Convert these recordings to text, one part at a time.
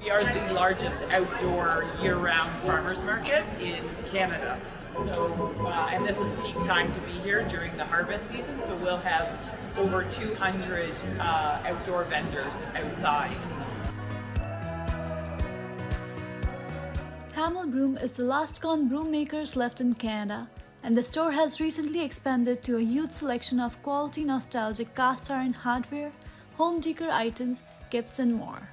We are the largest outdoor year-round farmers market in Canada. So, and this is peak time to be here during the harvest season, so we'll have over 200 outdoor vendors outside. Hamel Broom is the last con broom makers left in Canada, and the store has recently expanded to a huge selection of quality nostalgic cast iron hardware, home decor items, gifts and more.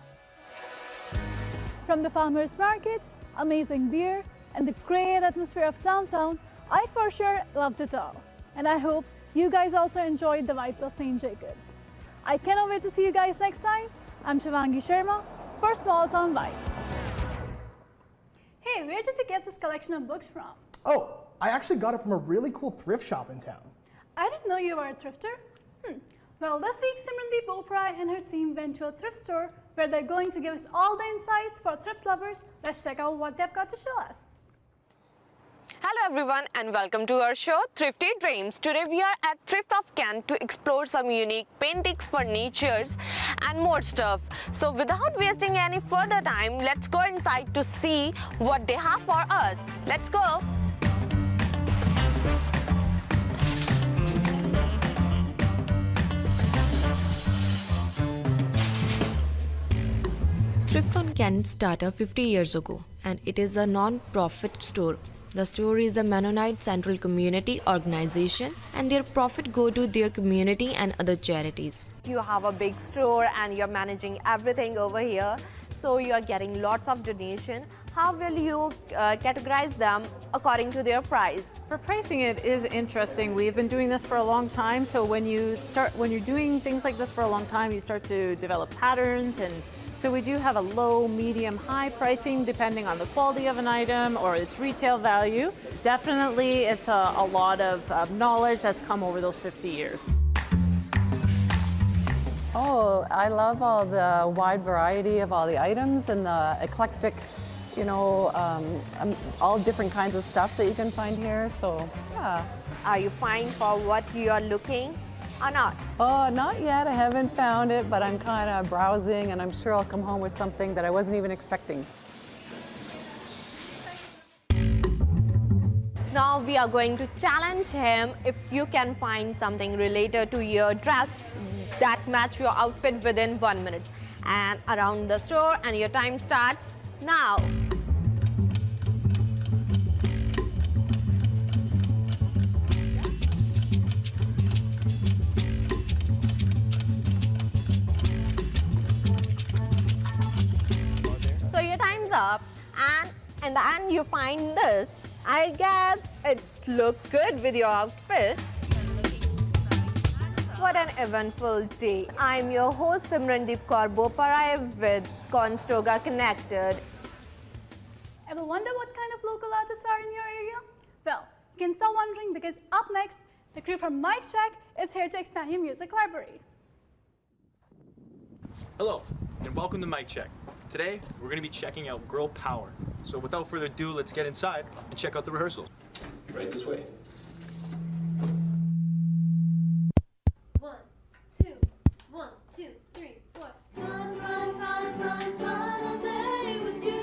From the farmers market, amazing beer, and the great atmosphere of downtown, I for sure loved it all. And I hope you guys also enjoyed the vibes of St. Jacobs. I cannot wait to see you guys next time. I'm Shivangi Sharma for Small Town Vibes. Hey, where did they get this collection of books from? Oh, I actually got it from a really cool thrift shop in town. I didn't know you were a thrifter. Well, this week Simrandeep Oprah and her team went to a thrift store where they're going to give us all the insights for thrift lovers. Let's check out what they've got to show us. Hello everyone and welcome to our show Thrifty Dreams. Today we are at Thrift of Kent to explore some unique paintings, furnitures and more stuff. So without wasting any further time, let's go inside to see what they have for us. Let's go. Thrift on Kent started 50 years ago, and it is a non-profit store. The store is a Mennonite Central Community organization, and their profit go to their community and other charities. You have a big store and you're managing everything over here, so you're getting lots of donation. How will you categorize them according to their price? For pricing, it is interesting. We've been doing this for a long time, so when you're doing things like this for a long time, you start to develop patterns, and so we do have a low, medium, high pricing depending on the quality of an item or its retail value. Definitely, it's a lot of knowledge that's come over those 50 years. Oh, I love all the wide variety of all the items and the eclectic, all different kinds of stuff that you can find here, so yeah. Are you fine for what you are looking or not? Oh, not yet. I haven't found it, but I'm kind of browsing and I'm sure I'll come home with something that I wasn't even expecting. Now we are going to challenge him if you can find something related to your dress that match your outfit within 1 minute. And around the store, and your time starts now. So your time's up, and in the end you find this. I guess it's look good with your outfit. What an eventful day. I'm your host Simrandeep Kaur Boparai with Conestoga Connected. Ever wonder what kind of local artists are in your area? Well, you can stop wondering because up next, the crew from Mic Check is here to expand your music library. Hello, and welcome to Mic Check. Today, we're going to be checking out Girl Power. So without further ado, let's get inside and check out the rehearsals. Right this way. 1, 2, 1, 2, 3, 4. Fun, fun, fun, fun, fun all day with you.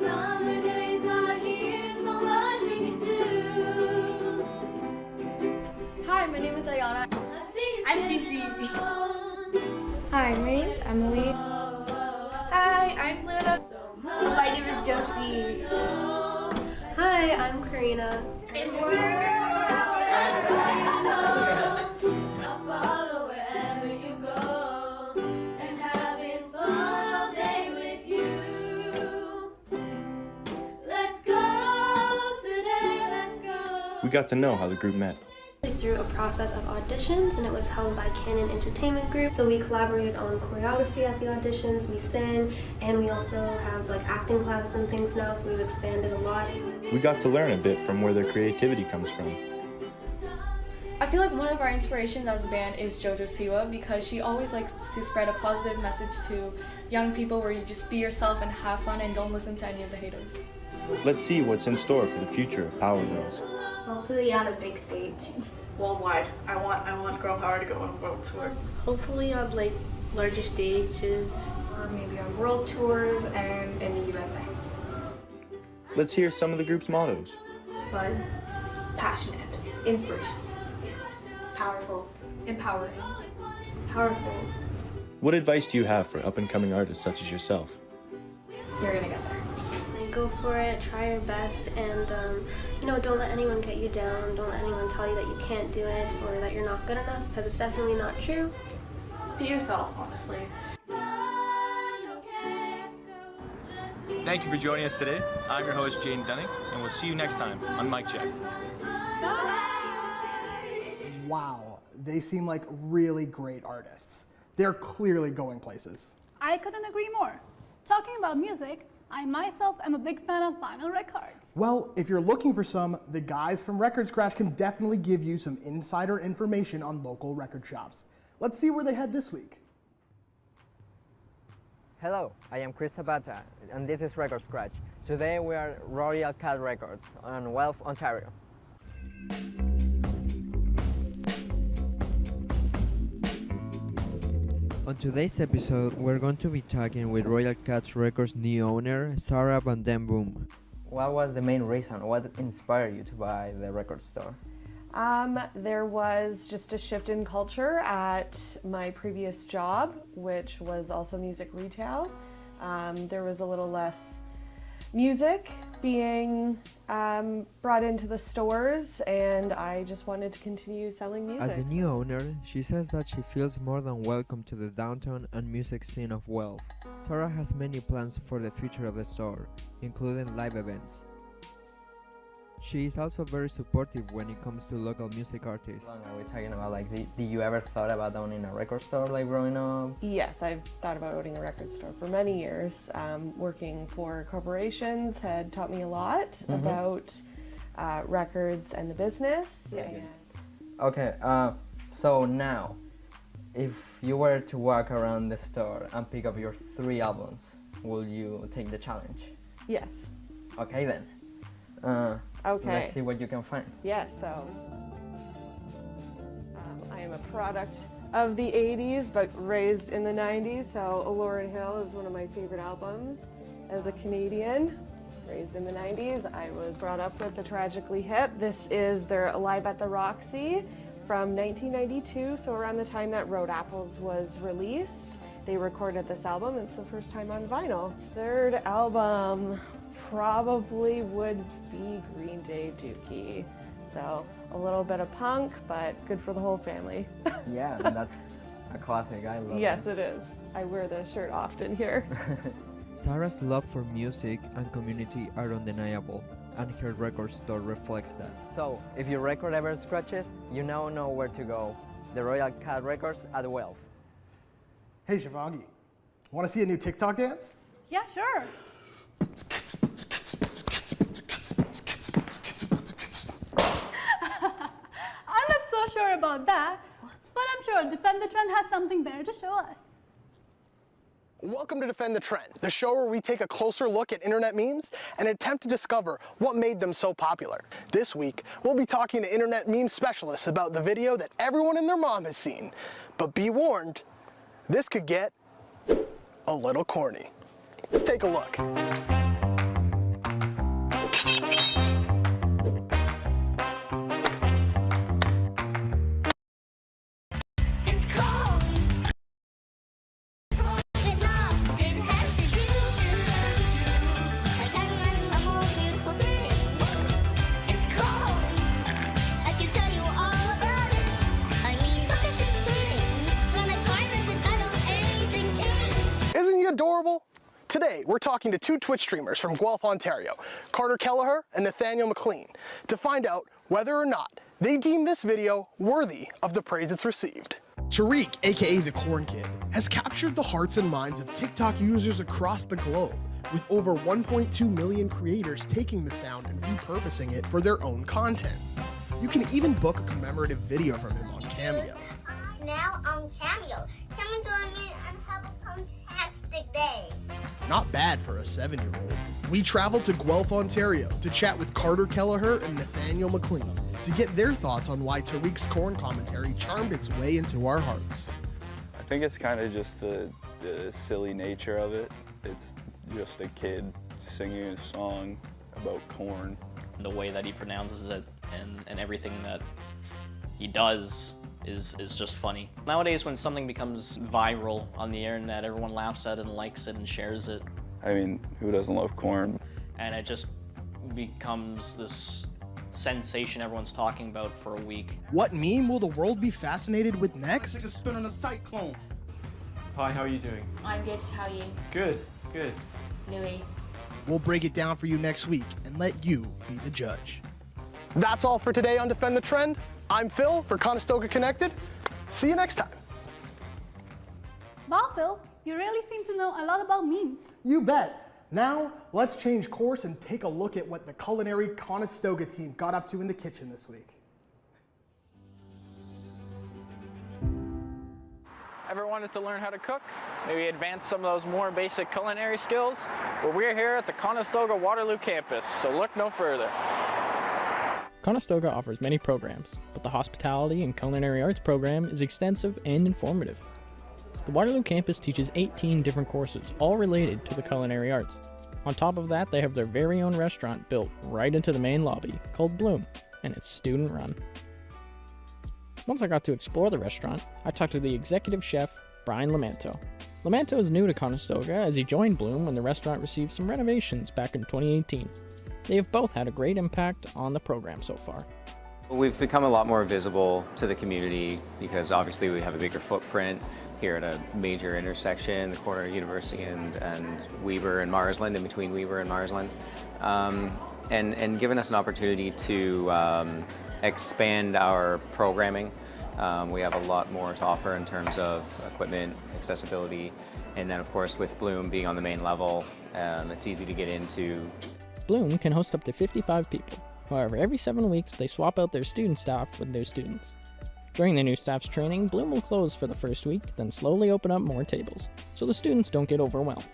Summer days are here, so much we can do. Hi, my name is Ayana. I'm Cici. Hi, my name is Emily. Hi, I'm Luna. My name is Josie. Hi, I'm Karina. And I'll follow wherever you go, and having fun all day with you. Let's go today, let's go. We got to know how the group met. Through a process of auditions, and it was held by Canon Entertainment Group. So we collaborated on choreography at the auditions, we sang, and we also have like acting classes and things now, so we've expanded a lot. We got to learn a bit from where their creativity comes from. I feel like one of our inspirations as a band is JoJo Siwa, because she always likes to spread a positive message to young people where you just be yourself and have fun and don't listen to any of the haters. Let's see what's in store for the future of Power Girls. Hopefully on a big stage. Worldwide. I want Girl Power to go on a world tour. Hopefully on like larger stages. Or maybe on world tours and in the USA. Let's hear some of the group's mottos. Fun, passionate, inspiration, Powerful. Empowering. powerful. What advice do you have for up-and-coming artists such as yourself? You're gonna get there. Like, go for it, try your best, and don't let anyone get you down. Don't let anyone tell you that you can't do it or that you're not good enough, because it's definitely not true. Be yourself, honestly. Thank you for joining us today. I'm your host, Jaden Dunning, and we'll see you next time on Mic Check. Wow, they seem like really great artists. They're clearly going places. I couldn't agree more. Talking about music, I myself am a big fan of vinyl records. Well, if you're looking for some, the guys from Record Scratch can definitely give you some insider information on local record shops. Let's see where they head this week. Hello, I am Chris Sabata, and this is Record Scratch. Today we are Royal Cat Records on Guelph, Ontario. On today's episode, we're going to be talking with Royal Cat Records' new owner, Sarah Van Den Boom. What was the main reason? What inspired you to buy the record store? There was just a shift in culture at my previous job, which was also music retail. There was a little less music being brought into the stores, and I just wanted to continue selling music. As the new owner, she says that she feels more than welcome to the downtown and music scene of Guelph. Sarah has many plans for the future of the store, including live events. She is also very supportive when it comes to local music artists. How long are we talking about? Like, did you ever thought about owning a record store, like, growing up? Yes, I've thought about owning a record store for many years. Working for corporations had taught me a lot about records and the business. Yes. Okay, so now, if you were to walk around the store and pick up your 3 albums, will you take the challenge? Yes. Okay then. Okay. Let's see what you can find. Yeah, so I am a product of the 80s, but raised in the 90s. So Lauryn Hill is one of my favorite albums. As a Canadian, raised in the 90s, I was brought up with the Tragically Hip. This is their Live at the Roxy from 1992, so around the time that Road Apples was released. They recorded this album. It's the first time on vinyl. Third album probably would be Green Day Dookie. So a little bit of punk, but good for the whole family. Yeah, that's a classic. I love it. Yes, it is. I wear the shirt often here. Sarah's love for music and community are undeniable, and her record store reflects that. So, if your record ever scratches, you now know where to go. The Royal Cat Records at Guelph. Hey Shivangi, want to see a new TikTok dance? Yeah, sure. I'm not so sure about that, but I'm sure Defend the Trend has something better to show us. Welcome to Defend the Trend, the show where we take a closer look at internet memes and attempt to discover what made them so popular. This week, we'll be talking to internet meme specialists about the video that everyone and their mom has seen. But be warned, this could get a little corny. Let's take a look. Adorable? Today, we're talking to 2 Twitch streamers from Guelph, Ontario, Carter Kelleher and Nathaniel McLean, to find out whether or not they deem this video worthy of the praise it's received. Tariq, aka the Corn Kid, has captured the hearts and minds of TikTok users across the globe, with over 1.2 million creators taking the sound and repurposing it for their own content. You can even book a commemorative video from him on Cameo. Now on Cameo. Come and join me and have a fantastic day. Not bad for a 7-year-old. We traveled to Guelph, Ontario to chat with Carter Kelleher and Nathaniel McLean to get their thoughts on why Tariq's corn commentary charmed its way into our hearts. think it's kind of just the silly nature of it. It's just a kid singing a song about corn. The way that he pronounces it and everything that he does is just funny. Nowadays, when something becomes viral on the internet, everyone laughs at it and likes it and shares it. I mean, who doesn't love corn? And it just becomes this sensation everyone's talking about for a week. What meme will the world be fascinated with next? Take a spin on a cyclone. Hi, how are you doing? I'm good, how are you? Good, good. Louis. We'll break it down for you next week and let you be the judge. That's all for today on Defend the Trend. I'm Phil for Conestoga Connected. See you next time. Wow, Phil, you really seem to know a lot about memes. You bet. Now, let's change course and take a look at what the culinary Conestoga team got up to in the kitchen this week. Ever wanted to learn how to cook? Maybe advance some of those more basic culinary skills? Well, we're here at the Conestoga Waterloo campus, so look no further. Conestoga offers many programs, but the Hospitality and Culinary Arts program is extensive and informative. The Waterloo campus teaches 18 different courses, all related to the culinary arts. On top of that, they have their very own restaurant built right into the main lobby, called Bloom, and it's student-run. Once I got to explore the restaurant, I talked to the executive chef, Brian Lamanto. Lamanto is new to Conestoga as he joined Bloom when the restaurant received some renovations back in 2018. They have both had a great impact on the program so far. We've become a lot more visible to the community because obviously we have a bigger footprint here at a major intersection, the corner of University and Weber and Marsland, in between Weber and Marsland, and given us an opportunity to expand our programming. We have a lot more to offer in terms of equipment, accessibility, and then of course with Bloom being on the main level, it's easy to get into. Bloom can host up to 55 people. However, every 7 weeks they swap out their student staff with their students. During the new staff's training, Bloom will close for the first week, then slowly open up more tables, so the students don't get overwhelmed.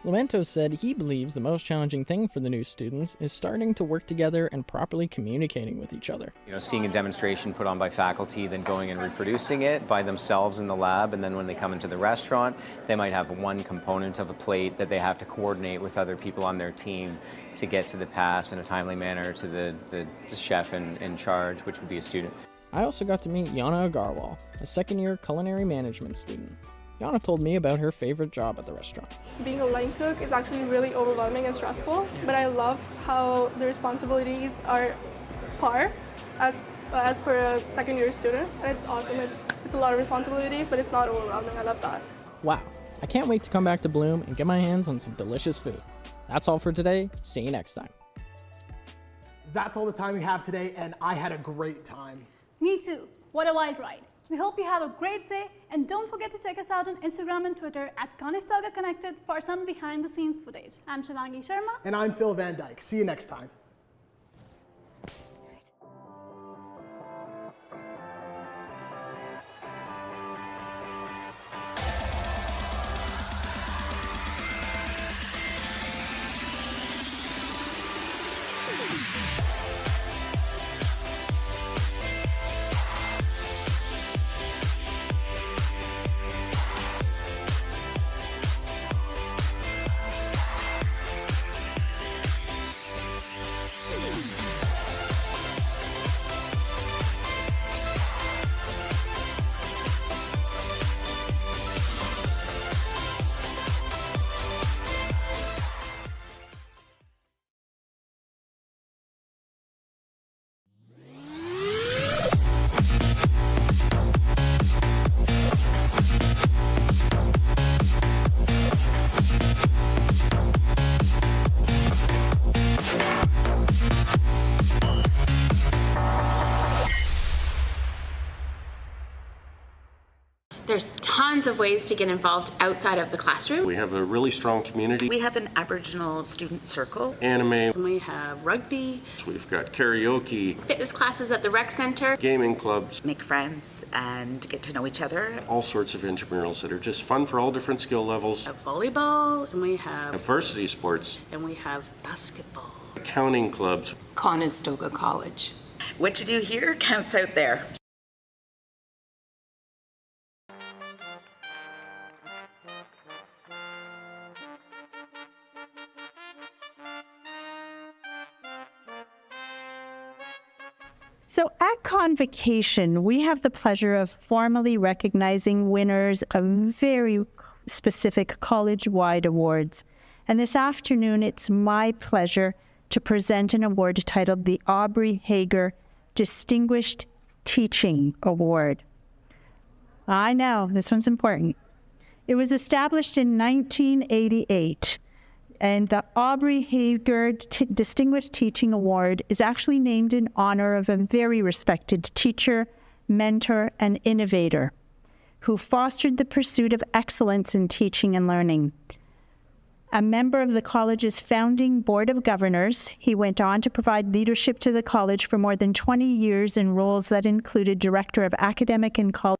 Lamanto said he believes the most challenging thing for the new students is starting to work together and properly communicating with each other. You know, seeing a demonstration put on by faculty, then going and reproducing it by themselves in the lab, and then when they come into the restaurant, they might have one component of a plate that they have to coordinate with other people on their team to get to the pass in a timely manner to the chef in charge, which would be a student. I also got to meet Yana Agarwal, a second-year culinary management student. Yana told me about her favorite job at the restaurant. Being a line cook is actually really overwhelming and stressful, but I love how the responsibilities are par as per a second-year student, and it's awesome. It's a lot of responsibilities, but it's not overwhelming. I love that. Wow, I can't wait to come back to Bloom and get my hands on some delicious food. That's all for today. See you next time. That's all the time we have today, and I had a great time. Me too. What a wild ride. We hope you have a great day, and don't forget to check us out on Instagram and Twitter at Conestoga Connected for some behind-the-scenes footage. I'm Shivangi Sharma. And I'm Phil Van Dyke. See you next time. There's tons of ways to get involved outside of the classroom. We have a really strong community. We have an Aboriginal student circle. Anime. We have rugby. We've got karaoke. Fitness classes at the rec center. Gaming clubs. Make friends and get to know each other. All sorts of intramurals that are just fun for all different skill levels. We have volleyball, and we have varsity sports. And we have basketball. Accounting clubs. Conestoga College. What you do here counts out there. So at Convocation, we have the pleasure of formally recognizing winners of very specific college-wide awards. And this afternoon, it's my pleasure to present an award titled the Aubrey Hager Distinguished Teaching Award. I know, this one's important. It was established in 1988. And the Aubrey Hager Distinguished Teaching Award is actually named in honor of a very respected teacher, mentor, and innovator who fostered the pursuit of excellence in teaching and learning. A member of the college's founding board of governors, he went on to provide leadership to the college for more than 20 years in roles that included director of academic and college.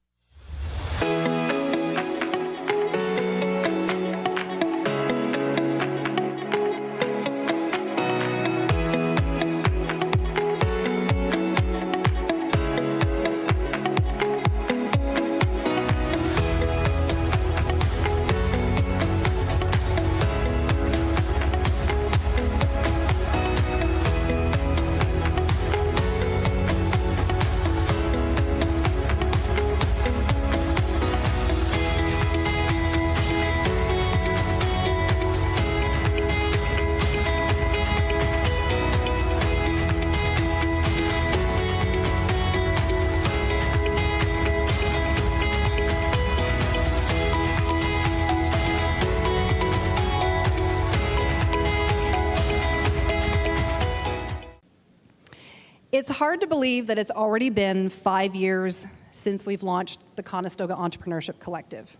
It's hard to believe that it's already been 5 years since we've launched the Conestoga Entrepreneurship Collective.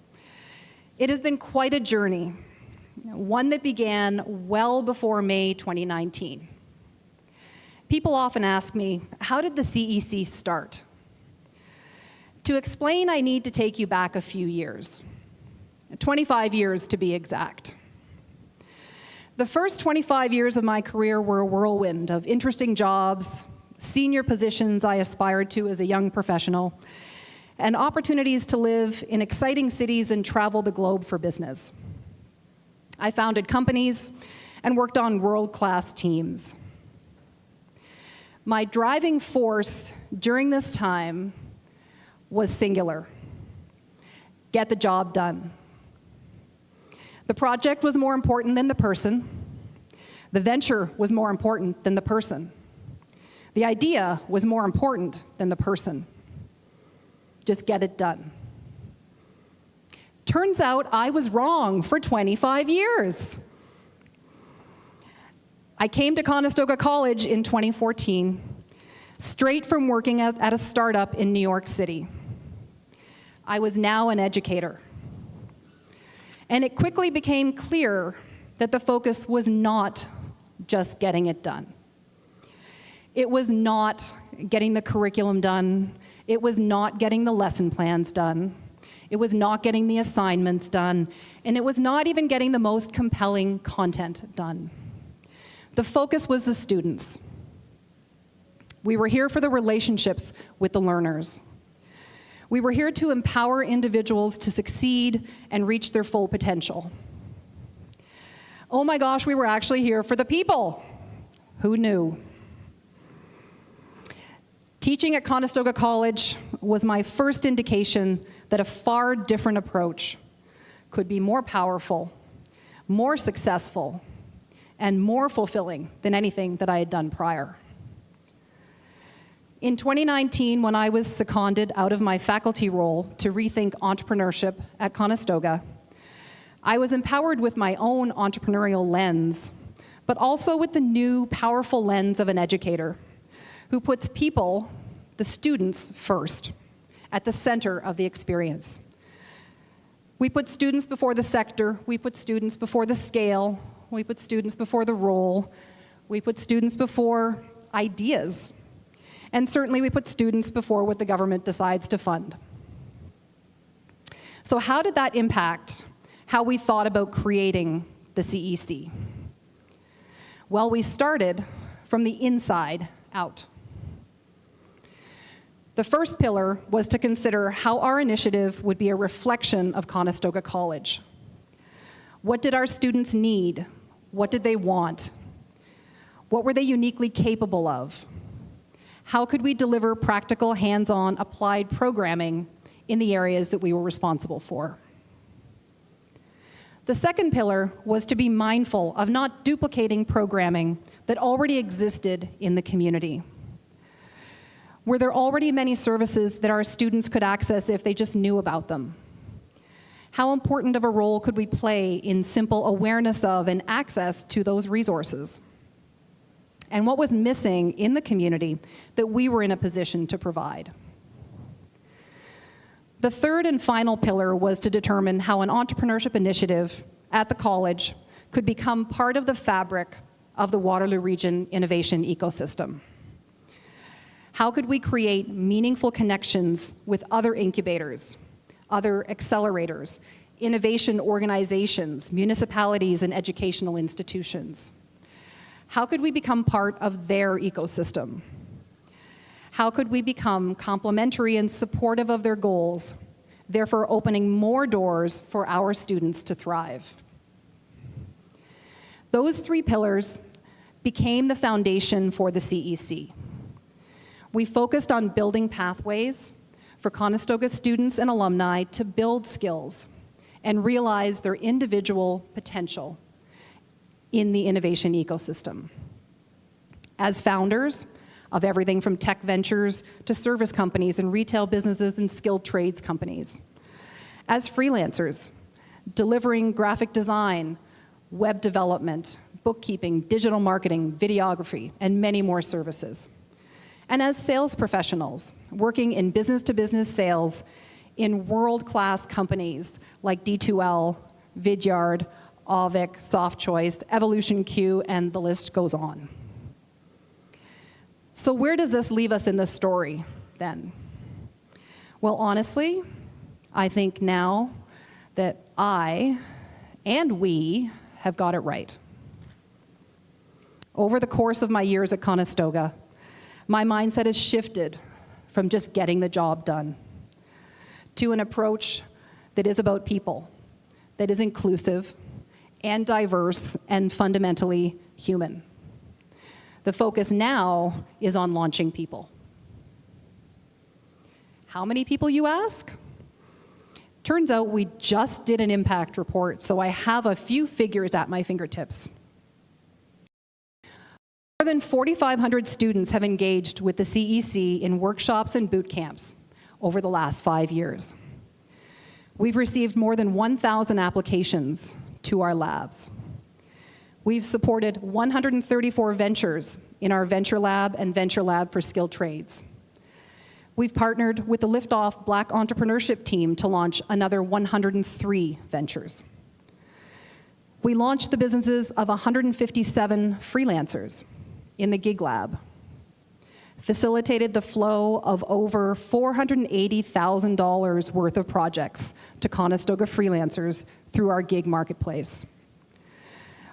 It has been quite a journey, one that began well before May 2019. People often ask me, how did the CEC start? To explain, I need to take you back a few years, 25 years to be exact. The first 25 years of my career were a whirlwind of interesting jobs, senior positions I aspired to as a young professional, and opportunities to live in exciting cities and travel the globe for business. I founded companies and worked on world-class teams. My driving force during this time was singular: get the job done. The project was more important than the person. The venture was more important than the person. The idea was more important than the person. Just get it done. Turns out I was wrong for 25 years. I came to Conestoga College in 2014, straight from working at a startup in New York City. I was now an educator. And it quickly became clear that the focus was not just getting it done. It was not getting the curriculum done. It was not getting the lesson plans done. It was not getting the assignments done. And it was not even getting the most compelling content done. The focus was the students. We were here for the relationships with the learners. We were here to empower individuals to succeed and reach their full potential. Oh my gosh, we were actually here for the people. Who knew? Teaching at Conestoga College was my first indication that a far different approach could be more powerful, more successful, and more fulfilling than anything that I had done prior. In 2019, when I was seconded out of my faculty role to rethink entrepreneurship at Conestoga, I was empowered with my own entrepreneurial lens, but also with the new, powerful lens of an educator who puts people, the students, first, at the center of the experience. We put students before the sector, we put students before the scale, we put students before the role, we put students before ideas, and certainly we put students before what the government decides to fund. So how did that impact how we thought about creating the CEC? Well, we started from the inside out. The first pillar was to consider how our initiative would be a reflection of Conestoga College. What did our students need? What did they want? What were they uniquely capable of? How could we deliver practical, hands-on, applied programming in the areas that we were responsible for? The second pillar was to be mindful of not duplicating programming that already existed in the community. Were there already many services that our students could access if they just knew about them? How important of a role could we play in simple awareness of and access to those resources? And what was missing in the community that we were in a position to provide? The third and final pillar was to determine how an entrepreneurship initiative at the college could become part of the fabric of the Waterloo Region innovation ecosystem. How could we create meaningful connections with other incubators, other accelerators, innovation organizations, municipalities, and educational institutions? How could we become part of their ecosystem? How could we become complementary and supportive of their goals, therefore opening more doors for our students to thrive? Those three pillars became the foundation for the CEC. We focused on building pathways for Conestoga students and alumni to build skills and realize their individual potential in the innovation ecosystem. As founders of everything from tech ventures to service companies and retail businesses and skilled trades companies. As freelancers, delivering graphic design, web development, bookkeeping, digital marketing, videography, and many more services. And as sales professionals, working in business-to-business sales in world-class companies like D2L, Vidyard, Auvik, SoftChoice, Evolution Q, and the list goes on. So where does this leave us in the story, then? Well, honestly, I think now that I and we have got it right. Over the course of my years at Conestoga, my mindset has shifted from just getting the job done to an approach that is about people, that is inclusive and diverse and fundamentally human. The focus now is on launching people. How many people, you ask? Turns out we just did an impact report, so I have a few figures at my fingertips. More than 4,500 students have engaged with the CEC in workshops and boot camps over the last 5 years. We've received more than 1,000 applications to our labs. We've supported 134 ventures in our Venture Lab and Venture Lab for Skilled Trades. We've partnered with the Liftoff Black Entrepreneurship Team to launch another 103 ventures. We launched the businesses of 157 freelancers in the Gig Lab, facilitated the flow of over $480,000 worth of projects to Conestoga freelancers through our gig marketplace.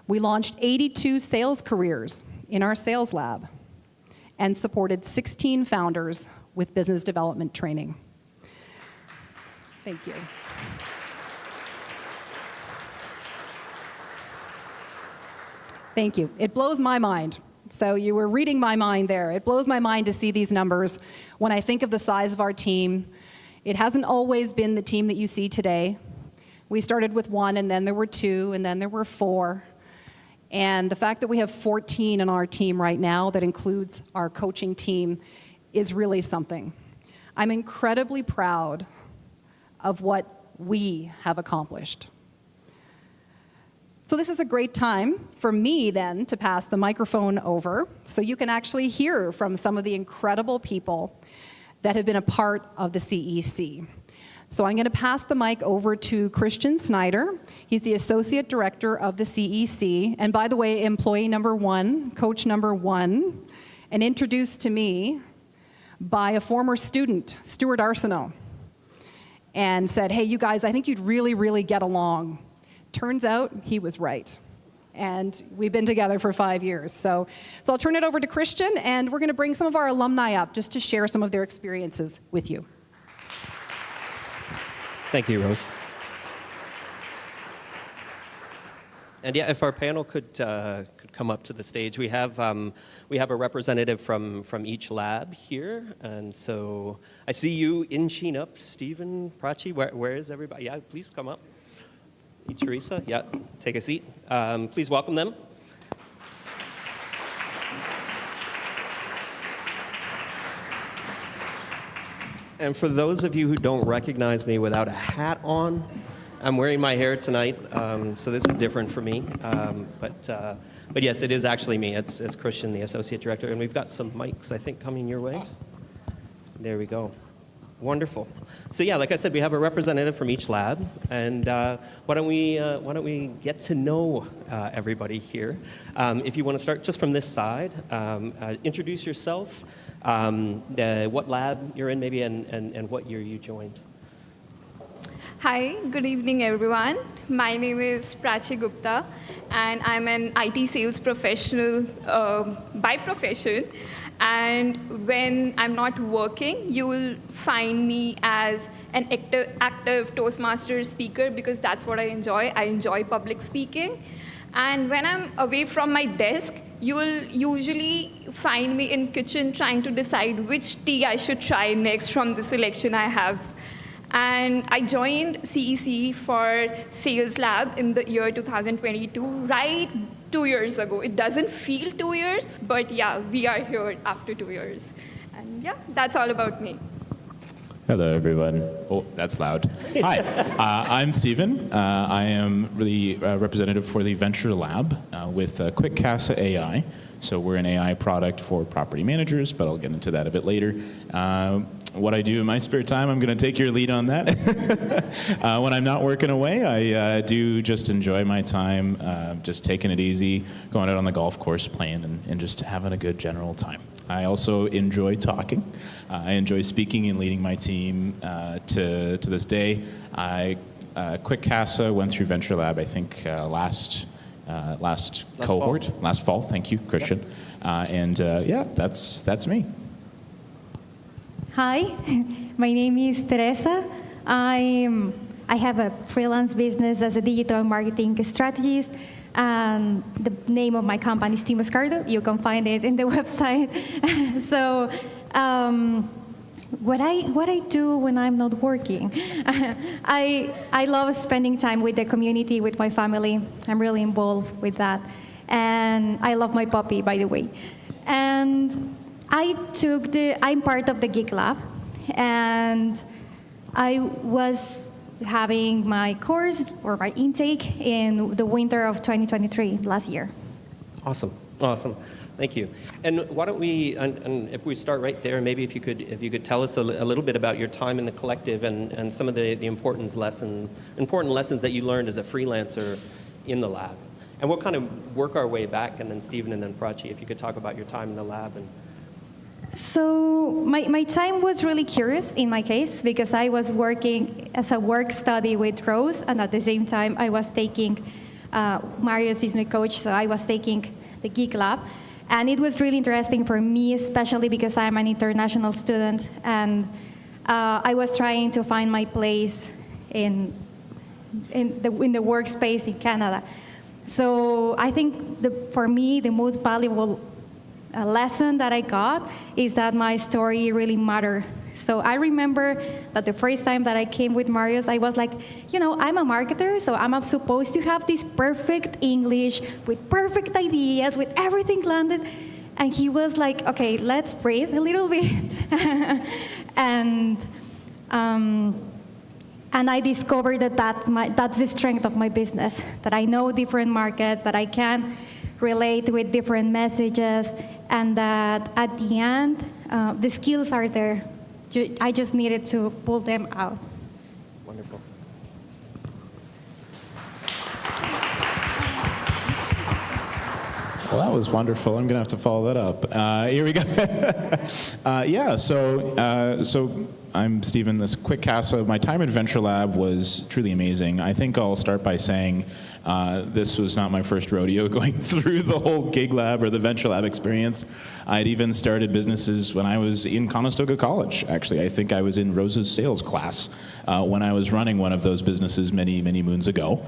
We launched 82 sales careers in our sales lab and supported 16 founders with business development training. Thank you. Thank you. It blows my mind. So you were reading my mind there. It blows my mind to see these numbers. When I think of the size of our team, it hasn't always been the team that you see today. We started with 1, and then there were 2, and then there were 4. And the fact that we have 14 in our team right now, that includes our coaching team, is really something. I'm incredibly proud of what we have accomplished. So this is a great time for me then to pass the microphone over so you can actually hear from some of the incredible people that have been a part of the CEC. So I'm going to pass the mic over to Christian Snyder. He's the Associate Director of the CEC, and by the way, employee number 1, coach number 1, and introduced to me by a former student, Stuart Arsenault, and said, hey, you guys, I think you'd really, really get along. Turns out he was right. And we've been together for 5 years. So I'll turn it over to Christian, and we're going to bring some of our alumni up just to share some of their experiences with you. Thank you, Rose. And yeah, if our panel could come up to the stage, we have a representative from each lab here, and so I see you inching up, Stephen, Prachi. Where is everybody? Yeah, please come up. Teresa, yeah, take a seat. Please welcome them. And for those of you who don't recognize me without a hat on, I'm wearing my hair tonight, so this is different for me. But yes, it is actually me. It's Christian, the Associate Director, and we've got some mics, I think, coming your way. There we go. Wonderful. So yeah, like I said, we have a representative from each lab, and why don't we get to know everybody here? If you want to start just from this side, introduce yourself, what lab you're in maybe, and what year you joined. Hi, good evening everyone. My name is Prachi Gupta and I'm an IT sales professional by profession. And when I'm not working, you will find me as an active Toastmasters speaker because that's what I enjoy. I enjoy public speaking. And when I'm away from my desk, you will usually find me in kitchen trying to decide which tea I should try next from the selection I have. And I joined CEC for Sales Lab in the year 2022, right 2 years ago. It doesn't feel 2 years, but yeah, we are here after 2 years. And yeah, that's all about me. Hello, everyone. Oh, that's loud. Hi, I'm Stephen. I am the representative for the Venture Lab with Quick Casa AI. So we're an AI product for property managers, but I'll get into that a bit later. What I do in my spare time, I'm going to take your lead on that. When I'm not working away, I do just enjoy my time, just taking it easy, going out on the golf course, playing, and just having a good general time. I also enjoy talking. I enjoy speaking and leading my team to this day. Quick Casa went through Venture Lab, I think, last cohort, last fall. Thank you, Christian. Yep. Yeah, that's me. Hi, my name is Teresa. I have a freelance business as a digital marketing strategist. And the name of my company is Team Oscardo. You can find it in the website. So what I do when I'm not working, I love spending time with the community, with my family. I'm really involved with that. And I love my puppy, by the way. And I'm part of the Geek Lab, and I was having my course or my intake in the winter of 2023, last year. Awesome. Thank you. And why don't we, and if we start right there, maybe if you could tell us a little bit about your time in the collective and some of the important lessons that you learned as a freelancer in the lab. And we'll kind of work our way back, and then Stephen and then Prachi, if you could talk about your time in the lab. So my time was really curious in my case because I was working as a work study with Rose, and at the same time I was taking, Marius is my coach, so I was taking the Geek Lab. And it was really interesting for me, especially because I'm an international student, and I was trying to find my place in the workspace in Canada. So I think for me, the most valuable lesson that I got is that my story really mattered. So I remember that the first time that I came with Marius, I was like, I'm a marketer, so I'm supposed to have this perfect English with perfect ideas, with everything landed. And he was like, okay, let's breathe a little bit. And I discovered that's the strength of my business, that I know different markets, that I can relate with different messages, and that at the end, the skills are there. I just needed to pull them out. Wonderful. Well, that was wonderful. I'm going to have to follow that up. Here we go. Yeah, so I'm Stephen, this quick CASA. My time at Venture Lab was truly amazing. I think I'll start by saying this was not my first rodeo going through the whole gig lab or the Venture Lab experience. I'd even started businesses when I was in Conestoga College, actually. I think I was in Rose's sales class when I was running one of those businesses many, many moons ago.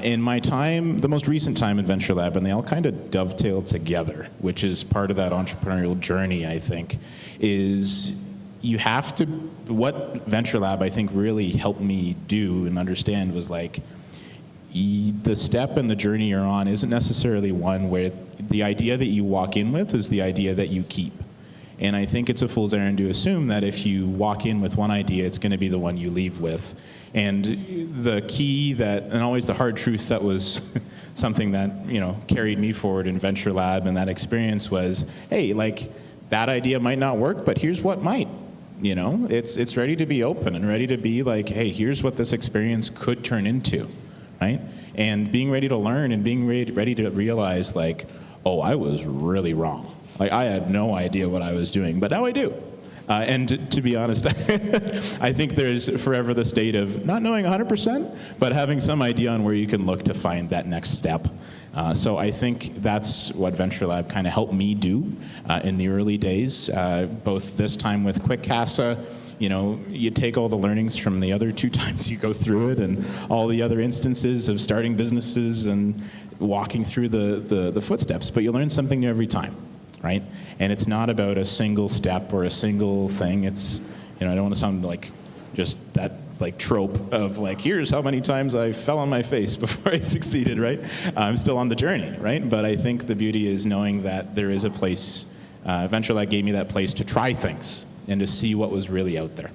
In my time, the most recent time in Venture Lab, and they all kind of dovetail together, which is part of that entrepreneurial journey, I think, is you have to, what Venture Lab, I think, really helped me do and understand was like, the step and the journey you're on isn't necessarily one where the idea that you walk in with is the idea that you keep. And I think it's a fool's errand to assume that if you walk in with one idea, it's going to be the one you leave with. And the key that, and always the hard truth that was something that, you know, carried me forward in Venture Lab and that experience was, hey, like, that idea might not work, but here's what might. You know, it's ready to be open and ready to be like, hey, here's what this experience could turn into, right? And being ready to learn and being ready to realize, like, oh, I was really wrong. Like, I had no idea what I was doing, but now I do. And to be honest, I think there's forever the state of not knowing 100%, but having some idea on where you can look to find that next step. So I think that's what Venture Lab kind of helped me do in the early days, both this time with Quick CASA. You know, you take all the learnings from the other 2 times you go through it and all the other instances of starting businesses and walking through the footsteps, but you learn something new every time, right? And it's not about a single step or a single thing. It's, you know, I don't want to sound like just that like trope of like, here's how many times I fell on my face before I succeeded, right? I'm still on the journey, right? But I think the beauty is knowing that there is a place, Venture Lab gave me that place to try things and to see what was really out there,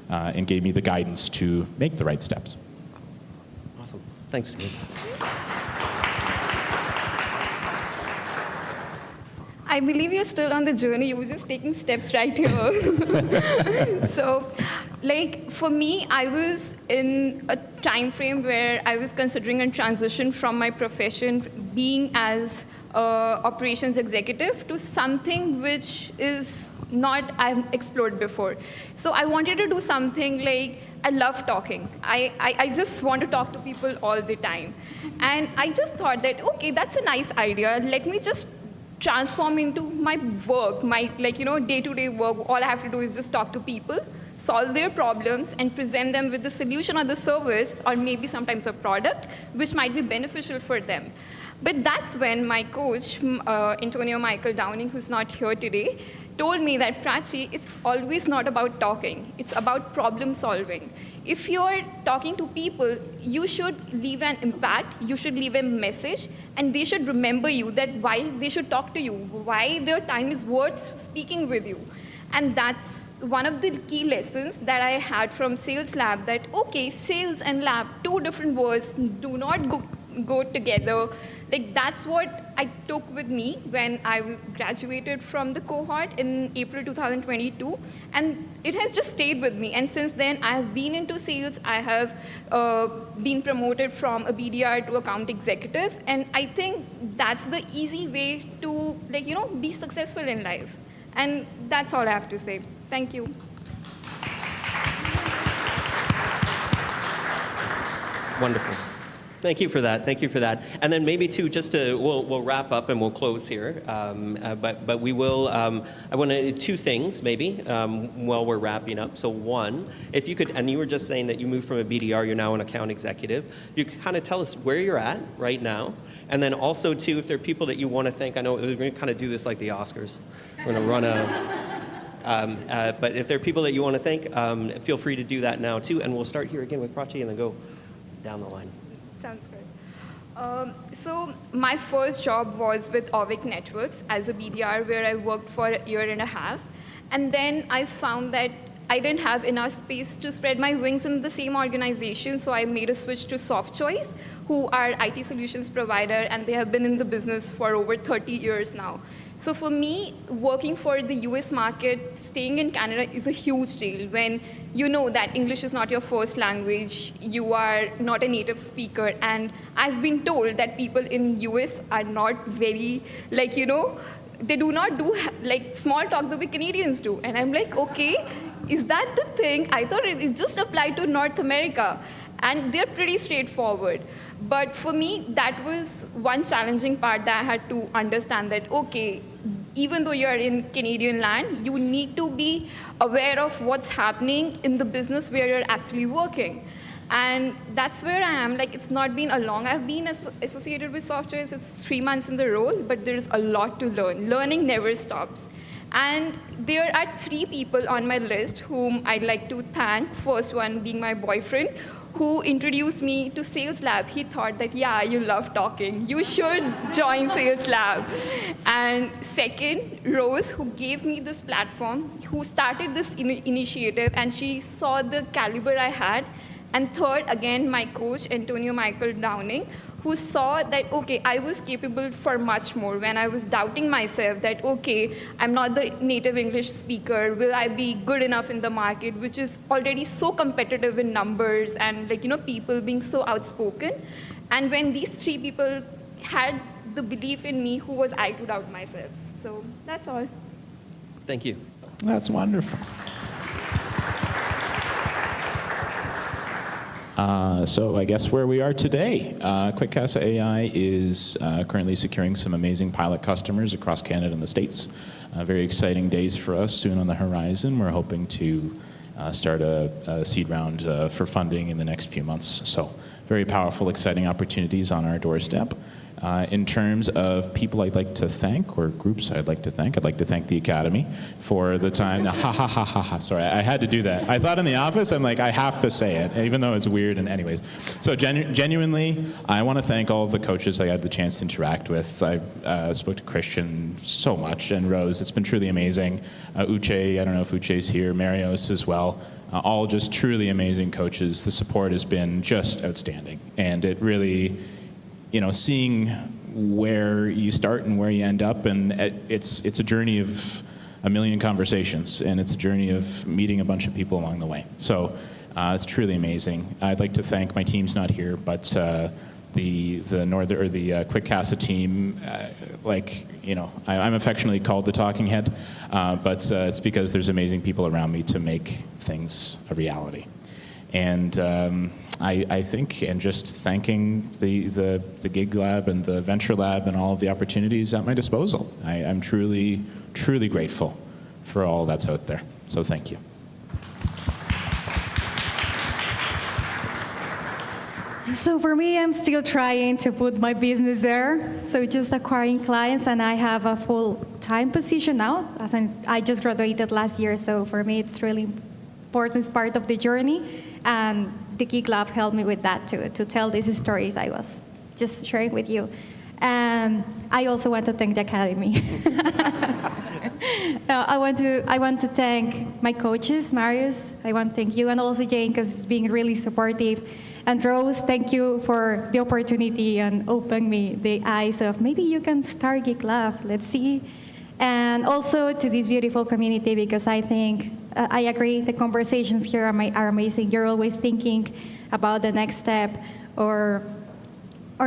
and gave me the guidance to make the right steps. Awesome. Thanks, Steve. I believe you're still on the journey. You were just taking steps right here. So, like, for me, I was in a time frame where I was considering a transition from my profession, being as operations executive, to something which is not I've explored before. So I wanted to do something like, I love talking. I just want to talk to people all the time. And I just thought that, okay, that's a nice idea. Let me just transform into my work, my, like, you know, day-to-day work. All I have to do is just talk to people, solve their problems, and present them with the solution or the service, or maybe sometimes a product, which might be beneficial for them. But that's when my coach, Antonio Michael Downing, who's not here today, told me that, Prachi, it's always not about talking. It's about problem solving. If you're talking to people, you should leave an impact, you should leave a message, and they should remember you, that why they should talk to you, why their time is worth speaking with you. And that's one of the key lessons that I had from Sales Lab, that, okay, sales and lab, 2 different words, do not go together. Like, that's what I took with me when I graduated from the cohort in April 2022, and it has just stayed with me. And since then, I have been into sales. I have been promoted from a BDR to account executive, and I think that's the easy way to, like, you know, be successful in life. And that's all I have to say. Thank you. Wonderful. Thank you for that. Thank you for that. And then maybe too, just to, we'll wrap up and we'll close here. But we will. I want to 2 things maybe while we're wrapping up. So one, if you could, and you were just saying that you moved from a BDR, you're now an account executive. You could kind of tell us where you're at right now, and then also too, if there are people that you want to thank. I know we're going to kind of do this like the Oscars. We're going to run a. But if there are people that you want to thank, feel free to do that now too. And we'll start here again with Prachi, and then go down the line. Sounds good. So my first job was with Ovic Networks as a BDR, where I worked for a year and a half. And then I found that I didn't have enough space to spread my wings in the same organization, so I made a switch to SoftChoice, who are IT solutions provider, and they have been in the business for over 30 years now. So for me, working for the US market, staying in Canada is a huge deal when you know that English is not your first language, you are not a native speaker, and I've been told that people in US are not very, like, you know, they do not do like small talk the way Canadians do. And I'm like, okay, is that the thing? I thought it just applied to North America. And they're pretty straightforward. But for me, that was one challenging part that I had to understand that, okay, even though you're in Canadian land, you need to be aware of what's happening in the business where you're actually working. And that's where I am. Like, it's not been a long I've been associated with software. It's 3 months in the role, but there's a lot to learn. Learning never stops. And there are 3 people on my list whom I'd like to thank. First one being my boyfriend, who introduced me to Sales Lab. He thought that, yeah, you love talking. You should join Sales Lab. And second, Rose, who gave me this platform, who started this initiative, and she saw the caliber I had. And third, again, my coach, Antonio Michael Downing, who saw that, okay, I was capable for much more when I was doubting myself that, okay, I'm not the native English speaker, will I be good enough in the market, which is already so competitive in numbers and people being so outspoken. And when these 3 people had the belief in me, who was I to doubt myself? So that's all. Thank you. That's wonderful. So I guess where we are today, Quick Casa AI is currently securing some amazing pilot customers across Canada and the States. Very exciting days for us soon on the horizon. We're hoping to start a seed round for funding in the next few months. So very powerful, exciting opportunities on our doorstep. In terms of people I'd like to thank, or groups I'd like to thank the Academy for the time. Sorry, I had to do that. I thought in the office, I'm like, I have to say it, even though it's weird. And anyways, so genuinely, I want to thank all of the coaches I had the chance to interact with. I spoke to Christian so much, and Rose. It's been truly amazing. Uche, I don't know if Uche's here, Marios as well. All just truly amazing coaches. The support has been just outstanding, and it really, seeing where you start and where you end up, and it's a journey of a million conversations, and it's a journey of meeting a bunch of people along the way. So it's truly amazing. I'd like to thank my team's not here, but the Quick Casa team, I'm affectionately called the talking head, but it's because there's amazing people around me to make things a reality. And I think, and just thanking the Gig Lab and the Venture Lab and all of the opportunities at my disposal. I'm truly, truly grateful for all that's out there. So thank you. So for me, I'm still trying to put my business there. So just acquiring clients, and I have a full-time position now. I just graduated last year, so for me, it's really important part of the journey. And the Geek Lab helped me with that to tell these stories I was just sharing with you. And I also want to thank the Academy. I want to thank my coaches, Marius. I want to thank you, and also Jane, because it's being really supportive. And Rose, thank you for the opportunity and opening me the eyes of maybe you can start Geek Lab. Let's see. And also to this beautiful community, because I think, I agree, the conversations here are amazing. You're always thinking about the next step, or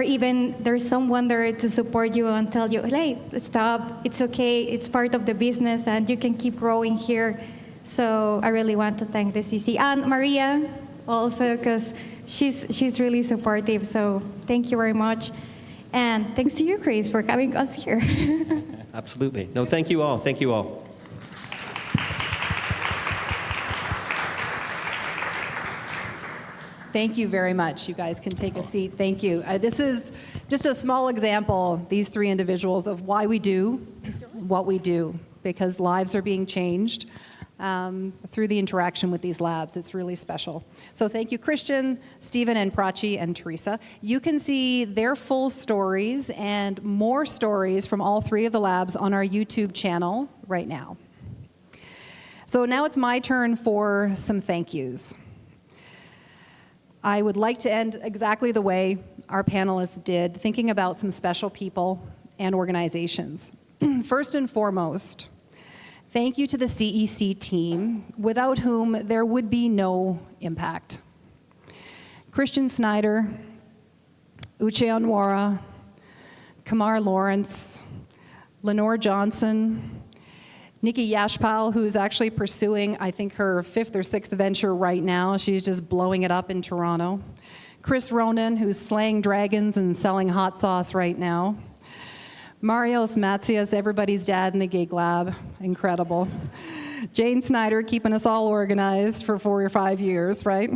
even there's someone there to support you and tell you, hey, stop, it's okay, it's part of the business, and you can keep growing here. So I really want to thank the CC. And Maria also, because she's really supportive, so thank you very much. And thanks to you, Chris, for having us here. Absolutely. No, thank you all. Thank you all. Thank you very much. You guys can take a seat. Thank you. This is just a small example, these 3 individuals, of why we do what we do, because lives are being changed through the interaction with these labs. It's really special. So thank you, Christian, Stephen, and Prachi, and Teresa. You can see their full stories and more stories from all 3 of the labs on our YouTube channel right now. So now it's my turn for some thank yous. I would like to end exactly the way our panelists did, thinking about some special people and organizations. First and foremost, thank you to the CEC team, without whom there would be no impact. Christian Snyder, Uche Anwara, Kamar Lawrence, Lenore Johnson, Nikki Yashpal, who's actually pursuing, I think, her 5th or 6th venture right now. She's just blowing it up in Toronto. Chris Ronan, who's slaying dragons and selling hot sauce right now. Marios Matsias, everybody's dad in the gig lab. Incredible. Jane Snyder, keeping us all organized for 4 or 5 years, right?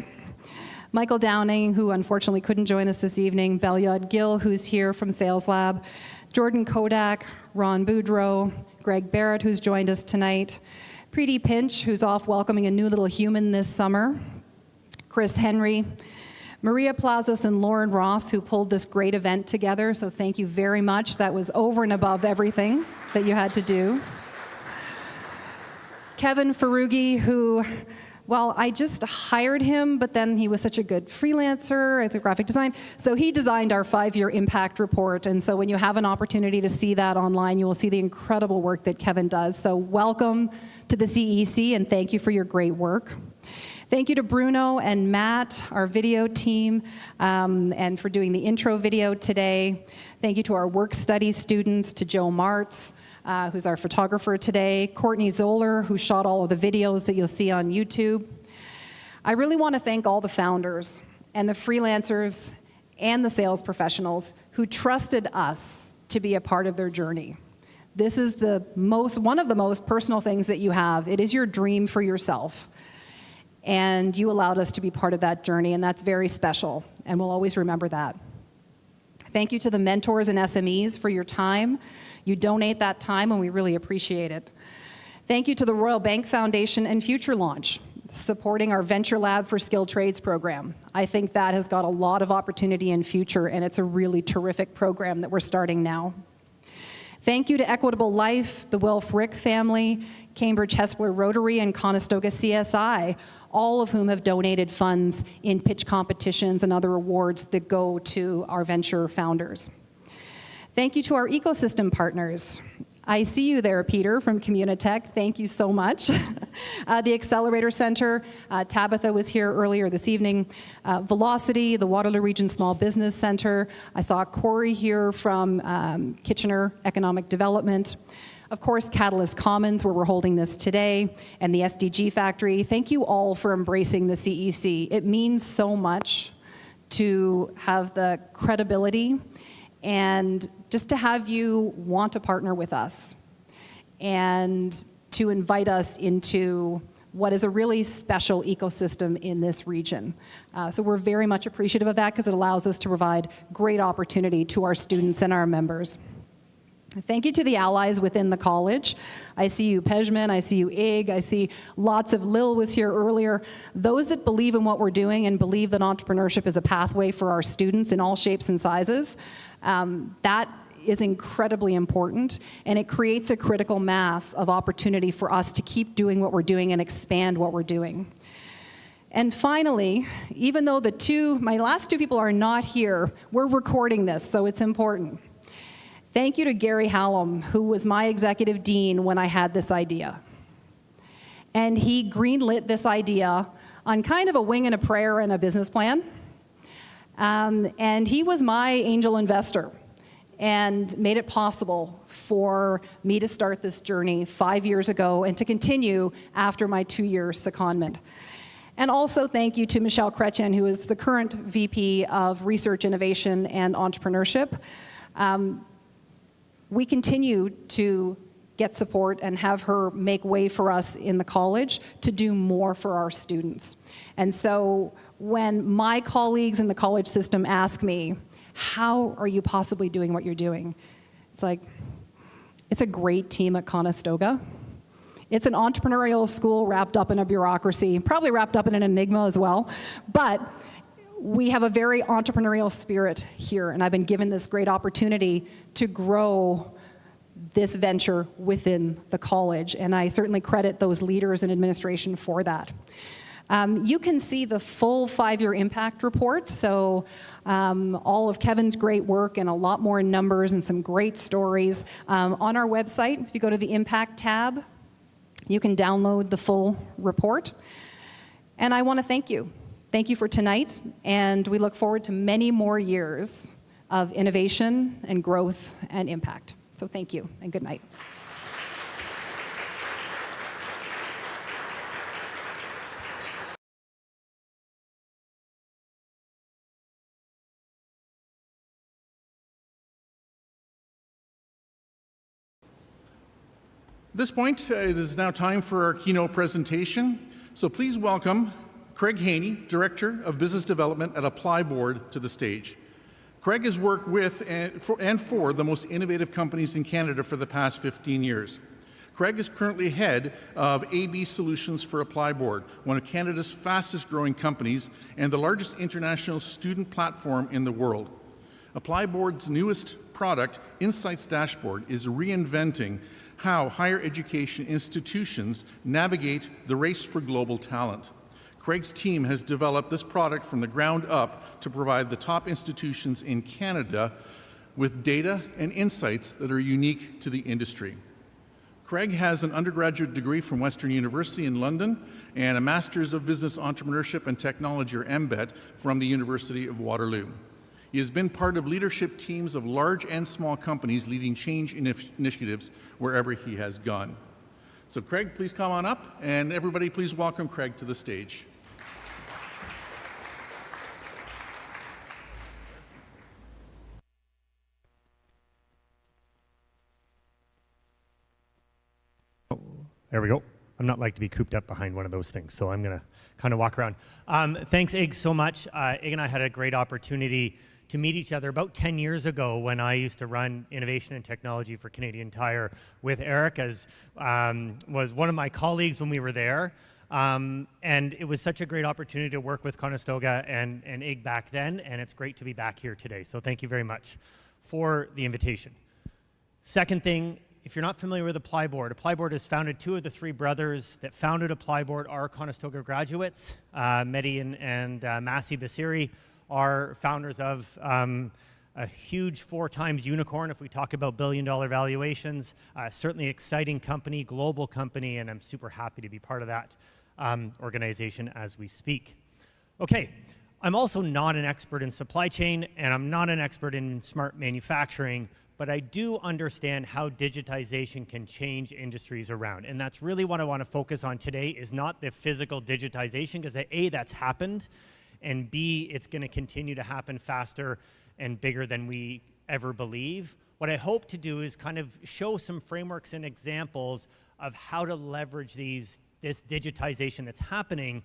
Michael Downing, who unfortunately couldn't join us this evening. Belyod Gill, who's here from Sales Lab. Jordan Kodak, Ron Boudreau, Greg Barrett, who's joined us tonight. Preeti Pinch, who's off welcoming a new little human this summer. Chris Henry. Maria Plazas and Lauren Ross, who pulled this great event together, so thank you very much. That was over and above everything that you had to do. Kevin Farugi, who, well, I just hired him, but then he was such a good freelancer as a graphic design. So he designed our 5-year impact report. And so when you have an opportunity to see that online, you will see the incredible work that Kevin does. So welcome to the CEC, and thank you for your great work. Thank you to Bruno and Matt, our video team, and for doing the intro video today. Thank you to our work study students, to Joe Martz, who's our photographer today, Courtney Zoller, who shot all of the videos that you'll see on YouTube. I really want to thank all the founders and the freelancers and the sales professionals who trusted us to be a part of their journey. This is one of the most personal things that you have. It is your dream for yourself. And you allowed us to be part of that journey, and that's very special, and we'll always remember that. Thank you to the mentors and SMEs for your time. You donate that time, and we really appreciate it. Thank you to the Royal Bank Foundation and Future Launch, supporting our Venture Lab for Skilled Trades program. I think that has got a lot of opportunity in future, and it's a really terrific program that we're starting now. Thank you to Equitable Life, the Wilf Rick family, Cambridge Hespeler Rotary, and Conestoga CSI, all of whom have donated funds in pitch competitions and other awards that go to our venture founders. Thank you to our ecosystem partners. I see you there, Peter, from Communitech. Thank you so much. The Accelerator Center, Tabitha was here earlier this evening. Velocity, the Waterloo Region Small Business Center. I saw Corey here from Kitchener Economic Development. Of course, Catalyst Commons, where we're holding this today, and the SDG Factory. Thank you all for embracing the CEC. It means so much to have the credibility and just to have you want to partner with us and to invite us into what is a really special ecosystem in this region. So we're very much appreciative of that because it allows us to provide great opportunity to our students and our members. Thank you to the allies within the college. I see you, Pejman, I see you, Ig, I see lots of, Lil was here earlier. Those that believe in what we're doing and believe that entrepreneurship is a pathway for our students in all shapes and sizes, that is incredibly important, and it creates a critical mass of opportunity for us to keep doing what we're doing and expand what we're doing. And finally, even though my last two people are not here, we're recording this, so it's important. Thank you to Gary Hallam, who was my executive dean when I had this idea. And he greenlit this idea on kind of a wing and a prayer and a business plan. And he was my angel investor and made it possible for me to start this journey 5 years ago and to continue after my 2-year secondment. And also thank you to Michelle Kretchen, who is the current VP of Research, Innovation, and Entrepreneurship. We continue to get support and have her make way for us in the college to do more for our students. And so when my colleagues in the college system ask me, how are you possibly doing what you're doing? It's like, it's a great team at Conestoga. It's an entrepreneurial school wrapped up in a bureaucracy, probably wrapped up in an enigma as well, but we have a very entrepreneurial spirit here, and I've been given this great opportunity to grow this venture within the college, and I certainly credit those leaders and administration for that. You can see the full 5-year impact report, so all of Kevin's great work and a lot more numbers and some great stories on our website. If you go to the Impact tab, you can download the full report. And I want to thank you. Thank you for tonight, and we look forward to many more years of innovation and growth and impact. So thank you, and good night. At this point, it is now time for our keynote presentation. So please welcome Craig Haney, Director of Business Development at Applyboard, to the stage. Craig has worked with and for the most innovative companies in Canada for the past 15 years. Craig is currently head of AB Solutions for Applyboard, one of Canada's fastest growing companies and the largest international student platform in the world. Applyboard's newest product, Insights Dashboard, is reinventing how higher education institutions navigate the race for global talent. Craig's team has developed this product from the ground up to provide the top institutions in Canada with data and insights that are unique to the industry. Craig has an undergraduate degree from Western University in London and a Master's of Business Entrepreneurship and Technology, or MBET, from the University of Waterloo. He has been part of leadership teams of large and small companies leading change initiatives wherever he has gone. So Craig, please come on up, and everybody please welcome Craig to the stage. There we go. I'm not like to be cooped up behind one of those things, so I'm going to kind of walk around. Thanks, Ig, so much. Ig and I had a great opportunity to meet each other about 10 years ago when I used to run innovation and technology for Canadian Tire with Eric, as was one of my colleagues when we were there. And it was such a great opportunity to work with Conestoga and Ig back then, and it's great to be back here today. So thank you very much for the invitation. Second thing, if you're not familiar with Applyboard has founded two of the three brothers that founded Applyboard are Conestoga graduates. Mehdi and Massi Basiri are founders of a huge 4x unicorn if we talk about billion-dollar valuations. Certainly exciting company, global company, and I'm super happy to be part of that organization as we speak. Okay, I'm also not an expert in supply chain, and I'm not an expert in smart manufacturing, but I do understand how digitization can change industries around. And that's really what I want to focus on today, is not the physical digitization, because A, that's happened, and B, it's going to continue to happen faster and bigger than we ever believe. What I hope to do is kind of show some frameworks and examples of how to leverage this digitization that's happening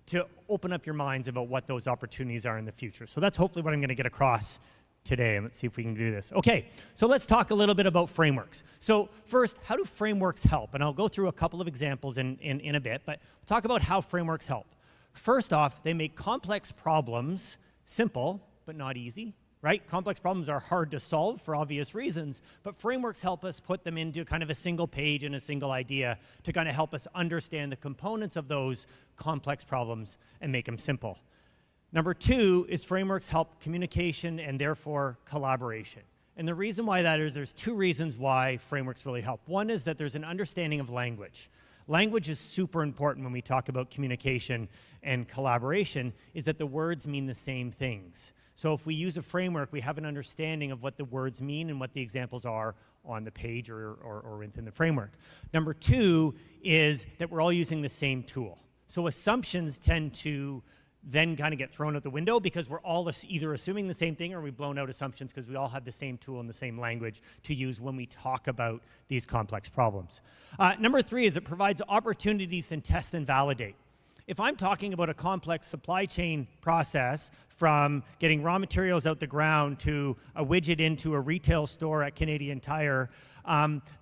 to open up your minds about what those opportunities are in the future. So that's hopefully what I'm going to get across today, and let's see if we can do this. Okay, so let's talk a little bit about frameworks. So first, how do frameworks help? And I'll go through a couple of examples in a bit, but we'll talk about how frameworks help. First off, they make complex problems simple, but not easy, right? Complex problems are hard to solve for obvious reasons, but frameworks help us put them into kind of a single page and a single idea to kind of help us understand the components of those complex problems and make them simple. Number two is frameworks help communication and therefore collaboration. And the reason why that is, there's two reasons why frameworks really help. One is that there's an understanding of language. Language is super important when we talk about communication and collaboration, is that the words mean the same things. So if we use a framework, we have an understanding of what the words mean and what the examples are on the page or within the framework. Number two is that we're all using the same tool. So assumptions tend to then kind of get thrown out the window because we're all either assuming the same thing or we've blown out assumptions because we all have the same tool and the same language to use when we talk about these complex problems. Number three is it provides opportunities to test and validate. If I'm talking about a complex supply chain process, from getting raw materials out the ground to a widget into a retail store at Canadian Tire,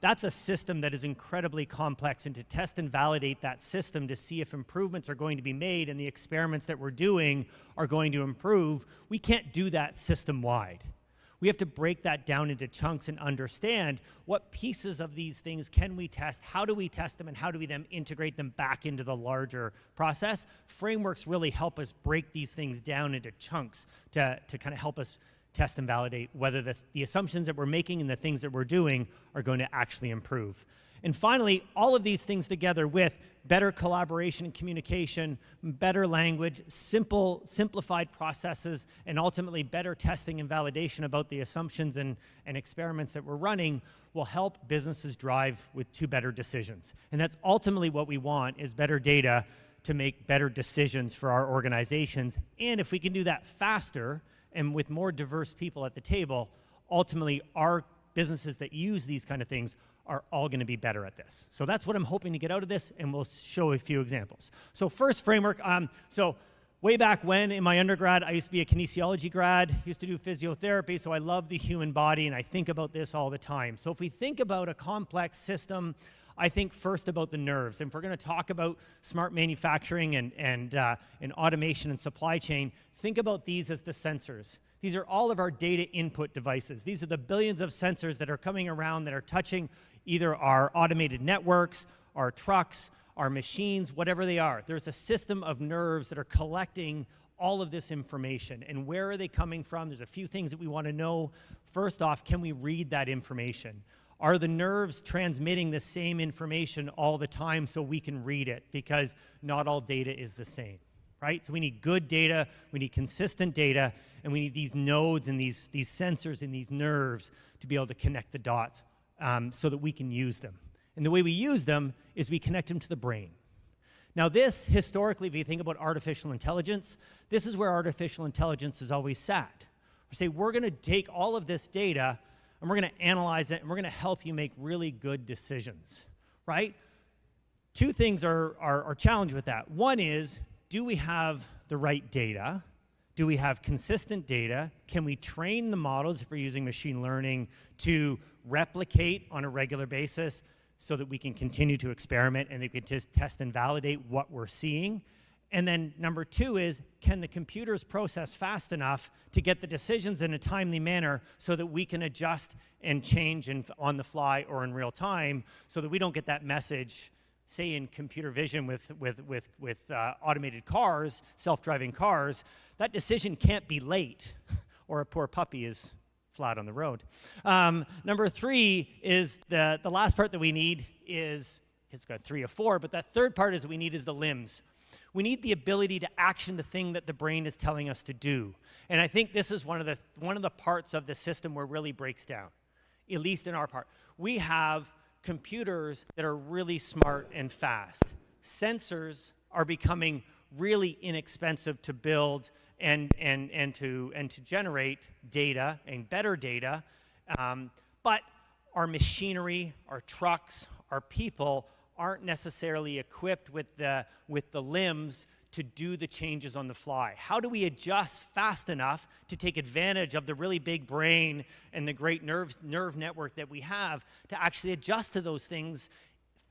that's a system that is incredibly complex, and to test and validate that system to see if improvements are going to be made and the experiments that we're doing are going to improve, we can't do that system-wide. We have to break that down into chunks and understand what pieces of these things can we test, how do we test them, and how do we then integrate them back into the larger process. Frameworks really help us break these things down into chunks to kind of help us test and validate whether the assumptions that we're making and the things that we're doing are going to actually improve. And finally, all of these things together with better collaboration and communication, better language, simplified processes, and ultimately better testing and validation about the assumptions and experiments that we're running will help businesses drive to better decisions. And that's ultimately what we want, is better data to make better decisions for our organizations. And if we can do that faster and with more diverse people at the table, ultimately our businesses that use these kind of things are all going to be better at this. So that's what I'm hoping to get out of this, and we'll show a few examples. So first framework, so way back when in my undergrad, I used to be a kinesiology grad, used to do physiotherapy, so I love the human body, and I think about this all the time. So if we think about a complex system, I think first about the nerves. And if we're going to talk about smart manufacturing and automation and supply chain, think about these as the sensors. These are all of our data input devices. These are the billions of sensors that are coming around that are touching either our automated networks, our trucks, our machines, whatever they are. There's a system of nerves that are collecting all of this information. And where are they coming from? There's a few things that we want to know. First off, can we read that information? Are the nerves transmitting the same information all the time so we can read it? Because not all data is the same, right? So we need good data, we need consistent data, and we need these nodes and these sensors and these nerves to be able to connect the dots so that we can use them. And the way we use them is we connect them to the brain. Now this, historically, if you think about artificial intelligence, this is where artificial intelligence has always sat. We say, we're going to take all of this data and we're going to analyze it and we're going to help you make really good decisions, right? Two things are challenged with that. One is, do we have the right data? Do we have consistent data? Can we train the models, if we're using machine learning, to replicate on a regular basis so that we can continue to experiment and they can just test and validate what we're seeing? And then number two is, can the computers process fast enough to get the decisions in a timely manner so that we can adjust and change on the fly or in real time so that we don't get that message, say in computer vision with automated cars, self-driving cars, that decision can't be late or a poor puppy is flat on the road. Number three is the last part that we need is, it's got 3 or 4, but that third part is we need is the limbs. We need the ability to action the thing that the brain is telling us to do. And I think this is one of the parts of the system where it really breaks down, at least in our part. We have computers that are really smart and fast. Sensors are becoming really inexpensive to build and to generate data and better data. But our machinery, our trucks, our people aren't necessarily equipped with the limbs to do the changes on the fly. How do we adjust fast enough to take advantage of the really big brain and the great nerve network that we have to actually adjust to those things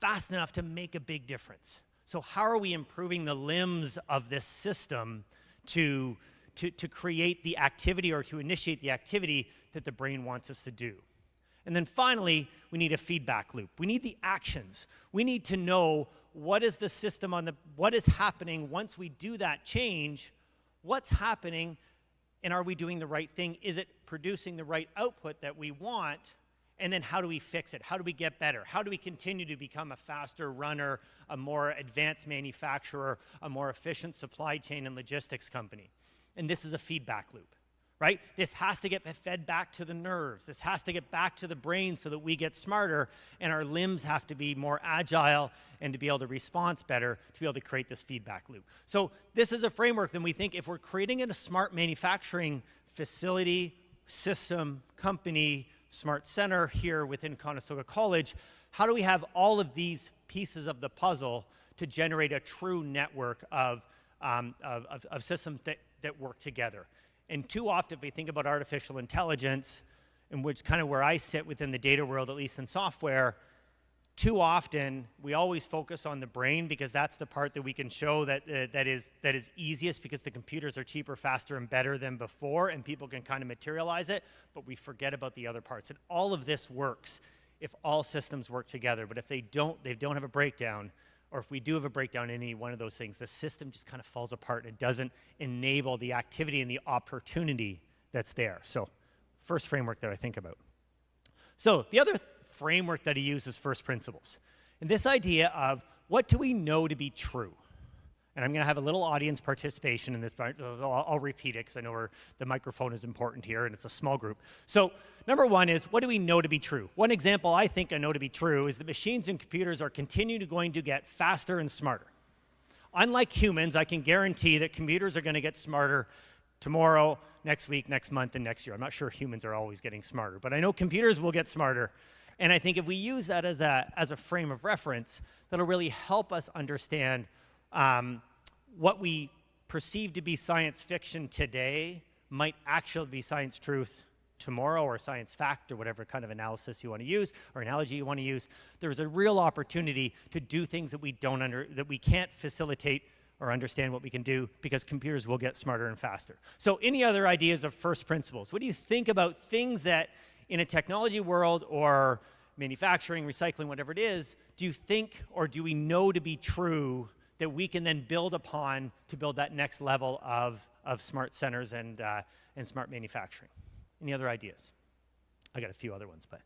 fast enough to make a big difference? So how are we improving the limbs of this system to create the activity or to initiate the activity that the brain wants us to do? And then finally, we need a feedback loop. We need the actions. We need to know what is the system what is happening once we do that change, what's happening, and are we doing the right thing? Is it producing the right output that we want? And then how do we fix it? How do we get better? How do we continue to become a faster runner, a more advanced manufacturer, a more efficient supply chain and logistics company? And this is a feedback loop, right? This has to get fed back to the nerves. This has to get back to the brain so that we get smarter, and our limbs have to be more agile and to be able to respond better to be able to create this feedback loop. So this is a framework that we think if we're creating a smart manufacturing facility, system, company, smart center here within Conestoga College, how do we have all of these pieces of the puzzle to generate a true network of systems that work together? And too often, if we think about artificial intelligence, and which kind of where I sit within the data world, at least in software, too often we always focus on the brain because that's the part that we can show that is easiest because the computers are cheaper, faster, and better than before, and people can kind of materialize it, but we forget about the other parts. And all of this works if all systems work together, but if they don't have a breakdown, or if we do have a breakdown in any one of those things, the system just kind of falls apart and it doesn't enable the activity and the opportunity that's there. So first framework that I think about. So the other framework that he uses is first principles. And this idea of what do we know to be true? And I'm going to have a little audience participation in this. I'll repeat it because I know the microphone is important here and it's a small group. So number one is, what do we know to be true? One example I think I know to be true is that machines and computers are continually going to get faster and smarter. Unlike humans, I can guarantee that computers are going to get smarter tomorrow, next week, next month, and next year. I'm not sure humans are always getting smarter, but I know computers will get smarter. And I think if we use that as a frame of reference, that'll really help us understand what we perceive to be science fiction today might actually be science truth tomorrow, or science fact, or whatever kind of analysis you want to use, or analogy you want to use. There's a real opportunity to do things that we can't facilitate or understand what we can do, because computers will get smarter and faster. So any other ideas of first principles? What do you think about things that in a technology world or manufacturing, recycling, whatever it is, do you think or do we know to be true that we can then build upon to build that next level of smart centers and smart manufacturing? Any other ideas? I got a few other ones, but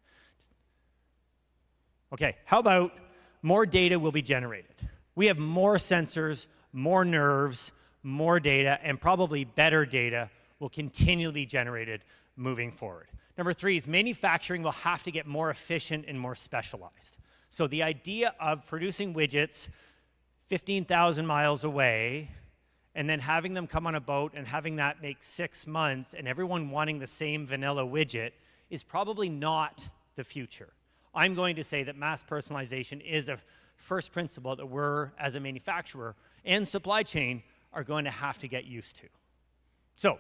okay, how about more data will be generated? We have more sensors, more nerves, more data, and probably better data will continually be generated moving forward. Number 3 is manufacturing will have to get more efficient and more specialized. So the idea of producing widgets 15,000 miles away and then having them come on a boat and having that make 6 months and everyone wanting the same vanilla widget is probably not the future. I'm going to say that mass personalization is a first principle that we're, as a manufacturer and supply chain, are going to have to get used to. So,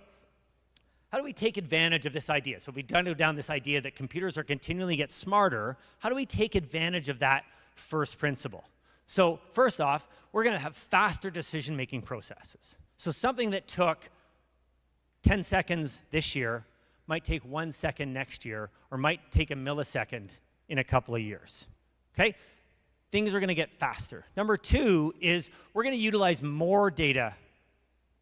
how do we take advantage of this idea? So we've gone down this idea that computers are continually get smarter. How do we take advantage of that first principle? So first off, we're going to have faster decision-making processes. So something that took 10 seconds this year might take 1 second next year, or might take a millisecond in a couple of years. Okay? Things are going to get faster. Number 2 is we're going to utilize more data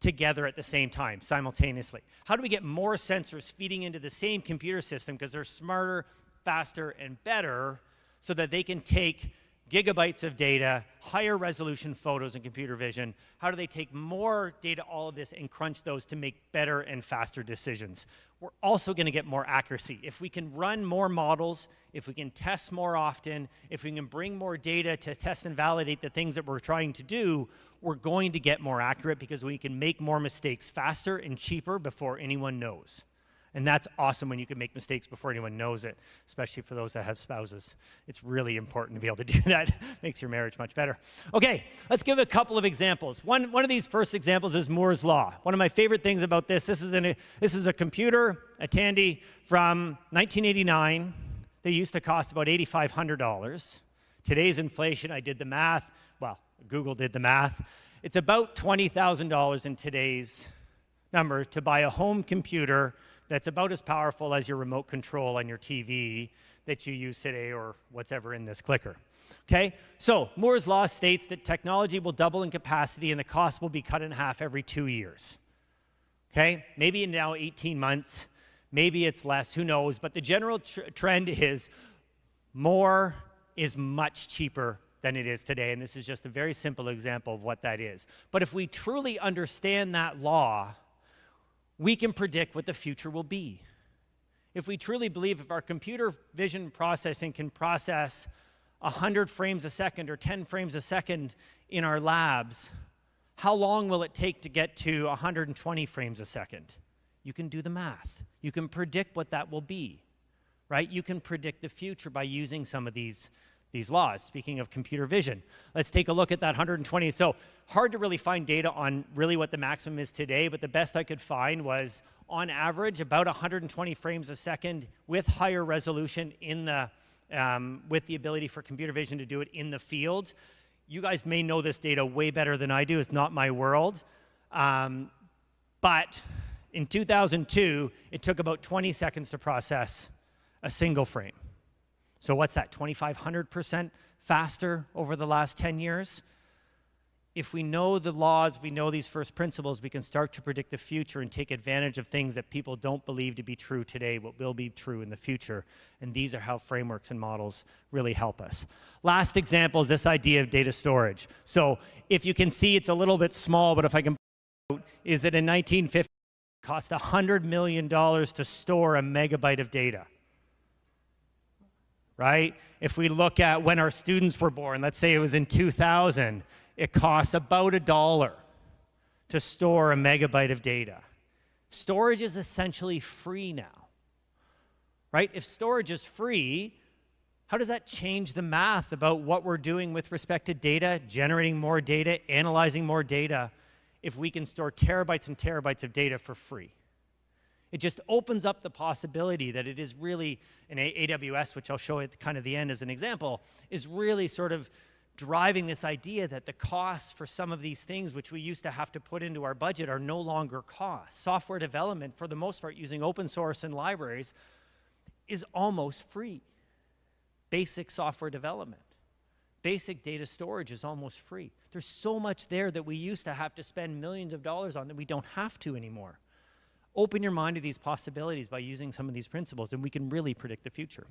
together at the same time, simultaneously. How do we get more sensors feeding into the same computer system because they're smarter, faster, and better, so that they can take gigabytes of data, higher resolution photos and computer vision? How do they take more data, all of this, and crunch those to make better and faster decisions? We're also going to get more accuracy. If we can run more models, if we can test more often, if we can bring more data to test and validate the things that we're trying to do, we're going to get more accurate because we can make more mistakes faster and cheaper before anyone knows. And that's awesome when you can make mistakes before anyone knows it, especially for those that have spouses. It's really important to be able to do that. Makes your marriage much better. Okay, let's give a couple of examples. One of these first examples is Moore's Law. One of my favorite things about this is a computer, a Tandy from 1989. They used to cost about $8,500. Today's inflation, I did the math. Well, Google did the math. It's about $20,000 in today's number to buy a home computer that's about as powerful as your remote control on your TV that you use today, or whatever in this clicker. Okay? So Moore's Law states that technology will double in capacity and the cost will be cut in half every 2 years. Okay? Maybe now 18 months, maybe it's less, who knows, but the general trend is more is much cheaper than it is today, and this is just a very simple example of what that is. But if we truly understand that law, we can predict what the future will be. If we truly believe if our computer vision processing can process 100 frames a second or 10 frames a second in our labs, how long will it take to get to 120 frames a second? You can do the math. You can predict what that will be, right? You can predict the future by using some of these laws. Speaking of computer vision, let's take a look at that 120. So hard to really find data on really what the maximum is today, but the best I could find was on average about 120 frames a second with higher resolution in the, with the ability for computer vision to do it in the field. You guys may know this data way better than I do. It's not my world. But in 2002, it took about 20 seconds to process a single frame. So what's that, 2,500% faster over the last 10 years? If we know the laws, we know these first principles, we can start to predict the future and take advantage of things that people don't believe to be true today, but will be true in the future. And these are how frameworks and models really help us. Last example is this idea of data storage. So if you can see, it's a little bit small, but if I can point out, is that in 1950, it cost $100 million to store a megabyte of data. Right? If we look at when our students were born, let's say it was in 2000, it costs about $1 to store a megabyte of data. Storage is essentially free now. Right? If storage is free, How does that change the math about what we're doing with respect to data, generating more data, analyzing more data, if we can store terabytes and terabytes of data for free? It just opens up the possibility that it is really, in AWS, which I'll show at kind of the end as an example, is really sort of driving this idea that the costs for some of these things which we used to have to put into our budget are no longer costs. Software development, for the most part, using open source and libraries, is almost free. Basic software development. Basic data storage is almost free. There's so much there that we used to have to spend millions of dollars on that we don't have to anymore. Open your mind to these possibilities by using some of these principles, and we can really predict the future.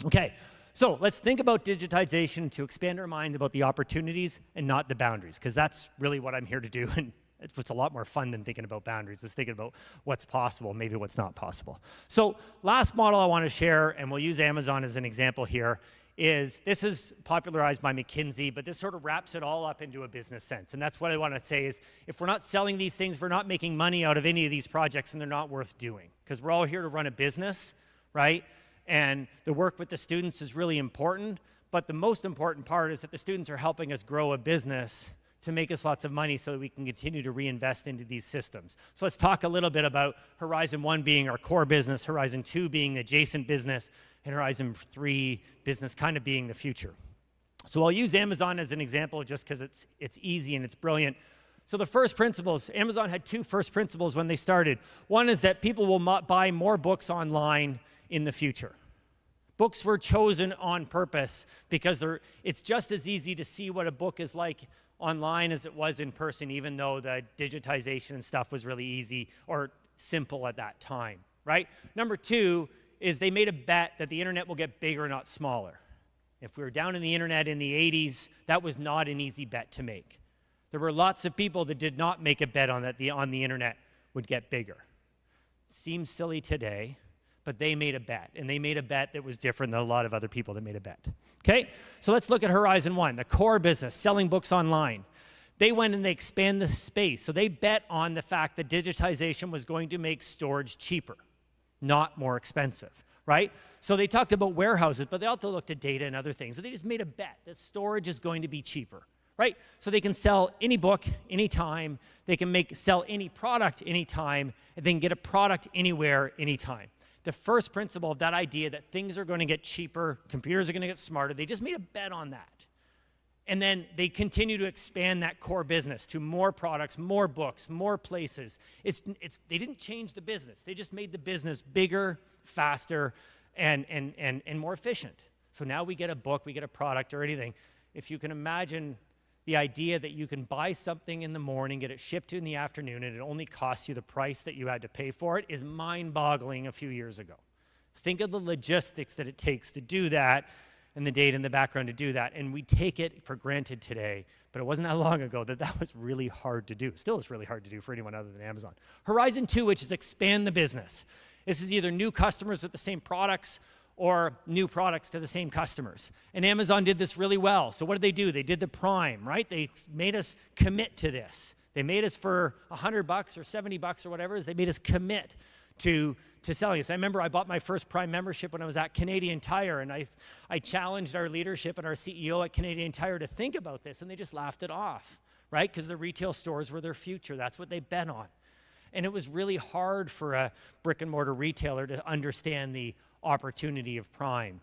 Okay, so let's think about digitization to expand our mind about the opportunities and not the boundaries, because that's really what I'm here to do, and it's a lot more fun than thinking about boundaries. It's thinking about what's possible, maybe what's not possible. So last model I want to share, and we'll use Amazon as an example here, is this is popularized by McKinsey, but this sort of wraps it all up into a business sense. And that's what I want to say is, if we're not selling these things, if we're not making money out of any of these projects, then they're not worth doing. Because we're all here to run a business, right? And the work with the students is really important, but the most important part is that the students are helping us grow a business to make us lots of money so that we can continue to reinvest into these systems. So let's talk a little bit about Horizon 1 being our core business, Horizon 2 being the adjacent business, and Horizon 3 business kind of being the future. So I'll use Amazon as an example just because it's easy and it's brilliant. So the first principles, Amazon had two first principles when they started. One is that people will buy more books online in the future. Books were chosen on purpose because it's just as easy to see what a book is like online as it was in person, even though the digitization and stuff was really easy or simple at that time, right? Number two is they made a bet that the internet will get bigger, not smaller. If we were down in the internet in the 80s, that was not an easy bet to make. There were lots of people that did not make a bet on that on the internet would get bigger. It seems silly today, but they made a bet, and they made a bet that was different than a lot of other people that made a bet. Okay, so let's look at Horizon 1, the core business, selling books online. They went and they expanded the space, so they bet on the fact that digitization was going to make storage cheaper, not more expensive, right? So they talked about warehouses, but they also looked at data and other things. So they just made a bet that storage is going to be cheaper, right? So they can sell any book, anytime. They can sell any product anytime, and they can get a product anywhere, anytime. The first principle of that idea that things are going to get cheaper, computers are going to get smarter, they just made a bet on that. And then they continue to expand that core business to more products, more books, more places. They didn't change the business. They just made the business bigger, faster, and more efficient. So now we get a book, we get a product or anything. If you can imagine the idea that you can buy something in the morning, get it shipped in the afternoon, and it only costs you the price that you had to pay for it is mind-boggling a few years ago. Think of the logistics that it takes to do that and the data in the background to do that. And we take it for granted today, but it wasn't that long ago that was really hard to do. Still is really hard to do for anyone other than Amazon. Horizon 2, which is expand the business. This is either new customers with the same products or new products to the same customers. And Amazon did this really well. So what did they do? They did the Prime, right? They made us commit to this. They made us for $100 or $70 or whatever it is, they made us commit to selling us. I remember I bought my first Prime membership when I was at Canadian Tire, and I challenged our leadership and our CEO at Canadian Tire to think about this, and they just laughed it off, right? Because the retail stores were their future. That's what they bet on. And it was really hard for a brick and mortar retailer to understand the opportunity of Prime.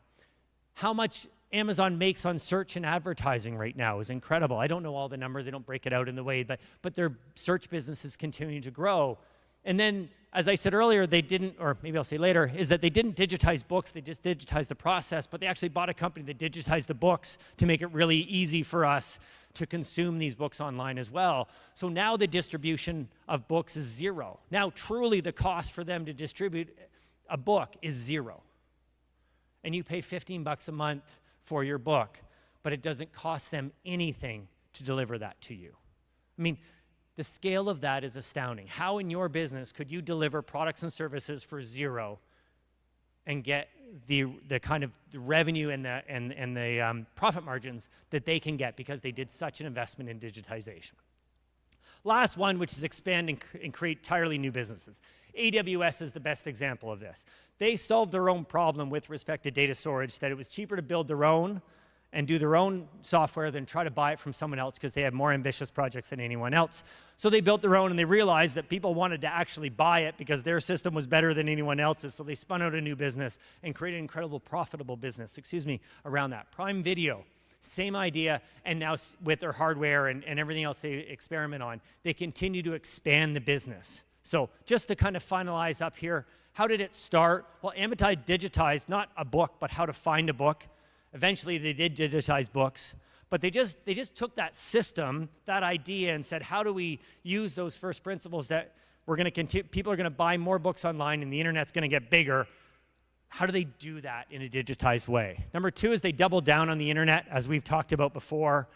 How much Amazon makes on search and advertising right now is incredible. I don't know all the numbers. They don't break it out in the way, but their search business is continuing to grow. And then, as I said earlier, they didn't, or maybe I'll say later, is that they didn't digitize books. They just digitized the process, but they actually bought a company that digitized the books to make it really easy for us to consume these books online as well. So now the distribution of books is zero. Now truly the cost for them to distribute a book is zero. And you pay $15 a month for your book, but it doesn't cost them anything to deliver that to you. I mean, the scale of that is astounding. How in your business could you deliver products and services for zero and get the kind of revenue and the profit margins that they can get because they did such an investment in digitization? Last one, which is expand and create entirely new businesses. AWS is the best example of this. They solved their own problem with respect to data storage, that it was cheaper to build their own and do their own software than try to buy it from someone else because they have more ambitious projects than anyone else. So they built their own, and they realized that people wanted to actually buy it because their system was better than anyone else's. So they spun out a new business and created an incredible profitable business, around that. Prime Video, same idea, and now with their hardware and everything else they experiment on, they continue to expand the business. So just to kind of finalize up here, how did it start? Well, Amitai digitized not a book, but how to find a book. Eventually, they did digitize books, but they just took that system, that idea, and said, how do we use those first principles that we're going to continue? People are going to buy more books online, and the internet's going to get bigger. How do they do that in a digitized way? Number two is they doubled down on the internet, as we've talked about before,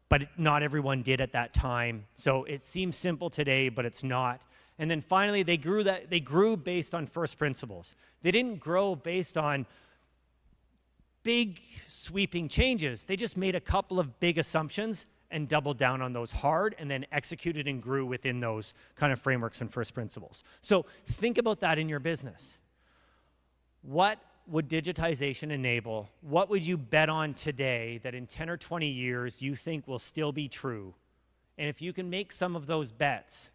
but not everyone did at that time. So it seems simple today, but it's not. And then finally, they grew based on first principles. They didn't grow based on big sweeping changes. They just made a couple of big assumptions and doubled down on those hard, and then executed and grew within those kind of frameworks and first principles. So think about that in your business. What would digitization enable? What would you bet on today that in 10 or 20 years you think will still be true? And if you can make some of those bets,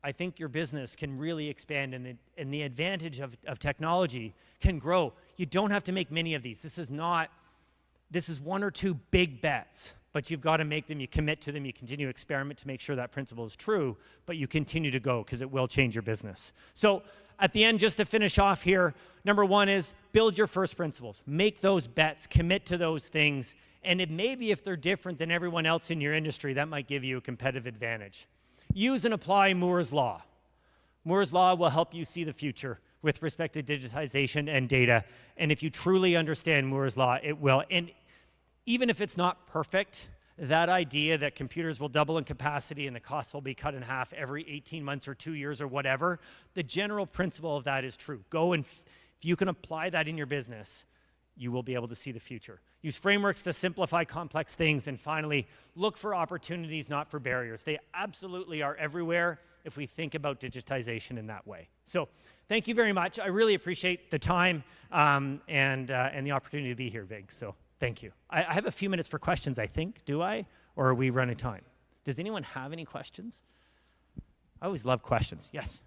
I think your business can really expand, and the advantage of technology can grow. You don't have to make many of these. This is one or two big bets, but you've got to make them, you commit to them, you continue to experiment to make sure that principle is true, but you continue to go because it will change your business. So at the end, just to finish off here, number one is build your first principles. Make those bets, commit to those things, and it maybe if they're different than everyone else in your industry, that might give you a competitive advantage. Use and apply Moore's Law. Moore's Law will help you see the future with respect to digitization and data. And if you truly understand Moore's Law, it will. And even if it's not perfect, that idea that computers will double in capacity and the cost will be cut in half every 18 months or 2 years or whatever, the general principle of that is true. Go and if you can apply that in your business, you will be able to see the future. Use frameworks to simplify complex things. And finally, look for opportunities, not for barriers. They absolutely are everywhere if we think about digitization in that way. So thank you very much. I really appreciate the time and the opportunity to be here, Vig. So thank you. I have a few minutes for questions, I think. Do I? Or are we running time? Does anyone have any questions? I always love questions. Yes?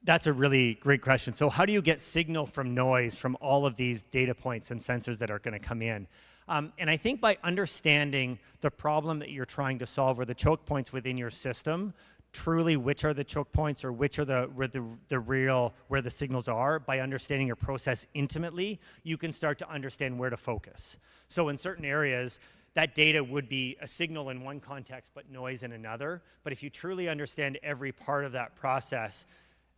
That's a really great question. So how do you get signal from noise from all of these data points and sensors that are going to come in? And I think by understanding the problem that you're trying to solve or the choke points within your system, truly which are the choke points or which are where the signals are, by understanding your process intimately, you can start to understand where to focus. So in certain areas, that data would be a signal in one context but noise in another. But if you truly understand every part of that process,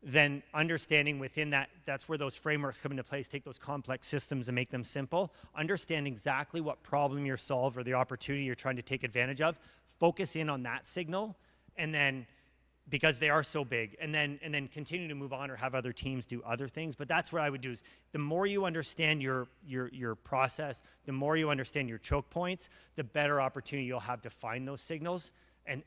then understanding within that, that's where those frameworks come into place, take those complex systems and make them simple. Understand exactly what problem you're solving or the opportunity you're trying to take advantage of. Focus in on that signal, and then, because they are so big, and then continue to move on or have other teams do other things. But that's what I would do is the more you understand your process, the more you understand your choke points, the better opportunity you'll have to find those signals.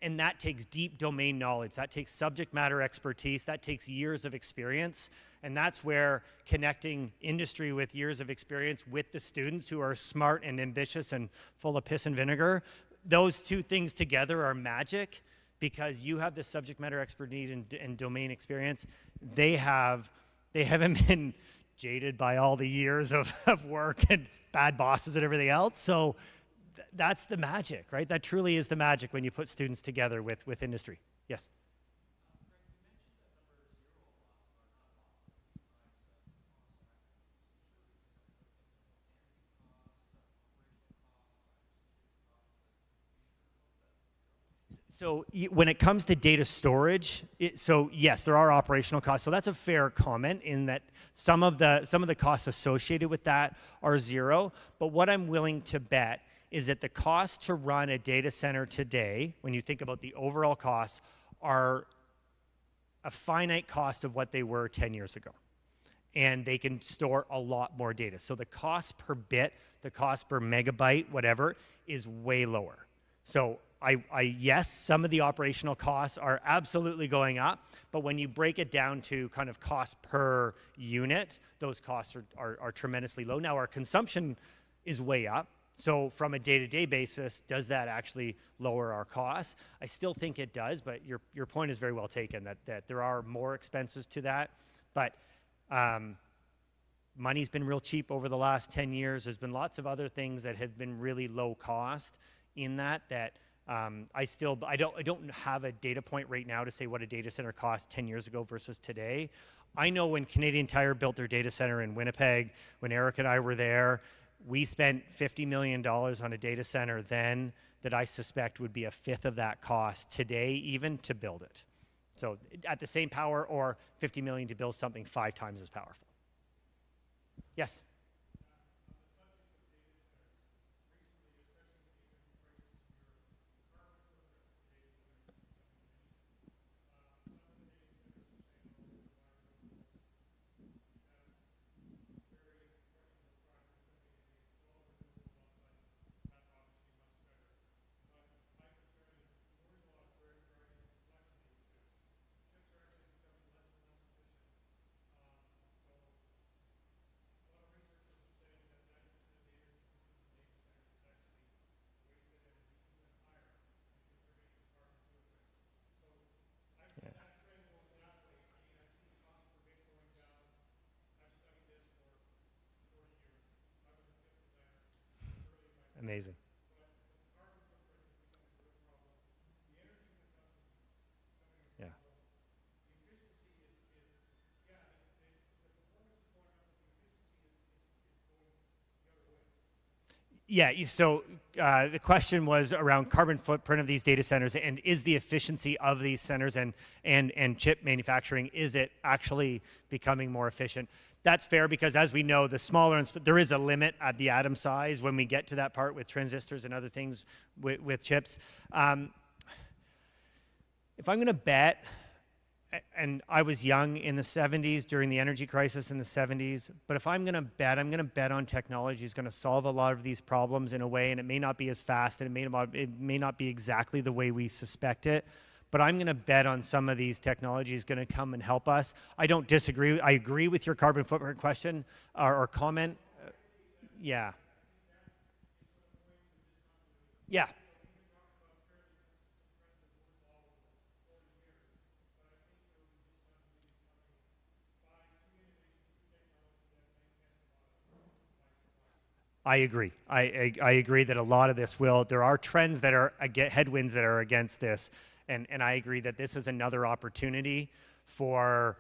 And that takes deep domain knowledge. That takes subject matter expertise. That takes years of experience. And that's where connecting industry with years of experience with the students who are smart and ambitious and full of piss and vinegar, those two things together are magic, because you have the subject matter expertise and domain experience. They haven't been jaded by all the years of work and bad bosses and everything else. So that's the magic, right? That truly is the magic when you put students together with industry. Yes? So when it comes to data storage, so yes, there are operational costs. So that's a fair comment in that some of the costs associated with that are zero. But what I'm willing to bet is that the cost to run a data center today, when you think about the overall costs, are a finite cost of what they were 10 years ago. And they can store a lot more data. So the cost per bit, the cost per megabyte, whatever, is way lower. So yes, some of the operational costs are absolutely going up, but when you break it down to kind of cost per unit, those costs are tremendously low. Now our consumption is way up. So from a day-to-day basis, does that actually lower our costs? I still think it does, but your point is very well taken that there are more expenses to that. But money's been real cheap over the last 10 years. There's been lots of other things that have been really low cost in that I don't have a data point right now to say what a data center cost 10 years ago versus today. I know when Canadian Tire built their data center in Winnipeg, when Eric and I were there, we spent $50 million on a data center then that I suspect would be a fifth of that cost today, even to build it. So at the same power, or $50 million to build something 5 times as powerful. Yes? Amazing. Yeah. Yeah, so the question was around carbon footprint of these data centers, and is the efficiency of these centers and chip manufacturing, is it actually becoming more efficient? That's fair, because as we know, the smaller, there is a limit at the atom size when we get to that part with transistors and other things with chips. If I'm going to bet, and I was young in the 70s during the energy crisis in the 70s, but if I'm going to bet, I'm going to bet on technology is going to solve a lot of these problems in a way, and it may not be as fast, and it may not be exactly the way we suspect it, but I'm going to bet on some of these technologies going to come and help us. I don't disagree. I agree with your carbon footprint question or comment. Yeah. Yeah. I agree. I agree that a lot of this there are trends that are, headwinds that are against this. And I agree that this is another opportunity for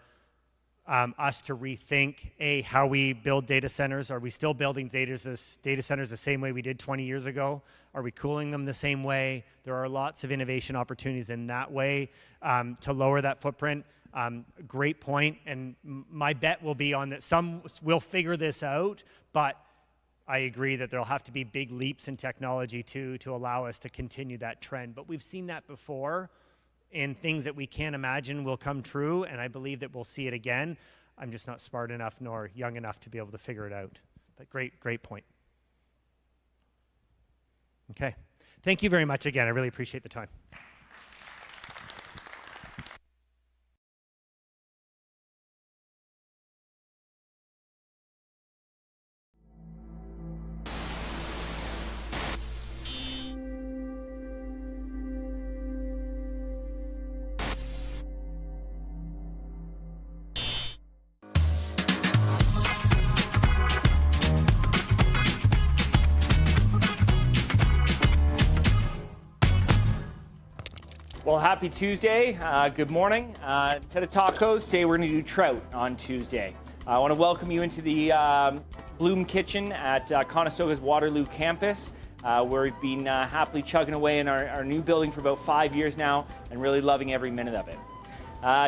us to rethink, how we build data centers. Are we still building data centers the same way we did 20 years ago? Are we cooling them the same way? There are lots of innovation opportunities in that way to lower that footprint. Great point. And my bet will be on that some will figure this out, but I agree that there'll have to be big leaps in technology to allow us to continue that trend. But we've seen that before, and things that we can't imagine will come true, and I believe that we'll see it again. I'm just not smart enough nor young enough to be able to figure it out. But great point. Okay. Thank you very much again. I really appreciate the time. Well, happy Tuesday. Good morning. Instead of tacos, today we're going to do trout on Tuesday. I want to welcome you into the Bloom Kitchen at Conestoga's Waterloo campus, where we've been happily chugging away in our new building for about 5 years now and really loving every minute of it.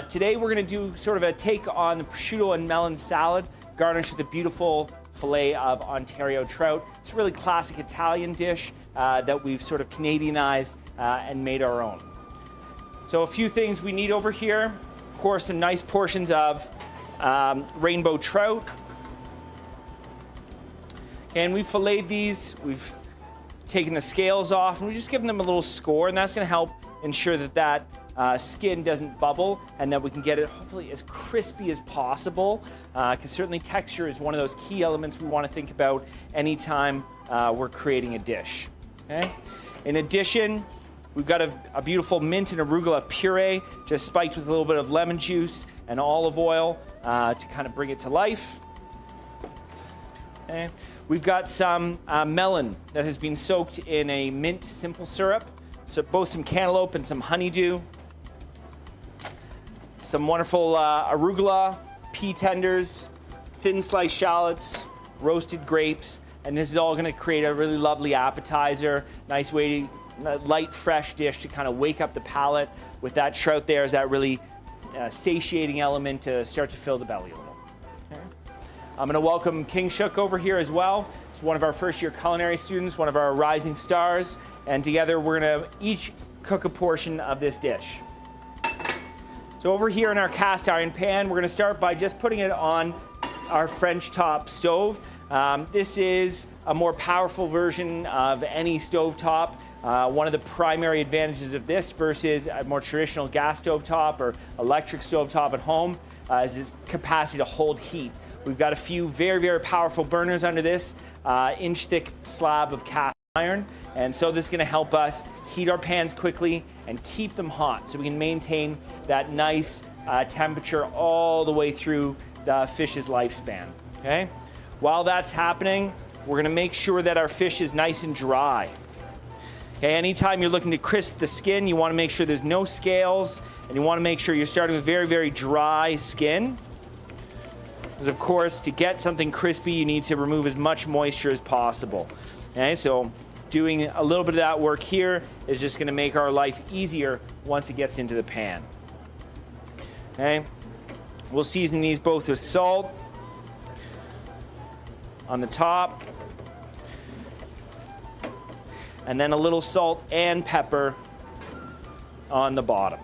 Today we're going to do sort of a take on the prosciutto and melon salad, garnished with a beautiful fillet of Ontario trout. It's a really classic Italian dish that we've sort of Canadianized and made our own. So a few things we need over here. Of course, some nice portions of rainbow trout. And we've filleted these, we've taken the scales off, and we're just giving them a little score, and that's going to help ensure that that skin doesn't bubble and that we can get it hopefully as crispy as possible, because certainly texture is one of those key elements we want to think about anytime we're creating a dish. Okay? In addition, we've got a beautiful mint and arugula puree, just spiked with a little bit of lemon juice and olive oil to kind of bring it to life. Okay. We've got some melon that has been soaked in a mint simple syrup, so both some cantaloupe and some honeydew. Some wonderful arugula, pea tenders, thin sliced shallots, roasted grapes, and this is all going to create a really lovely appetizer, nice way to light, fresh dish to kind of wake up the palate with that trout there as that really satiating element to start to fill the belly a little. Okay. I'm going to welcome King Shook over here as well. He's one of our first year culinary students, one of our rising stars, and together we're going to each cook a portion of this dish. So over here in our cast iron pan, we're going to start by just putting it on our French top stove. This is a more powerful version of any stovetop. One of the primary advantages of this versus a more traditional gas stovetop or electric stovetop at home is its capacity to hold heat. We've got a few very, very powerful burners under this inch-thick slab of cast iron, and so this is going to help us heat our pans quickly and keep them hot so we can maintain that nice temperature all the way through the fish's lifespan. Okay? While that's happening, we're going to make sure that our fish is nice and dry. Okay, anytime you're looking to crisp the skin, you want to make sure there's no scales, and you want to make sure you're starting with very, very dry skin. Because of course, to get something crispy, you need to remove as much moisture as possible. Okay, so doing a little bit of that work here is just going to make our life easier once it gets into the pan. Okay, we'll season these both with salt on the top, and then a little salt and pepper on the bottom.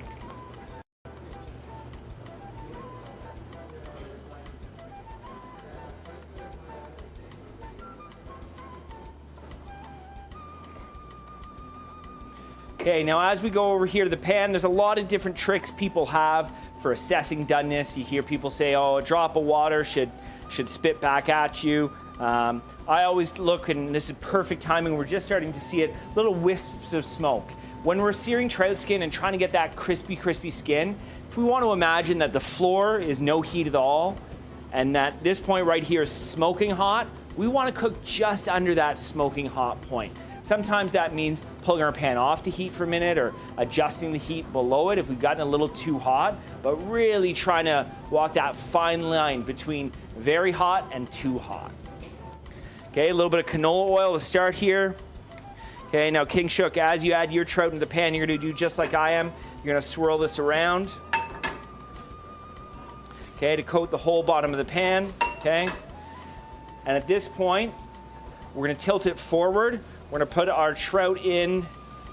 Okay, now as we go over here to the pan, there's a lot of different tricks people have for assessing doneness. You hear people say, oh, a drop of water should spit back at you. I always look, and this is perfect timing, we're just starting to see it, little wisps of smoke. When we're searing trout skin and trying to get that crispy, crispy skin, if we want to imagine that the floor is no heat at all, and that this point right here is smoking hot, we want to cook just under that smoking hot point. Sometimes that means pulling our pan off the heat for a minute or adjusting the heat below it if we've gotten a little too hot, but really trying to walk that fine line between very hot and too hot. Okay, a little bit of canola oil to start here. Okay, now King Shook, as you add your trout into the pan, you're going to do just like I am. You're going to swirl this around. Okay, to coat the whole bottom of the pan. Okay, and at this point, we're going to tilt it forward. We're going to put our trout in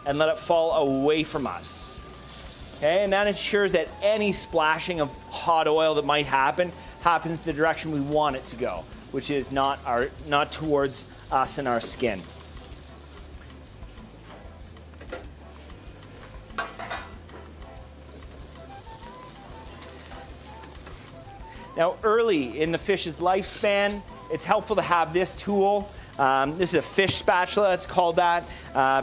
and let it fall away from us. Okay, and that ensures that any splashing of hot oil that might happen happens the direction we want it to go, which is not towards us and our skin. Now, early in the fish's lifespan, it's helpful to have this tool. This is a fish spatula, it's called that,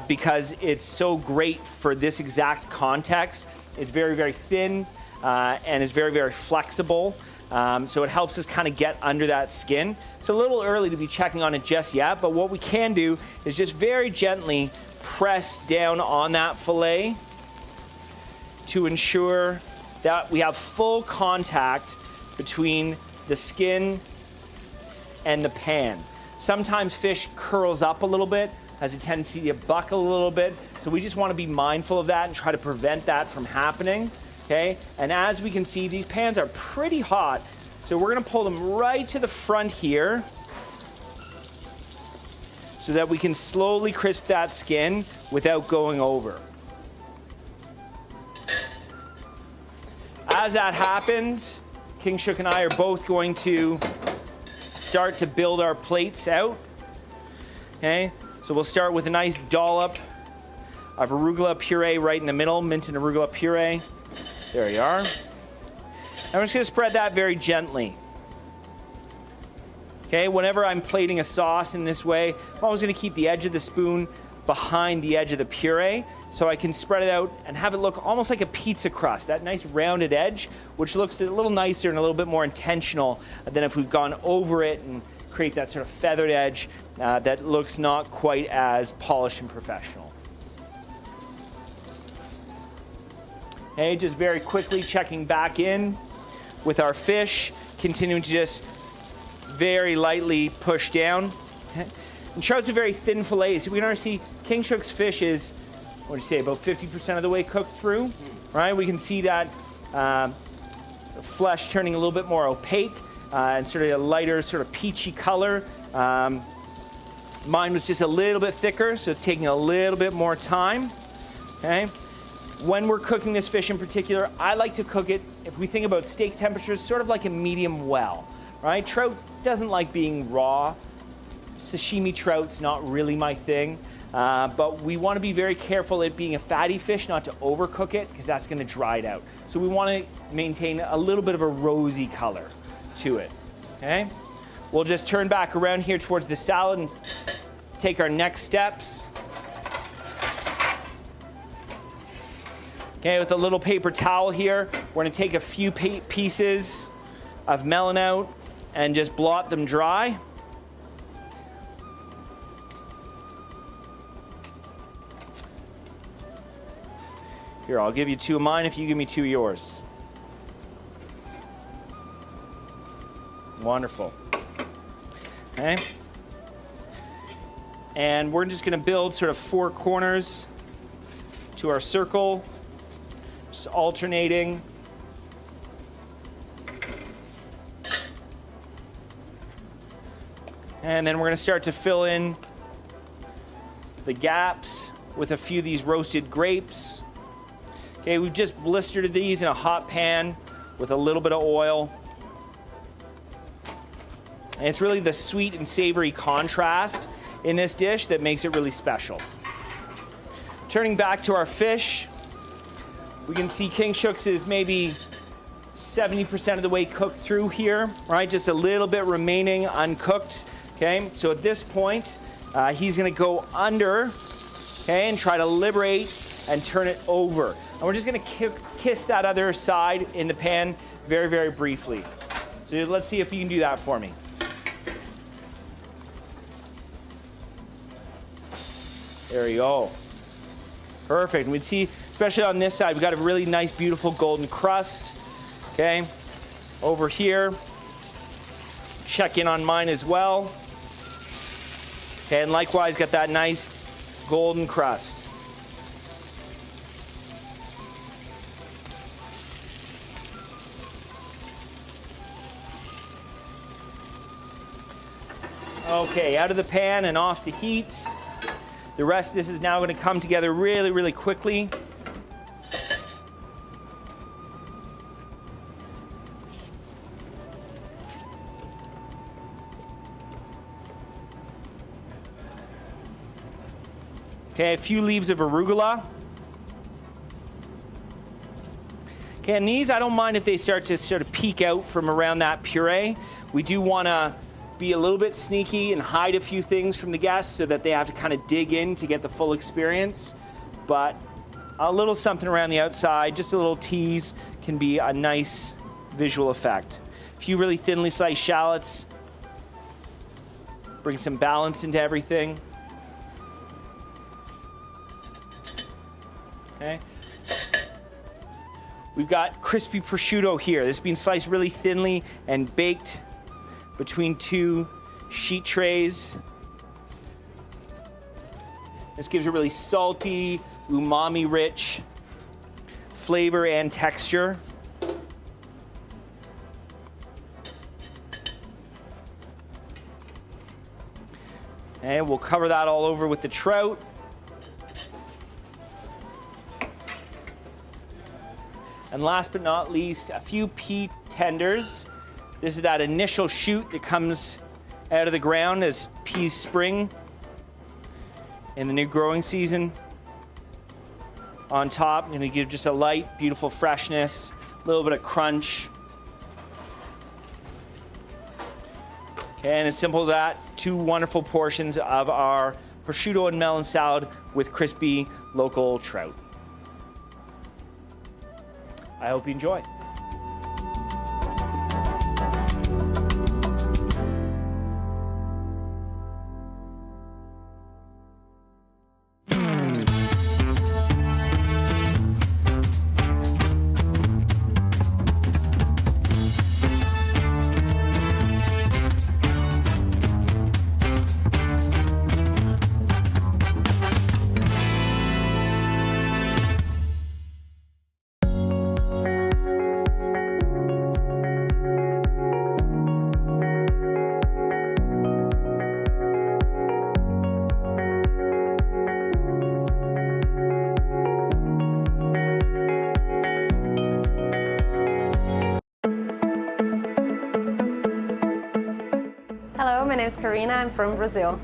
because it's so great for this exact context. It's very, very thin and is very, very flexible. So it helps us kind of get under that skin. It's a little early to be checking on it just yet, but what we can do is just very gently press down on that fillet to ensure that we have full contact between the skin and the pan. Sometimes fish curls up a little bit, has a tendency to buckle a little bit, so we just want to be mindful of that and try to prevent that from happening. Okay, and as we can see, these pans are pretty hot, so we're going to pull them right to the front here so that we can slowly crisp that skin without going over. as that happens, King Shook and I are both going to start to build our plates out. Okay, so we'll start with a nice dollop of arugula puree right in the middle, mint and arugula puree. There you are. I'm just going to spread that very gently. Okay, whenever I'm plating a sauce in this way, I'm always going to keep the edge of the spoon behind the edge of the puree so I can spread it out and have it look almost like a pizza crust, that nice rounded edge, which looks a little nicer and a little bit more intentional than if we've gone over it and create that sort of feathered edge that looks not quite as polished and professional. Okay, just very quickly checking back in with our fish, continuing to just very lightly push down. Okay. And trout's a very thin fillet, so we can already see King Shook's fish is, what do you say, about 50% of the way cooked through, right? We can see that flesh turning a little bit more opaque and sort of a lighter, sort of peachy color. Mine was just a little bit thicker, so it's taking a little bit more time, okay? When we're cooking this fish in particular, I like to cook it, if we think about steak temperatures, sort of like a medium well, right? Trout doesn't like being raw. Sashimi trout's not really my thing, but we want to be very careful at being a fatty fish, not to overcook it, because that's going to dry it out. So we want to maintain a little bit of a rosy color to it, okay? We'll just turn back around here towards the salad and take our next steps. Okay, with a little paper towel here, we're going to take a few pieces of melon out and just blot them dry. Here, I'll give you 2 of mine if you give me 2 of yours. Wonderful. Okay. And we're just going to build sort of 4 corners to our circle, just alternating. And then we're going to start to fill in the gaps with a few of these roasted grapes. Okay, we've just blistered these in a hot pan with a little bit of oil. And it's really the sweet and savory contrast in this dish that makes it really special. Turning back to our fish, we can see King Shook's is maybe 70% of the way cooked through here, right? Just a little bit remaining uncooked, okay? So at this point, he's gonna go under, okay, and try to liberate and turn it over. And we're just gonna kiss that other side in the pan very, very briefly. So let's see if you can do that for me. There you go. Perfect. And we see, especially on this side, we've got a really nice, beautiful golden crust. Okay. Over here, check in on mine as well. Okay, and likewise, got that nice golden crust. Okay, out of the pan and off the heat. The rest of this is now going to come together really, really quickly. Okay, a few leaves of arugula. Okay, and these, I don't mind if they start to sort of peek out from around that puree. We do want to be a little bit sneaky and hide a few things from the guests so that they have to kind of dig in to get the full experience. But a little something around the outside, just a little tease, can be a nice visual effect. A few really thinly sliced shallots, bring some balance into everything. Okay. We've got crispy prosciutto here. This is being sliced really thinly and baked between 2 sheet trays. This gives a really salty, umami-rich flavor and texture. And we'll cover that all over with the trout. And last but not least, a few pea tenders. This is that initial shoot that comes out of the ground as peas spring in the new growing season. On top, I'm gonna give just a light, beautiful freshness, a little bit of crunch. Okay, and as simple as that, 2 wonderful portions of our prosciutto and melon salad with crispy local trout. I hope you enjoy. Hello, my name is Karina. I'm from Brazil.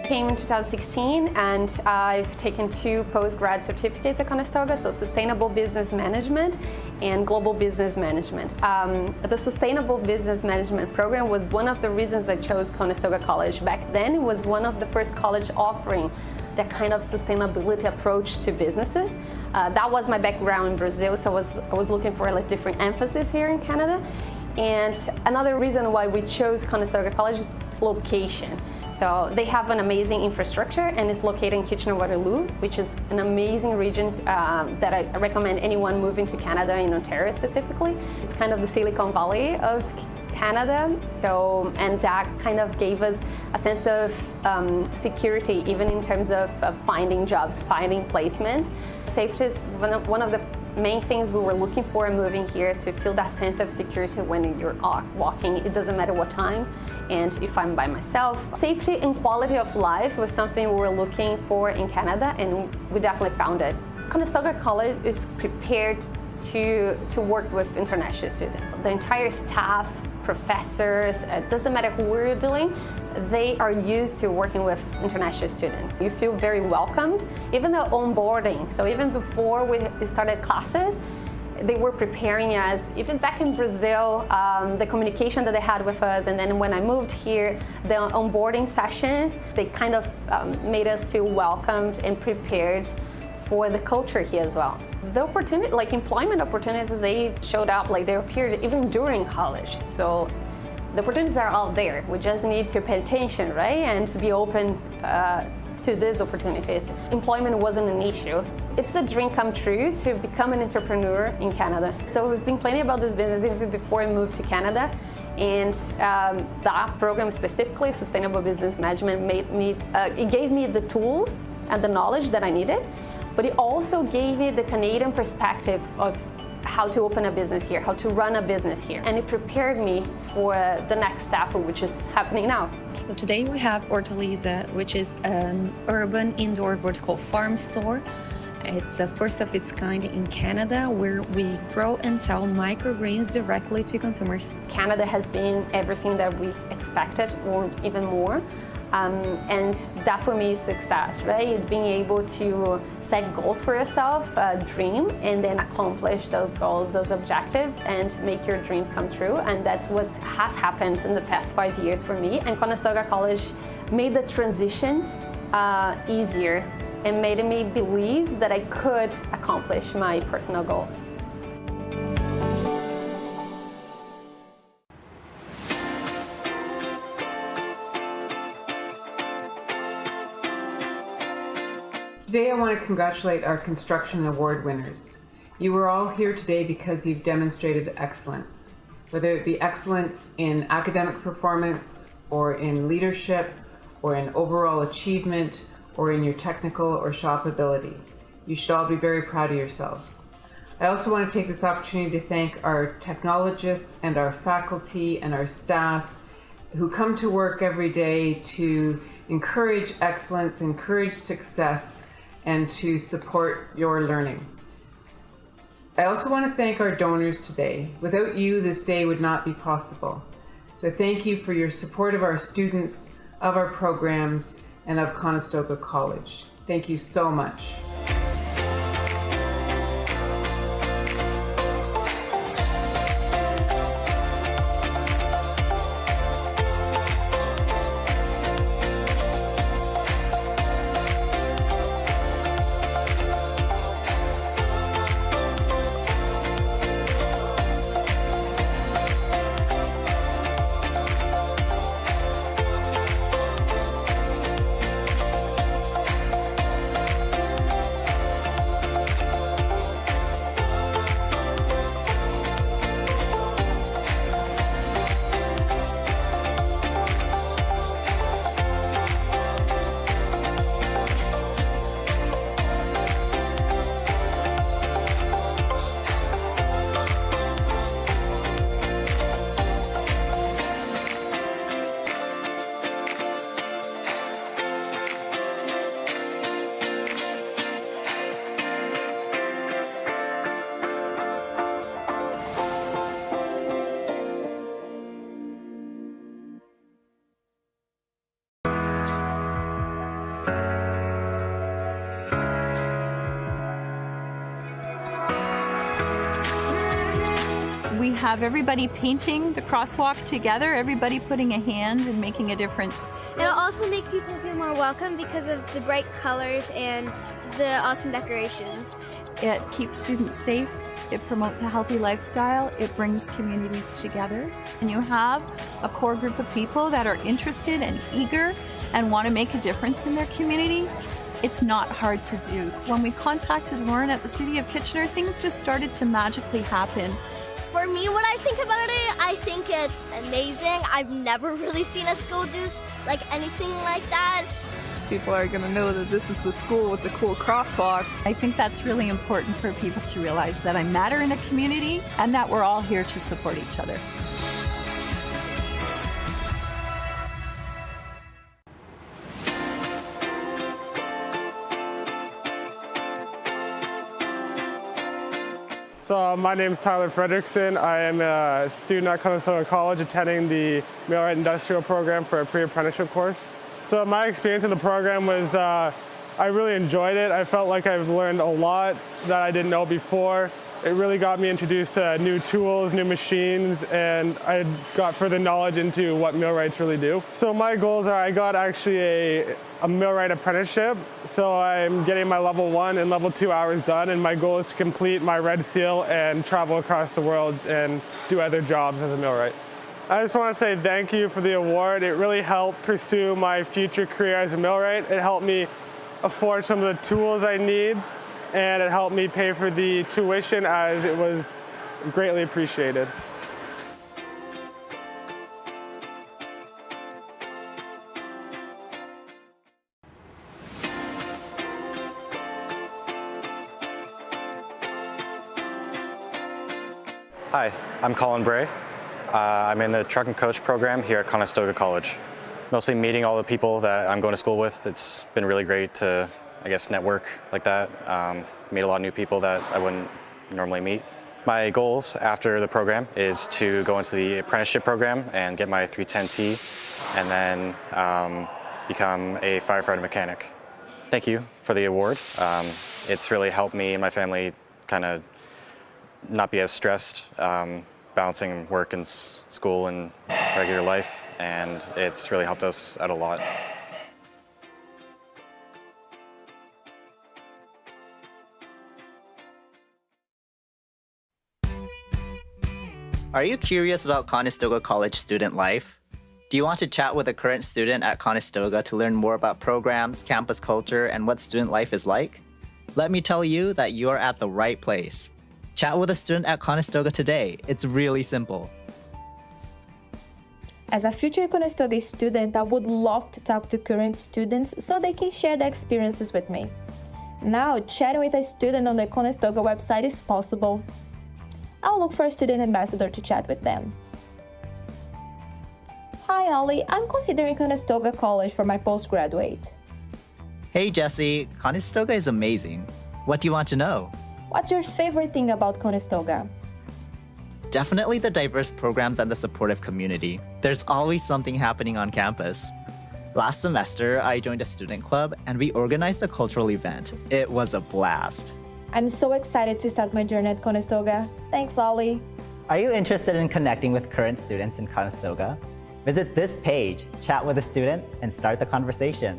Came in 2016 and I've taken 2 postgrad certificates at Conestoga, so Sustainable Business Management and Global Business Management. The Sustainable Business Management program was one of the reasons I chose Conestoga College. Back then, it was one of the first college offering that kind of sustainability approach to businesses. That was my background in Brazil, so I was looking for a different emphasis here in Canada. And another reason why we chose Conestoga College is location. So they have an amazing infrastructure and it's located in Kitchener-Waterloo, which is an amazing region that I recommend anyone moving to Canada, in Ontario specifically. It's kind of the Silicon Valley of Canada, and that kind of gave us a sense of security, even in terms of finding jobs, finding placement. Safety is one of the main things we were looking for moving here, to feel that sense of security when you're walking. It doesn't matter what time and if I'm by myself. Safety and quality of life was something we were looking for in Canada, and we definitely found it. Conestoga College is prepared to work with international students. The entire staff, professors, it doesn't matter who we're dealing, they are used to working with international students. You feel very welcomed, even the onboarding. So even before we started classes, they were preparing us. Even back in Brazil, the communication that they had with us, and then when I moved here, the onboarding sessions, they kind of made us feel welcomed and prepared for the culture here as well. The opportunity, like employment opportunities, they showed up, like they appeared even during college. So the opportunities are out there. We just need to pay attention, right? And to be open to these opportunities. Employment wasn't an issue. It's a dream come true to become an entrepreneur in Canada. So we've been planning about this business even before I moved to Canada. And that program specifically, Sustainable Business Management, it gave me the tools and the knowledge that I needed, but it also gave me the Canadian perspective of how to open a business here, how to run a business here. And it prepared me for the next step, which is happening now. So today we have Hortaliza, which is an urban indoor vertical farm store. It's the first of its kind in Canada, where we grow and sell microgreens directly to consumers. Canada has been everything that we expected, or even more. And that for me is success, right? Being able to set goals for yourself, dream, and then accomplish those goals, those objectives, and make your dreams come true. And that's what has happened in the past 5 years for me. And Conestoga College made the transition easier and made me believe that I could accomplish my personal goals. Today I want to congratulate our Construction Award winners. You are all here today because you've demonstrated excellence, whether it be excellence in academic performance, or in leadership, or in overall achievement, or in your technical or shop ability. You should all be very proud of yourselves. I also want to take this opportunity to thank our technologists and our faculty and our staff who come to work every day to encourage excellence, encourage success, and to support your learning. I also want to thank our donors today. Without you, this day would not be possible. So thank you for your support of our students, of our programs, and of Conestoga College. Thank you so much. We have everybody painting the crosswalk together, everybody putting a hand and making a difference. It'll also make people feel more welcome because of the bright colors and the awesome decorations. It keeps students safe, it promotes a healthy lifestyle, it brings communities together. And you have a core group of people that are interested and eager and want to make a difference in their community. It's not hard to do. When we contacted Lauren at the City of Kitchener, things just started to magically happen. For me, when I think about it, I think it's amazing. I've never really seen a school do like anything like that. People are going to know that this is the school with the cool crosswalk. I think that's really important for people to realize that I matter in a community and that we're all here to support each other. So my name is Tyler Fredrickson. I am a student at Conestoga College attending the Millwright Industrial Program for a pre-apprenticeship course. So my experience in the program was I really enjoyed it. I felt like I've learned a lot that I didn't know before. It really got me introduced to new tools, new machines, and I got further knowledge into what millwrights really do. So my goals are I got actually a millwright apprenticeship. So I'm getting my level 1 and level 2 hours done, and my goal is to complete my red seal and travel across the world and do other jobs as a millwright. I just want to say thank you for the award. It really helped pursue my future career as a millwright. It helped me afford some of the tools I need, and it helped me pay for the tuition as it was greatly appreciated. Hi, I'm Colin Bray. I'm in the truck and coach program here at Conestoga College. Mostly meeting all the people that I'm going to school with. It's been really great to, I guess, network like that. Meet a lot of new people that I wouldn't normally meet. My goals after the program is to go into the apprenticeship program and get my 310T and then become a firefighter mechanic. Thank you for the award. It's really helped me and my family kind of not be as stressed, balancing work and school and regular life, and it's really helped us out a lot. Are you curious about Conestoga College student life? Do you want to chat with a current student at Conestoga to learn more about programs, campus culture, and what student life is like? Let me tell you that you're at the right place. Chat with a student at Conestoga today. It's really simple. As a future Conestoga student, I would love to talk to current students so they can share their experiences with me. Now, chatting with a student on the Conestoga website is possible. I'll look for a student ambassador to chat with them. Hi, Ollie. I'm considering Conestoga College for my postgraduate. Hey, Jesse. Conestoga is amazing. What do you want to know? What's your favorite thing about Conestoga? Definitely the diverse programs and the supportive community. There's always something happening on campus. Last semester, I joined a student club and we organized a cultural event. It was a blast. I'm so excited to start my journey at Conestoga. Thanks, Ollie. Are you interested in connecting with current students in Conestoga? Visit this page, chat with a student, and start the conversation.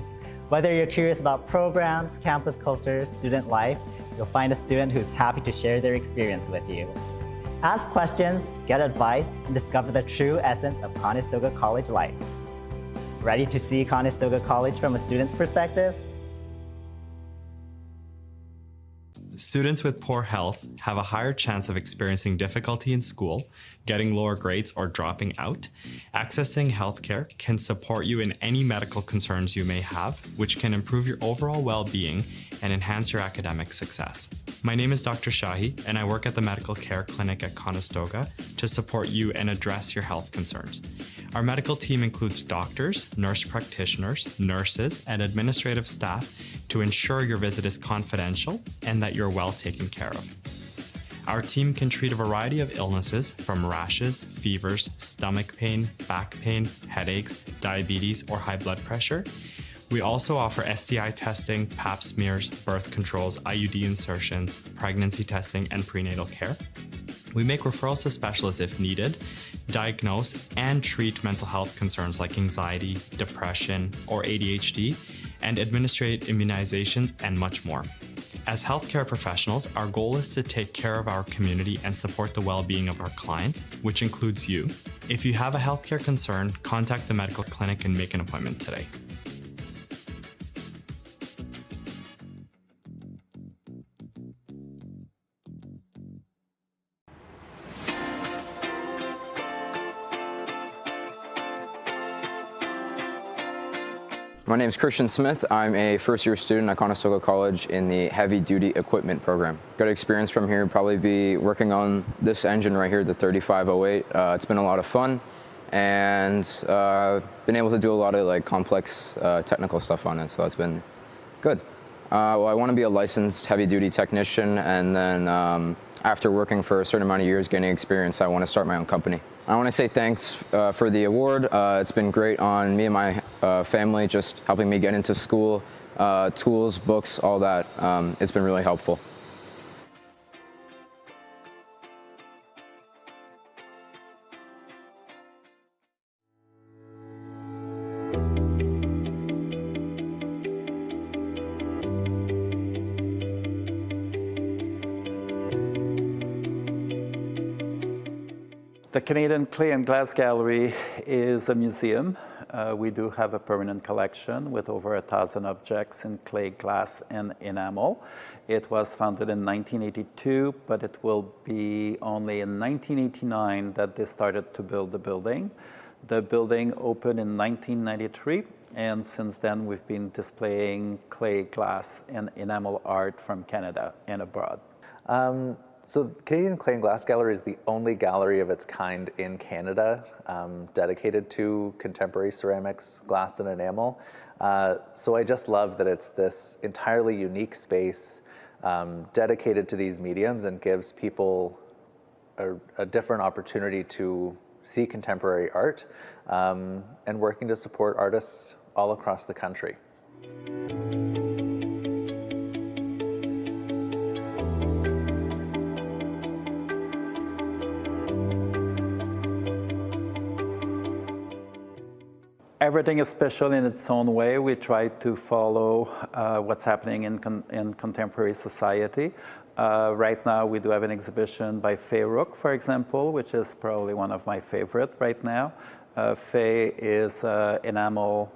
Whether you're curious about programs, campus culture, student life, you'll find a student who's happy to share their experience with you. Ask questions, get advice, and discover the true essence of Conestoga College life. Ready to see Conestoga College from a student's perspective? Students with poor health have a higher chance of experiencing difficulty in school, getting lower grades, or dropping out. Accessing healthcare can support you in any medical concerns you may have, which can improve your overall well-being and enhance your academic success. My name is Dr. Shahi, and I work at the Medical Care Clinic at Conestoga to support you and address your health concerns. Our medical team includes doctors, nurse practitioners, nurses, and administrative staff to ensure your visit is confidential and that you're well taken care of. Our team can treat a variety of illnesses from rashes, fevers, stomach pain, back pain, headaches, diabetes, or high blood pressure. We also offer STI testing, pap smears, birth controls, IUD insertions, pregnancy testing, and prenatal care. We make referrals to specialists if needed, diagnose and treat mental health concerns like anxiety, depression, or ADHD, and administrate immunizations and much more. As healthcare professionals, our goal is to take care of our community and support the well-being of our clients, which includes you. If you have a healthcare concern, contact the medical clinic and make an appointment today. My name is Christian Smith. I'm a first-year student at Conestoga College in the heavy-duty equipment program. Good experience from here, probably be working on this engine right here, the 3508. It's been a lot of fun, and been able to do a lot of complex technical stuff on it, so that's been good. Well, I want to be a licensed heavy-duty technician, and then after working for a certain amount of years, gaining experience, I want to start my own company. I want to say thanks for the award. It's been great on me and my family, just helping me get into school, tools, books, all that. It's been really helpful. The Canadian Clay and Glass Gallery is a museum. We do have a permanent collection with over 1,000 objects in clay, glass, and enamel. It was founded in 1982, but it will be only in 1989 that they started to build the building. The building opened in 1993, and since then we've been displaying clay, glass, and enamel art from Canada and abroad. So the Canadian Clay and Glass Gallery is the only gallery of its kind in Canada dedicated to contemporary ceramics, glass, and enamel. So I just love that it's this entirely unique space dedicated to these mediums and gives people a different opportunity to see contemporary art and working to support artists all across the country. Everything is special in its own way. We try to follow what's happening in contemporary society. Right now, we do have an exhibition by Faye Rook, for example, which is probably one of my favorite right now. Faye is enamel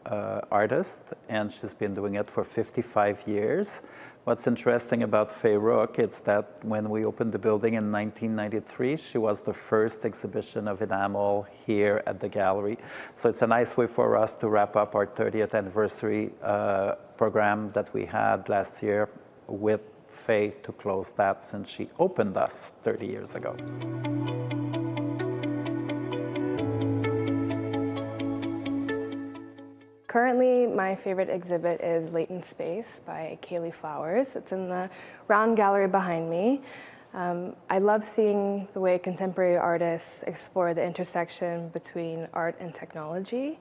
artist, and she's been doing it for 55 years. What's interesting about Faye Rook is that when we opened the building in 1993, she was the first exhibition of enamel here at the gallery. So it's a nice way for us to wrap up our 30th anniversary program that we had last year with Faye to close that, since she opened us 30 years ago. Currently, my favorite exhibit is Latent Space by Kaylee Flowers. It's in the round gallery behind me. I love seeing the way contemporary artists explore the intersection between art and technology,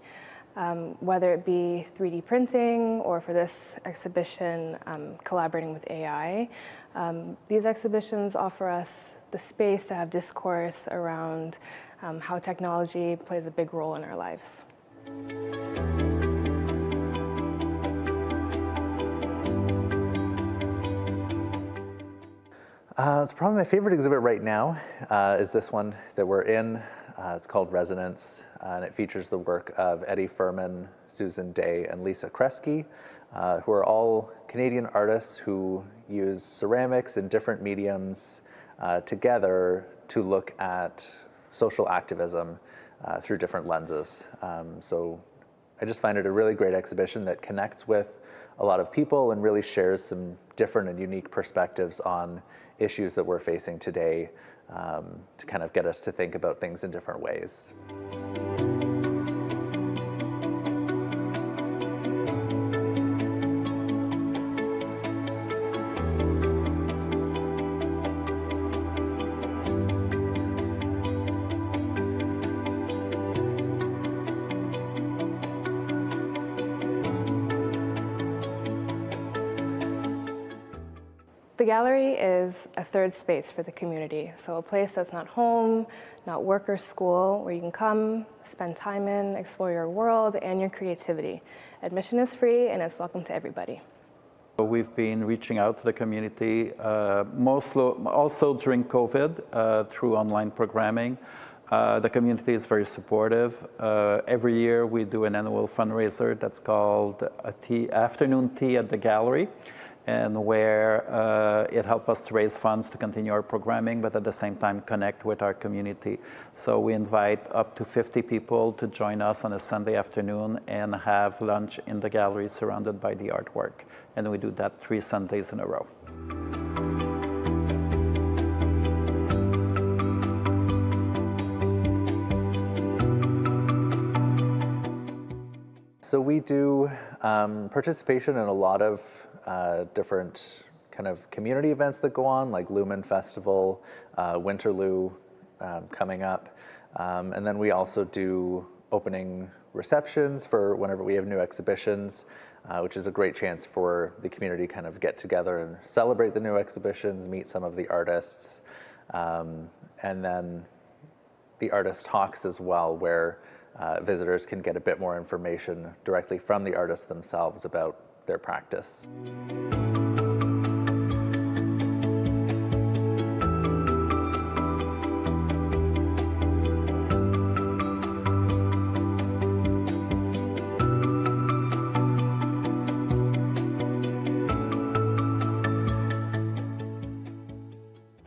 whether it be 3D printing or, for this exhibition, collaborating with AI. These exhibitions offer us the space to have discourse around how technology plays a big role in our lives. So probably my favorite exhibit right now is this one that we're in. It's called Resonance, and it features the work of Eddie Furman, Susan Day, and Lisa Kresge, who are all Canadian artists who use ceramics in different mediums together to look at social activism through different lenses. So I just find it a really great exhibition that connects with a lot of people and really shares some different and unique perspectives on issues that we're facing today, to kind of get us to think about things in different ways. The gallery is a third space for the community, so a place that's not home, not work or school, where you can come, spend time in, explore your world and your creativity. Admission is free and it's welcome to everybody. We've been reaching out to the community, also during COVID, through online programming. The community is very supportive. Every year we do an annual fundraiser that's called Afternoon Tea at the Gallery, and where it helps us to raise funds to continue our programming, but at the same time connect with our community. So we invite up to 50 people to join us on a Sunday afternoon and have lunch in the gallery surrounded by the artwork. And we do that 3 Sundays in a row. So we do participation in a lot of different kind of community events that go on, like Lumen Festival, Winterloo coming up. And then we also do opening receptions for whenever we have new exhibitions, which is a great chance for the community to kind of get together and celebrate the new exhibitions, meet some of the artists. And then the artist talks as well, where visitors can get a bit more information directly from the artists themselves about their practice.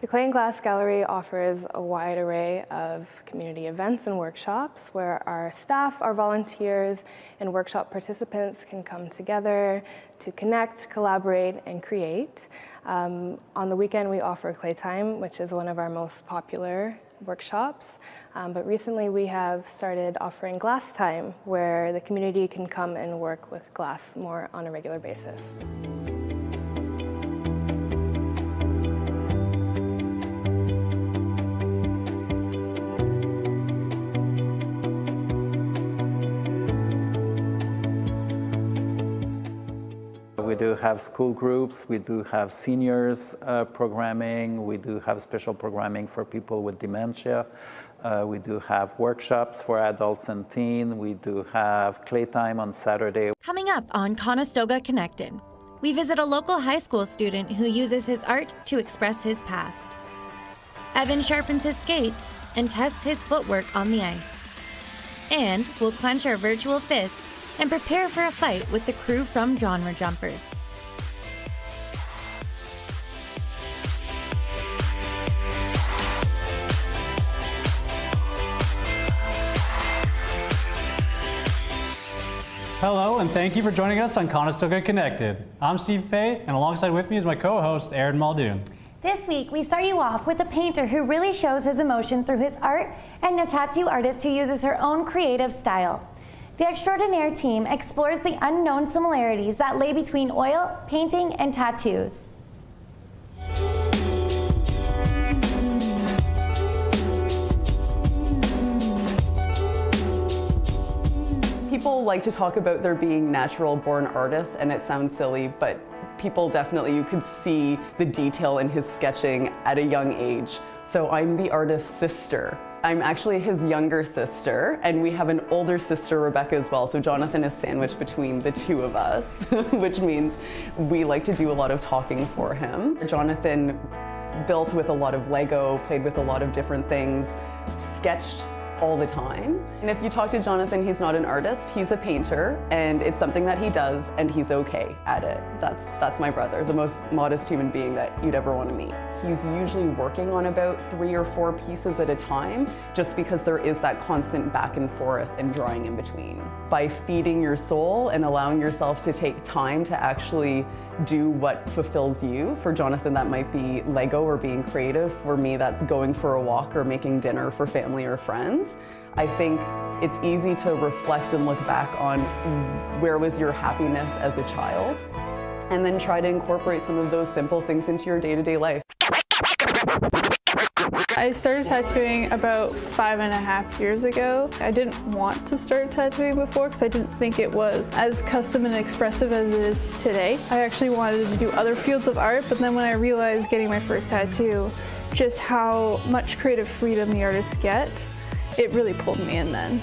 The Clay and Glass Gallery offers a wide array of community events and workshops where our staff, our volunteers, and workshop participants can come together to connect, collaborate, and create. On the weekend, we offer Clay Time, which is one of our most popular workshops. But recently, we have started offering Glass Time, where the community can come and work with glass more on a regular basis. We do have school groups, we do have seniors programming, we do have special programming for people with dementia, we do have workshops for adults and teens, we do have Clay Time on Saturday. Coming up on Conestoga Connected, we visit a local high school student who uses his art to express his past. Evan sharpens his skates and tests his footwork on the ice. And we'll clench our virtual fists and prepare for a fight with the crew from Genre Jumpers. Hello, and thank you for joining us on Conestoga Connected. I'm Steve Fay, and alongside with me is my co-host, Aaron Muldoon. This week, we start you off with a painter who really shows his emotion through his art and a tattoo artist who uses her own creative style. The Extraordinaire team explores the unknown similarities that lay between oil, painting, and tattoos. People like to talk about there being natural-born artists, and it sounds silly, but people definitely, you could see the detail in his sketching at a young age. So I'm the artist's sister. I'm actually his younger sister, and we have an older sister, Rebecca, as well. So Jonathan is sandwiched between the two of us, which means we like to do a lot of talking for him. Jonathan built with a lot of Lego, played with a lot of different things, sketched all the time. And if you talk to Jonathan, he's not an artist, he's a painter, and it's something that he does, and he's okay at it. That's my brother, the most modest human being that you'd ever want to meet. He's usually working on about 3 or 4 pieces at a time, just because there is that constant back and forth and drawing in between. By feeding your soul and allowing yourself to take time to actually do what fulfills you. For Jonathan, that might be Lego or being creative. For me, that's going for a walk or making dinner for family or friends. I think it's easy to reflect and look back on where was your happiness as a child, and then try to incorporate some of those simple things into your day-to-day life. I started tattooing about 5.5 years ago. I didn't want to start tattooing before because I didn't think it was as custom and expressive as it is today. I actually wanted to do other fields of art, but then when I realized getting my first tattoo, just how much creative freedom the artists get, it really pulled me in then.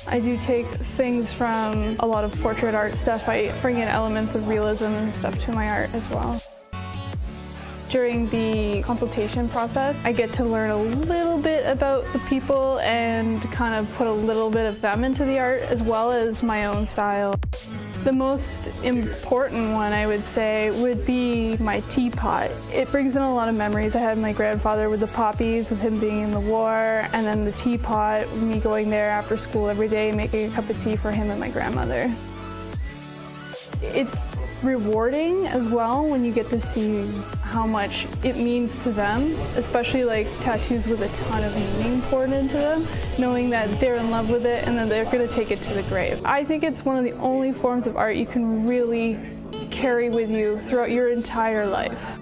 I do take things from a lot of portrait art stuff. I bring in elements of realism and stuff to my art as well. During the consultation process, I get to learn a little bit about the people and kind of put a little bit of them into the art as well as my own style. The most important one, I would say, would be my teapot. It brings in a lot of memories. I had my grandfather with the poppies, of him being in the war, and then the teapot, me going there after school every day, making a cup of tea for him and my grandmother. It's rewarding as well when you get to see how much it means to them, especially like tattoos with a ton of meaning poured into them, knowing that they're in love with it and that they're going to take it to the grave. I think it's one of the only forms of art you can really carry with you throughout your entire life.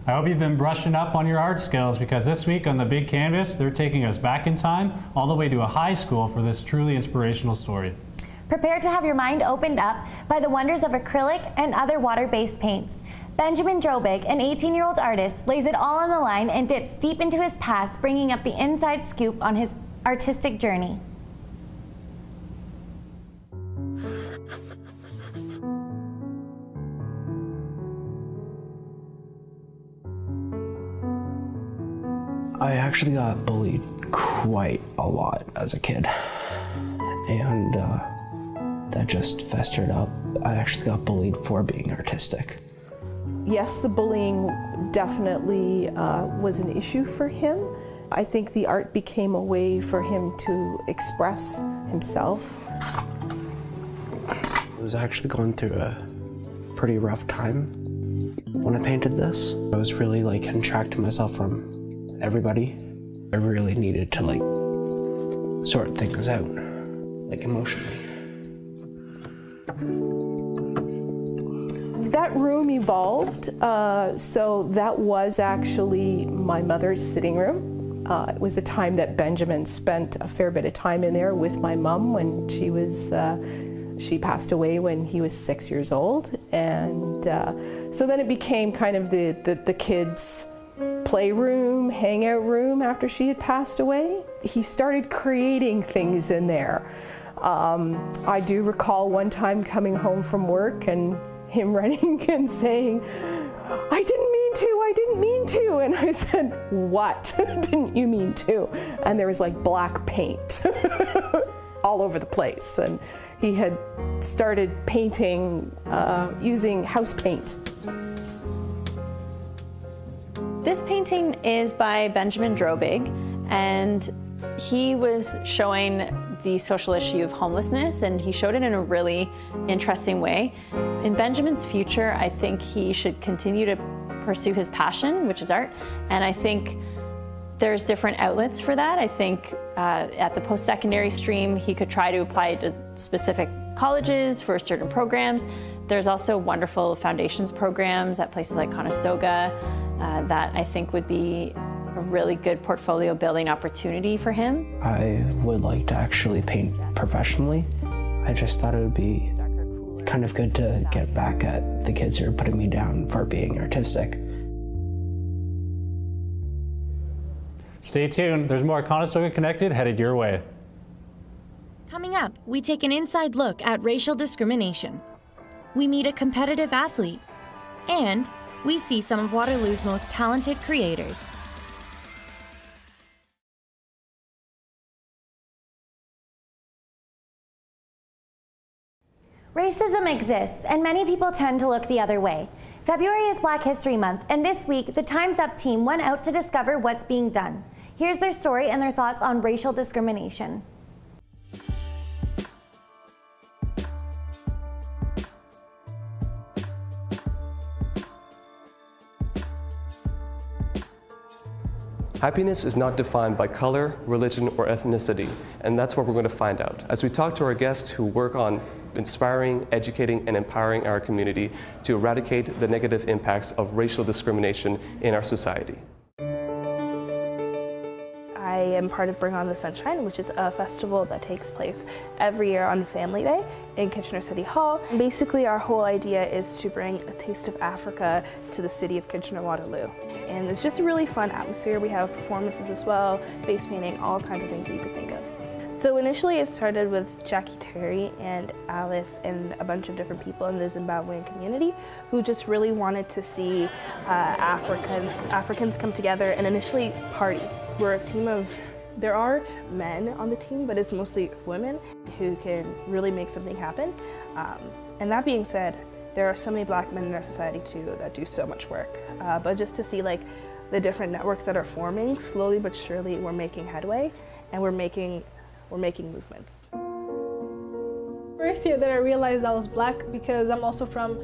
I hope you've been brushing up on your art skills, because this week on the big canvas, they're taking us back in time all the way to a high school for this truly inspirational story. Prepare to have your mind opened up by the wonders of acrylic and other water-based paints. Benjamin Drobig, an 18-year-old artist, lays it all on the line and dips deep into his past, bringing up the inside scoop on his artistic journey. I actually got bullied quite a lot as a kid, and that just festered up. I actually got bullied for being artistic. Yes, the bullying definitely was an issue for him. I think the art became a way for him to express himself. I was actually going through a pretty rough time when I painted this. I was really contracting myself from everybody. I really needed to sort things out, emotionally. That room evolved, so that was actually my mother's sitting room. It was a time that Benjamin spent a fair bit of time in there with my mom when she passed away when he was 6 years old, and so then it became kind of the kids' playroom, hangout room after she had passed away. He started creating things in there. I do recall one time coming home from work and him running and saying, "I didn't mean mean to, I didn't mean to. And I said, what didn't you mean to? And there was like black paint all over the place. And he had started painting using house paint. This painting is by Benjamin Drobig, and he was showing the social issue of homelessness, and he showed it in a really interesting way. In Benjamin's future, I think he should continue to pursue his passion, which is art, and I think there's different outlets for that. I think at the post-secondary stream, he could try to apply to specific colleges for certain programs. There's also wonderful foundations programs at places like Conestoga that I think would be a really good portfolio building opportunity for him. I would like to actually paint professionally. I just thought it would be kind of good to get back at the kids who are putting me down for being artistic. Stay tuned, there's more Conestoga Connected headed your way. Coming up, we take an inside look at racial discrimination. We meet a competitive athlete, and we see some of Waterloo's most talented creators. Racism exists, and many people tend to look the other way. February is Black History Month, and this week, the Time's Up team went out to discover what's being done. Here's their story and their thoughts on racial discrimination. Happiness is not defined by color, religion, or ethnicity, and that's what we're going to find out as we talk to our guests who work on inspiring, educating, and empowering our community to eradicate the negative impacts of racial discrimination in our society. I am part of Bring On the Sunshine, which is a festival that takes place every year on Family Day in Kitchener City Hall. Basically, our whole idea is to bring a taste of Africa to the city of Kitchener-Waterloo. And it's just a really fun atmosphere. We have performances as well, face painting, all kinds of things that you could think of. So initially it started with Jackie Terry and Alice and a bunch of different people in the Zimbabwean community who just really wanted to see Africans come together and initially party. We're a team of, there are men on the team, but it's mostly women who can really make something happen. And that being said, there are so many Black men in our society too that do so much work. But just to see like the different networks that are forming, slowly but surely we're making headway and we're making movements. First year that I realized I was Black because I'm also from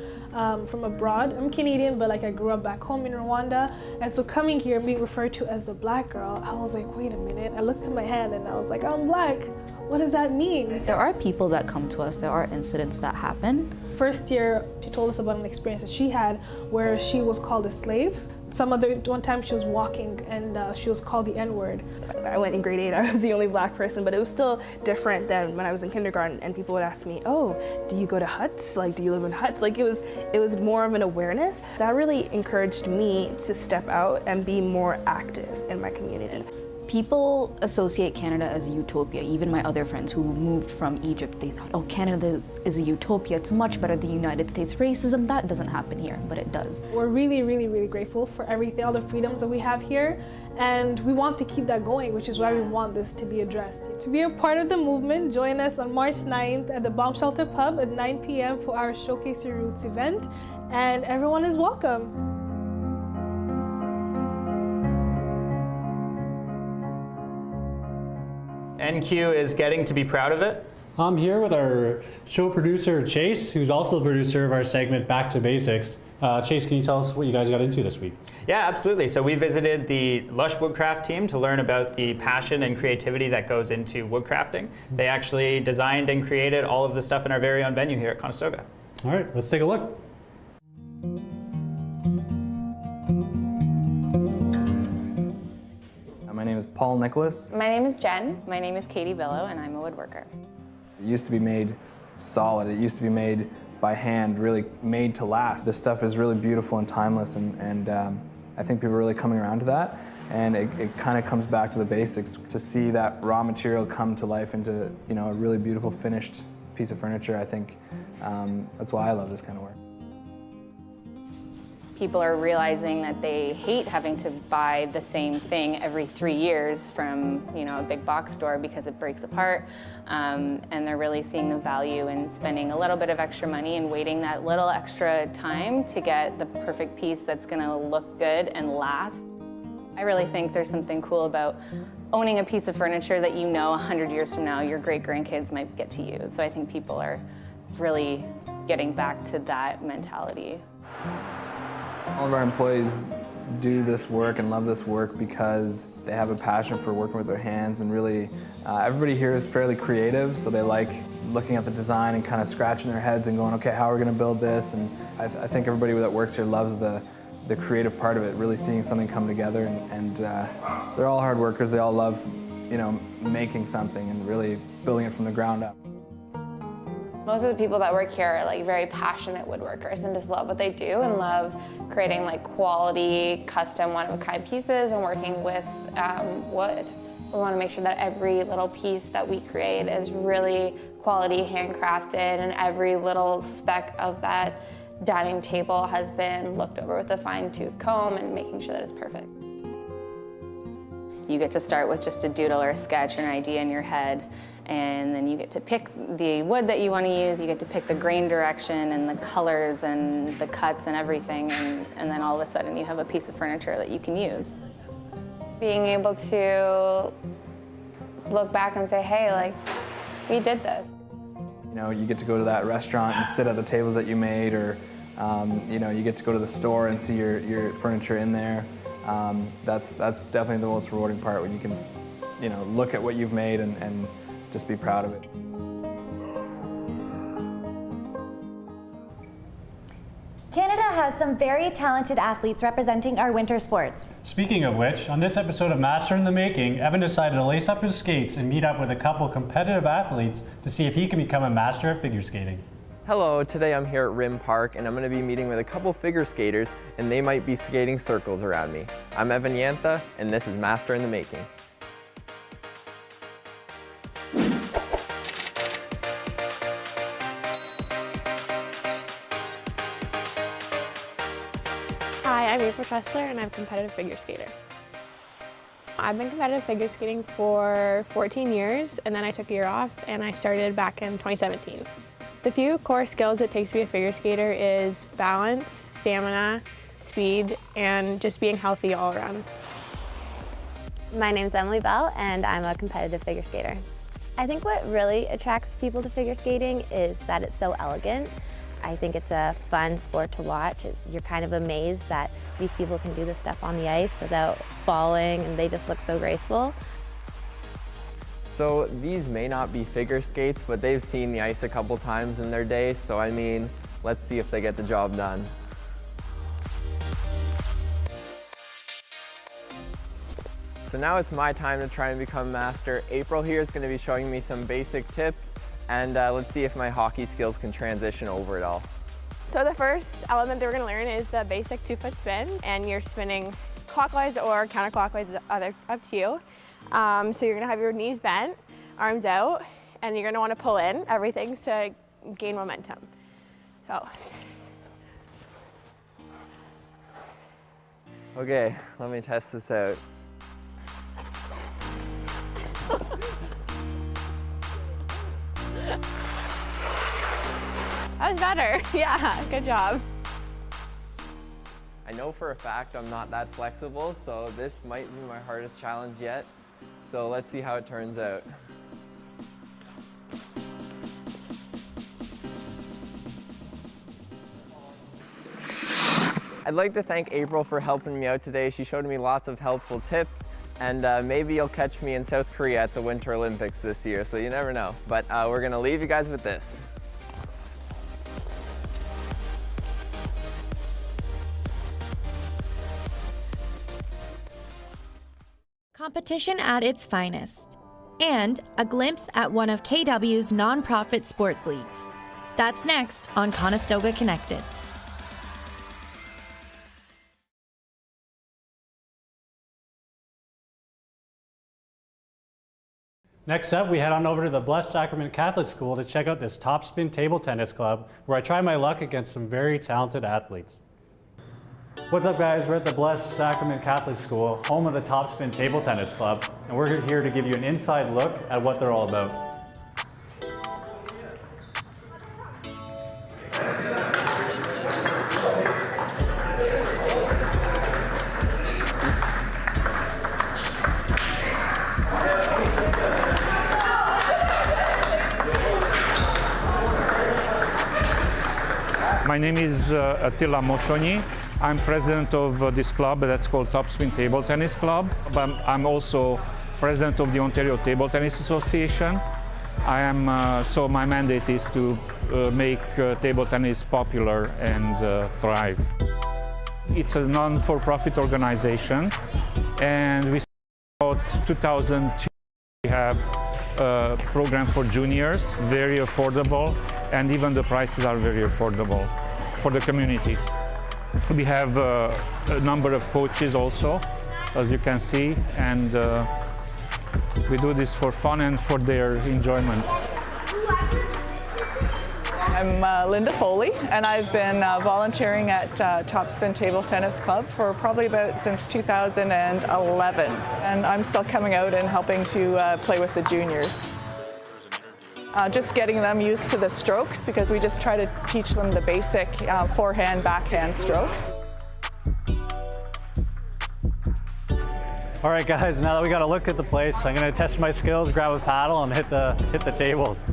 abroad. I'm Canadian, but like I grew up back home in Rwanda. And so coming here, being referred to as the Black girl, I was like, wait a minute. I looked at my hand and I was like, I'm Black. What does that mean? There are people that come to us. There are incidents that happen. First year, she told us about an experience that she had where she was called a slave. One time she was walking and she was called the N-word. I went in grade 8, I was the only Black person, but it was still different than when I was in kindergarten and people would ask me, oh, do you go to huts? Like, do you live in huts? Like, it was more of an awareness. That really encouraged me to step out and be more active in my community. People associate Canada as a utopia. Even my other friends who moved from Egypt, they thought, oh, Canada is a utopia. It's much better than the United States. Racism, that doesn't happen here, but it does. We're really, really, really grateful for everything, all the freedoms that we have here. And we want to keep that going, which is why we want this to be addressed. To be a part of the movement, join us on March 9th at the Bomb Shelter Pub at 9 p.m. for our Showcase Your Roots event. And everyone is welcome. NQ is getting to be proud of it. I'm here with our show producer, Chase, who's also the producer of our segment, Back to Basics. Chase, can you tell us what you guys got into this week? Yeah, absolutely. So we visited the Lush Woodcraft team to learn about the passion and creativity that goes into woodcrafting. They actually designed and created all of the stuff in our very own venue here at Conestoga. All right, let's take a look. My name is Paul Nicholas. My name is Jen. My name is Katie Billow, and I'm a woodworker. It used to be made solid. It used to be made by hand, really made to last. This stuff is really beautiful and timeless, and I think people are really coming around to that. And it kind of comes back to the basics, to see that raw material come to life into a really beautiful finished piece of furniture. I think that's why I love this kind of work. People are realizing that they hate having to buy the same thing every 3 years from, a big box store because it breaks apart. And they're really seeing the value in spending a little bit of extra money and waiting that little extra time to get the perfect piece that's gonna look good and last. I really think there's something cool about owning a piece of furniture that 100 years from now your great-grandkids might get to use. So I think people are really getting back to that mentality. All of our employees do this work and love this work because they have a passion for working with their hands, and really everybody here is fairly creative, so they like looking at the design and kind of scratching their heads and going, okay, how are we going to build this? And I think everybody that works here loves the creative part of it, really seeing something come together, and they're all hard workers. They all love making something and really building it from the ground up. Most of the people that work here are very passionate woodworkers and just love what they do and love creating quality, custom, one-of-a-kind pieces and working with wood. We want to make sure that every little piece that we create is really quality, handcrafted, and every little speck of that dining table has been looked over with a fine-tooth comb and making sure that it's perfect. You get to start with just a doodle or a sketch or an idea in your head, and then you get to pick the wood that you want to use, you get to pick the grain direction and the colors and the cuts and everything, and then all of a sudden you have a piece of furniture that you can use. Being able to look back and say, hey, we did this. You get to go to that restaurant and sit at the tables that you made, or you get to go to the store and see your furniture in there. That's definitely the most rewarding part, when you can look at what you've made and just be proud of it. Canada has some very talented athletes representing our winter sports. Speaking of which, on this episode of Master in the Making, Evan decided to lace up his skates and meet up with a couple competitive athletes to see if he can become a master at figure skating. Hello, today I'm here at Rim Park and I'm going to be meeting with a couple figure skaters, and they might be skating circles around me. I'm Evan Yantha and this is Master in the Making. Hi, I'm April Tressler and I'm a competitive figure skater. I've been competitive figure skating for 14 years, and then I took a year off and I started back in 2017. The few core skills it takes to be a figure skater is balance, stamina, speed, and just being healthy all around. My name's Emily Bell and I'm a competitive figure skater. I think what really attracts people to figure skating is that it's so elegant. I think it's a fun sport to watch. You're kind of amazed that these people can do this stuff on the ice without falling, and they just look so graceful. So these may not be figure skates, but they've seen the ice a couple times in their day, so I mean, let's see if they get the job done. So now it's my time to try and become master. April here is going to be showing me some basic tips, and let's see if my hockey skills can transition over it all. So the first element that we're going to learn is the basic 2-foot spin, and you're spinning clockwise or counterclockwise, up to you. So you're going to have your knees bent, arms out, and you're going to want to pull in everything to gain momentum. So. Okay, let me test this out. That was better. Yeah, good job. I know for a fact I'm not that flexible, so this might be my hardest challenge yet. So let's see how it turns out. I'd like to thank April for helping me out today. She showed me lots of helpful tips, and maybe you'll catch me in South Korea at the Winter Olympics this year, so you never know. But we're gonna leave you guys with this. Competition at its finest, and a glimpse at one of KW's nonprofit sports leagues. That's next on Conestoga Connected. Next up, we head on over to the Blessed Sacrament Catholic School to check out this Topspin Table Tennis Club, where I try my luck against some very talented athletes. What's up, guys? We're at the Blessed Sacrament Catholic School, home of the Topspin Table Tennis Club, and we're here to give you an inside look at what they're all about. My name is Attila Moshonyi. I'm president of this club that's called Topspin Table Tennis Club. I'm also president of the Ontario Table Tennis Association. So my mandate is to make table tennis popular and thrive. It's a non-for-profit organization, and we about 2002 we have a program for juniors, very affordable, and even the prices are very affordable for the community. We have a number of coaches also, as you can see, and we do this for fun and for their enjoyment. I'm Linda Foley, and I've been volunteering at Topspin Table Tennis Club for probably since 2011. And I'm still coming out and helping to play with the juniors. Just getting them used to the strokes, because we just try to teach them the basic forehand, backhand strokes. All right, guys, now that we got a look at the place, I'm gonna test my skills, grab a paddle, and hit the tables.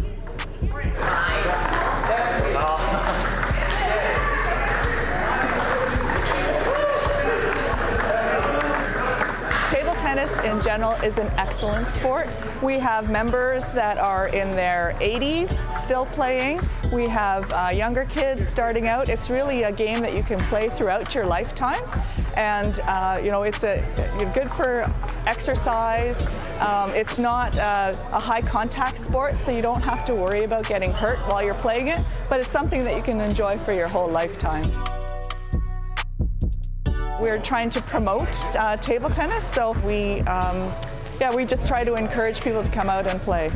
Table tennis in general is an excellent sport. We have members that are in their 80s still playing. We have younger kids starting out. It's really a game that you can play throughout your lifetime. And you know, it's good for exercise. It's not a high contact sport, so you don't have to worry about getting hurt while you're playing it, but it's something that you can enjoy for your whole lifetime. We're trying to promote table tennis, so we just try to encourage people to come out and play.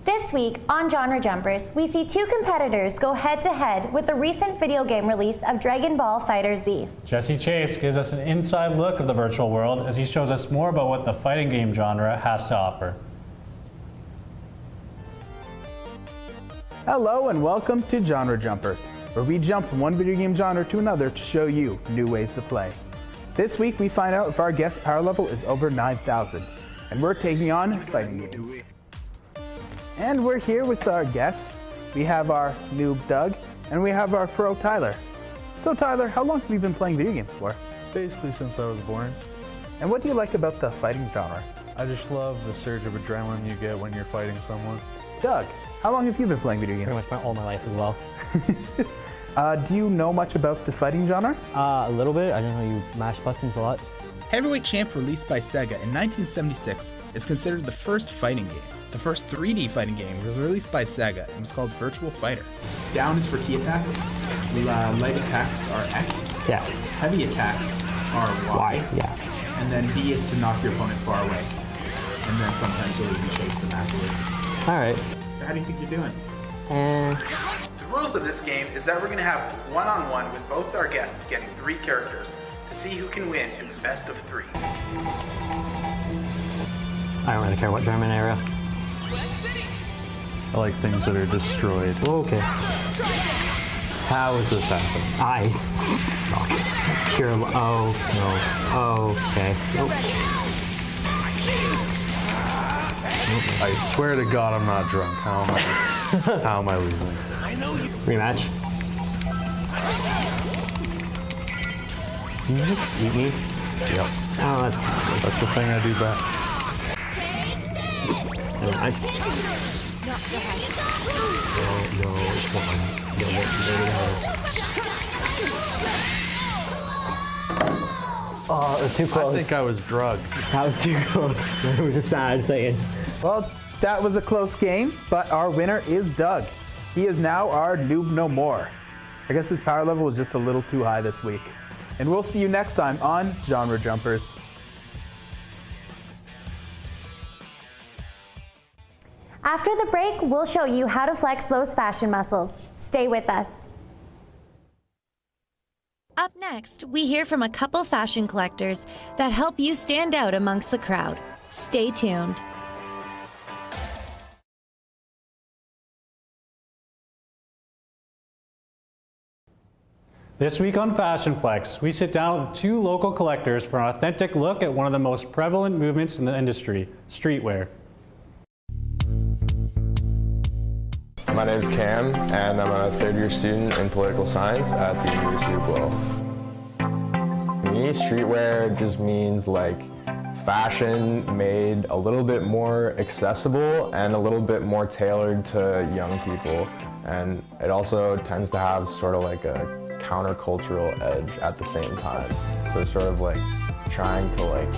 This week on Genre Jumpers, we see two competitors go head-to-head with the recent video game release of Dragon Ball FighterZ. Jesse Chase gives us an inside look of the virtual world as he shows us more about what the fighting game genre has to offer. Hello and welcome to Genre Jumpers, where we jump from one video game genre to another to show you new ways to play. This week we find out if our guest power level is over 9,000, and we're taking on fighting games. And we're here with our guests. We have our noob Doug, and we have our pro Tyler. So Tyler, how long have you been playing video games for? Basically since I was born. And what do you like about the fighting genre? I just love the surge of adrenaline you get when you're fighting someone. Doug, how long have you been playing video games? Pretty much all my life as well. Do you know much about the fighting genre? A little bit. I don't know you mash buttons a lot. Heavyweight Champ, released by Sega in 1976, is considered the first fighting game. The first 3D fighting game was released by Sega and was called Virtual Fighter. Down is for key attacks. Light attacks are X. Yeah. Heavy attacks are Y. Yeah. And then B is to knock your opponent far away. And then sometimes you'll even chase them afterwards. All right. How do you think you're doing? The rules of this game is that we're going to have one-on-one with both our guests getting 3 characters to see who can win in the best of 3. I don't really care what German area. I like things that are destroyed. Okay. How is this happening? Pure. Oh no. Okay. Nope. I swear to God I'm not drunk. How am I losing? Rematch. Can you just eat me? Yep. Oh, that's the thing I do best. Oh, it was too close. I think I was drugged. That was too close. It was a sad second. Well, that was a close game, but our winner is Doug. He is now our noob no more. I guess his power level was just a little too high this week. And we'll see you next time on Genre Jumpers. After the break, we'll show you how to flex those fashion muscles. Stay with us. Next, we hear from a couple fashion collectors that help you stand out amongst the crowd. Stay tuned. This week on Fashion Flex, we sit down with two local collectors for an authentic look at one of the most prevalent movements in the industry, streetwear. My name is Cam, and I'm a third-year student in political science at the University of Guelph. To me, streetwear just means like fashion made a little bit more accessible and a little bit more tailored to young people. And it also tends to have sort of like a countercultural edge at the same time. So it's sort of like trying to like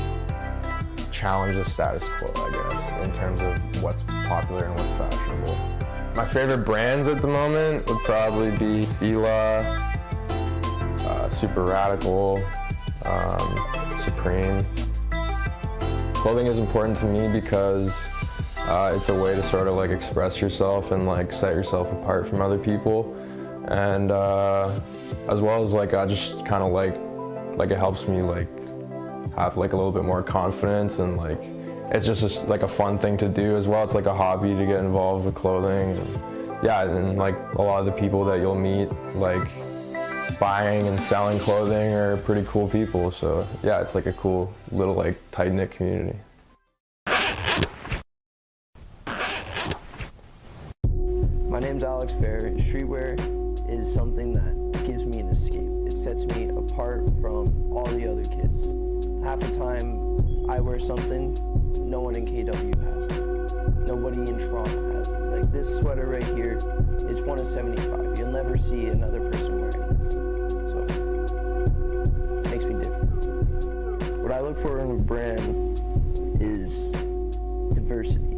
challenge the status quo, I guess, in terms of what's popular and what's fashionable. My favorite brands at the moment would probably be Fila, Super Radical, Supreme. Clothing is important to me because it's a way to sort of like express yourself and like set yourself apart from other people. And as well as like I just kind of like it helps me like have like a little bit more confidence, and like it's just like a fun thing to do as well. It's like a hobby to get involved with clothing. And yeah, and like a lot of the people that you'll meet like buying and selling clothing are pretty cool people. So yeah, it's like a cool little like tight-knit community. My name's Alex Fair. Streetwear is something that gives me an escape. It sets me apart from all the other kids. Half the time I wear something no one in KW has it. Nobody in Toronto has it. Like this sweater right here is one of 75. You'll never see another person wearing this. So it makes me different. What I look for in a brand is diversity.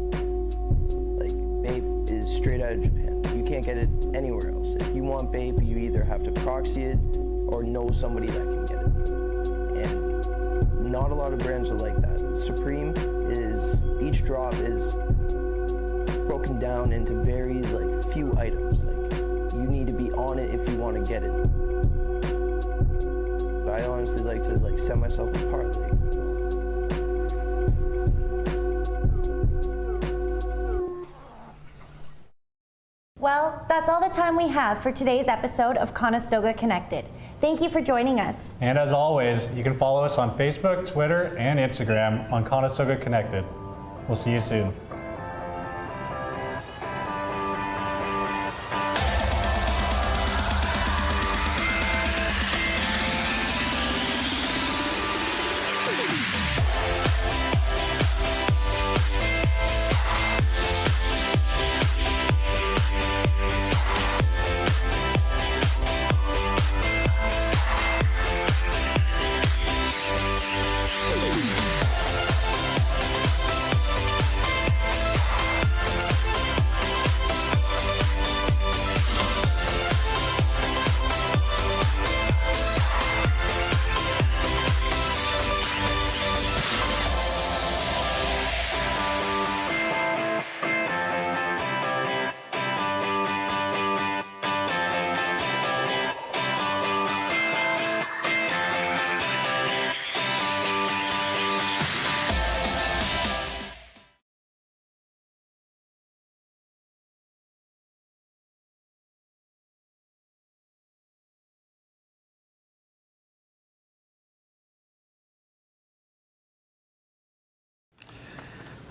Like Bape is straight out of Japan. You can't get it anywhere else. If you want Bape, you either have to proxy it or know somebody that can get it. And not a lot of brands are like that. Supreme is, each drop is broken down into very like few items. Like you need to be on it if you want to get it. But I honestly like to like set myself apart. Like, Well, that's all the time we have for today's episode of Conestoga Connected. Thank you for joining us. And as always, you can follow us on Facebook, Twitter, and Instagram on Conestoga Connected. We'll see you soon.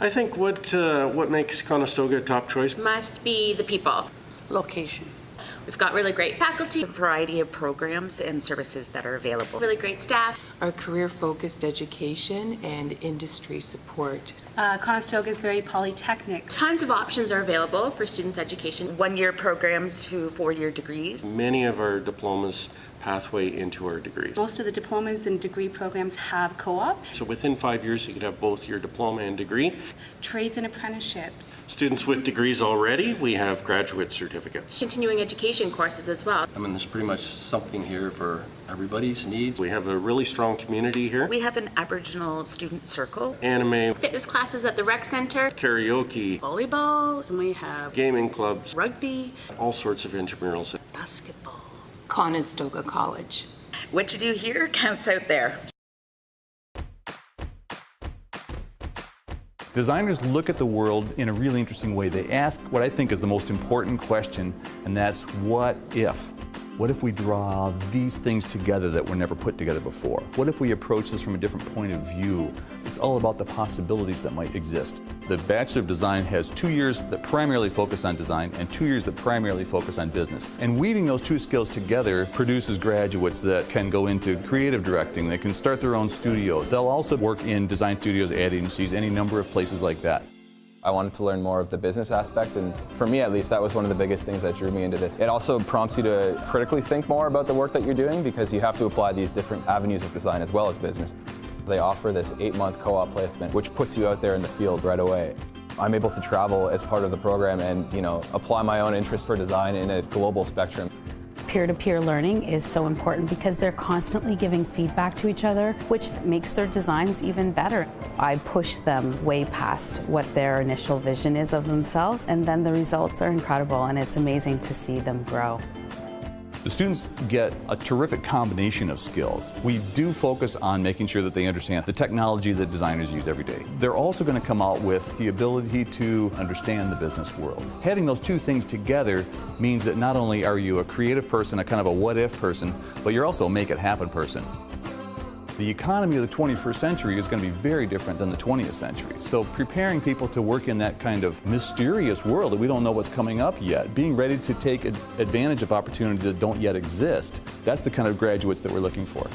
I think what makes Conestoga a top choice must be the people. Location. We've got really great faculty, A variety of programs and services that are available. really great staff. Our career-focused education and industry support. Conestoga is very polytechnic. Tons of options are available for students' education. One-year programs to four-year degrees. Many of our diplomas pathway into our degrees. Most of the diplomas and degree programs have co-op, So within 5 years, you could have both your diploma and degree. trades and apprenticeships, Students with degrees already, we have graduate certificates. continuing education courses as well. I mean, there's pretty much something here for everybody's needs. We have a really strong community here. We have an Aboriginal student circle. Anime, Fitness classes at the rec center, karaoke, Volleyball, and we have gaming clubs, rugby, all sorts of intramurals. basketball. Conestoga College. What you do here counts out there. Designers look at the world in a really interesting way. They ask what I think is the most important question, and that's what if? What if we draw these things together that were never put together before? What if we approach this from a different point of view? It's all about the possibilities that might exist. The Bachelor of Design has 2 years that primarily focus on design and 2 years that primarily focus on business. And weaving those two skills together produces graduates that can go into creative directing, they can start their own studios. They'll also work in design studios, ad agencies, any number of places like that. I wanted to learn more of the business aspects, and for me at least, that was one of the biggest things that drew me into this. It also prompts you to critically think more about the work that you're doing because you have to apply these different avenues of design as well as business. They offer this 8-month co-op placement, which puts you out there in the field right away. I'm able to travel as part of the program and, apply my own interest for design in a global spectrum. Peer-to-peer learning is so important because they're constantly giving feedback to each other, which makes their designs even better. I push them way past what their initial vision is of themselves, and then the results are incredible, and it's amazing to see them grow. The students get a terrific combination of skills. We do focus on making sure that they understand the technology that designers use every day. They're also going to come out with the ability to understand the business world. Having those two things together means that not only are you a creative person, a kind of a what-if person, but you're also a make-it-happen person. The economy of the 21st century is going to be very different than the 20th century. So preparing people to work in that kind of mysterious world that we don't know what's coming up yet, being ready to take advantage of opportunities that don't yet exist, that's the kind of graduates that we're looking for.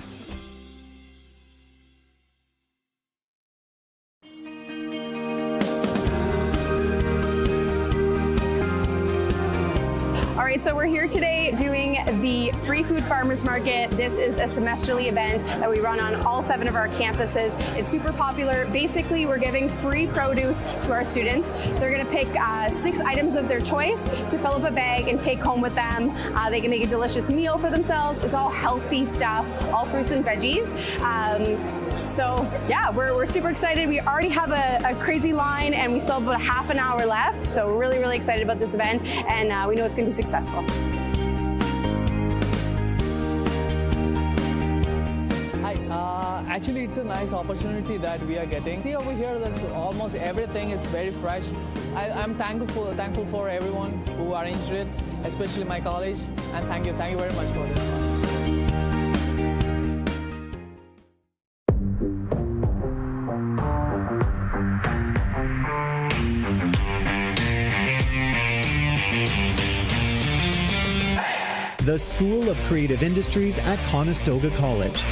All right, so we're here today doing the Free Food Farmers Market. This is a semesterly event that we run on all 7 of our campuses. It's super popular. Basically, we're giving free produce to our students. They're gonna pick 6 items of their choice to fill up a bag and take home with them. They can make a delicious meal for themselves. It's all healthy stuff, all fruits and veggies. So yeah, we're super excited. We already have a crazy line and we still have about a half an hour left. So we're really, really excited about this event and we know it's gonna be successful. Hi, actually it's a nice opportunity that we are getting. See over here, that's almost everything is very fresh. I'm thankful for everyone who arranged it, especially my college, and thank you very much for this. The School of Creative Industries at Conestoga College.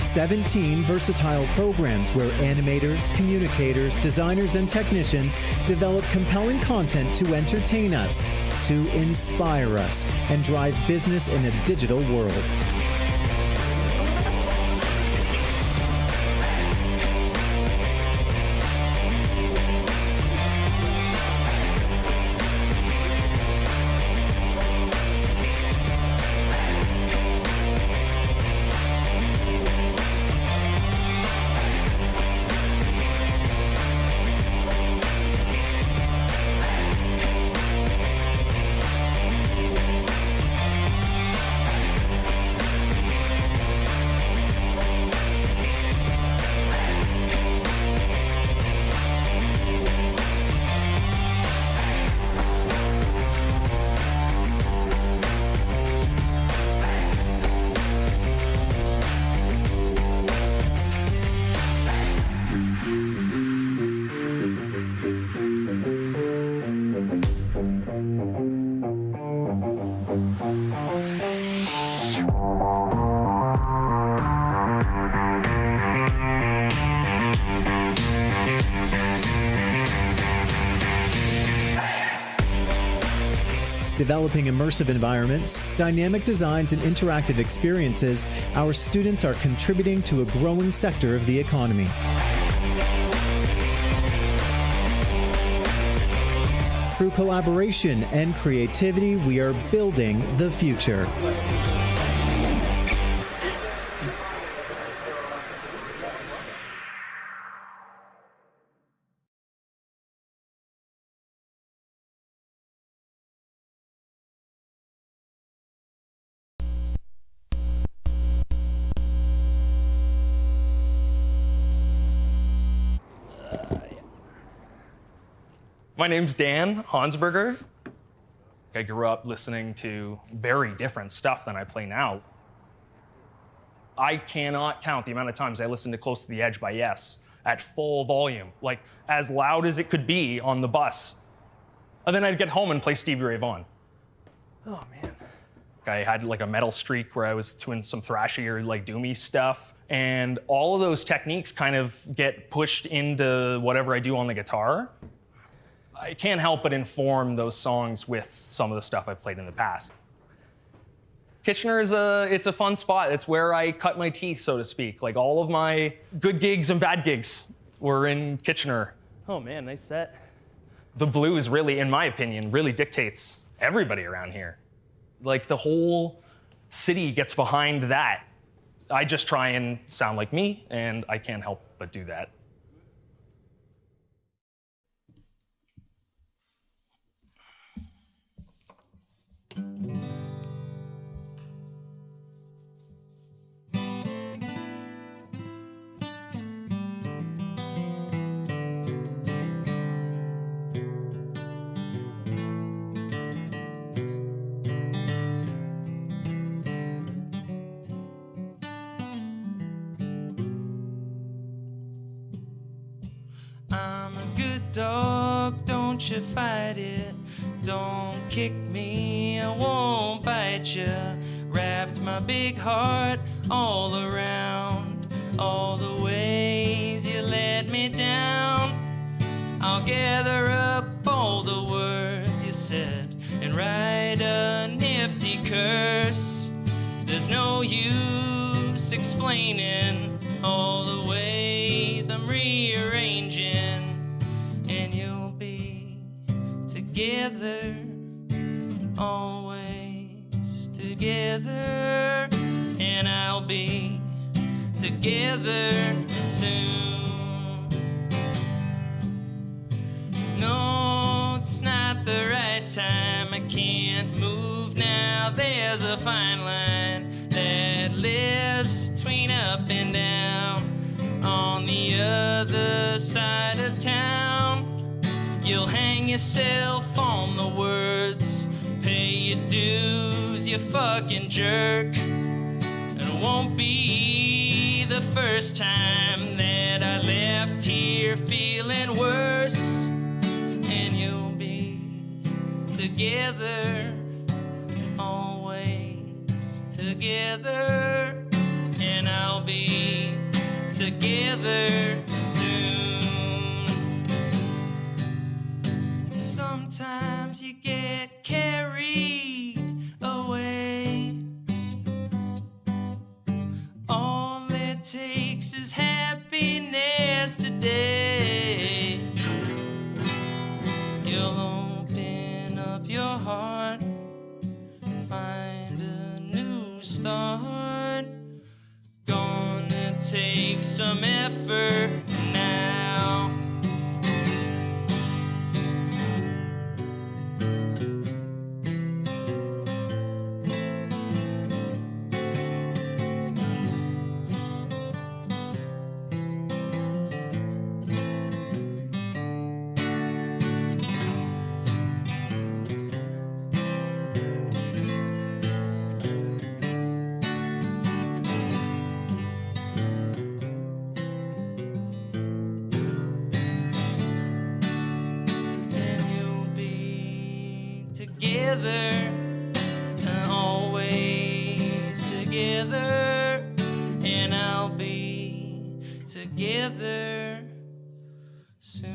"17 versatile programs where animators, communicators, designers, and technicians develop compelling content to entertain us, to inspire us, and drive business in a digital world." Developing immersive environments, dynamic designs, and interactive experiences, our students are contributing to a growing sector of the economy. Through collaboration and creativity, we are building the future. My name's Dan Hansberger. I grew up listening to very different stuff than I play now. I cannot count the amount of times I listened to Close to the Edge by Yes at full volume, like as loud as it could be on the bus. And then I'd get home and play Stevie Ray Vaughan. Oh man. I had like a metal streak where I was doing some thrashier, like doomy stuff. And all of those techniques kind of get pushed into whatever I do on the guitar. I can't help but inform those songs with some of the stuff I've played in the past. Kitchener it's a fun spot. It's where I cut my teeth, so to speak. Like all of my good gigs and bad gigs were in Kitchener. Oh man, nice set. The blues really, in my opinion, really dictates everybody around here. Like the whole city gets behind that. I just try and sound like me, and I can't help but do that. I'm a good dog, don't you fight it. Don't kick me, I won't bite you. Wrapped my big heart all around all the ways you let me down. I'll gather up all the words you said and write a nifty curse. There's no use explaining all the ways I'm rearranging, and you'll be together, always together, and I'll be together soon. No, it's not the right time, I can't move now. There's a fine line that lives between up and down on the other side of town. You'll hang yourself on the words, pay your dues, you fucking jerk. And it won't be the first time that I left here feeling worse. And you'll be together, always together, and I'll be together soon. Sometimes you get carried away. All it takes is happiness today. You'll open up your heart, find a new start. Gonna take some effort now. Together, always together, and I'll be together soon.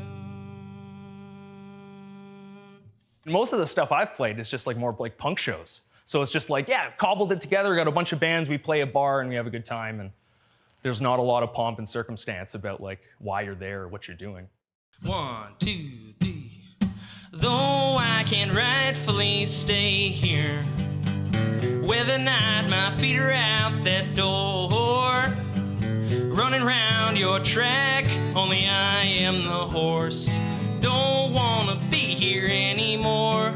Most of the stuff I've played is just like more like punk shows. So it's just like, yeah, cobbled it together, got a bunch of bands, we play a bar and we have a good time, and there's not a lot of pomp and circumstance about like why you're there or what you're doing. 1, 2, 3. Though I can rightfully stay here, whether or not my feet are out that door, running round your track, only I am the horse. Don't wanna be here anymore.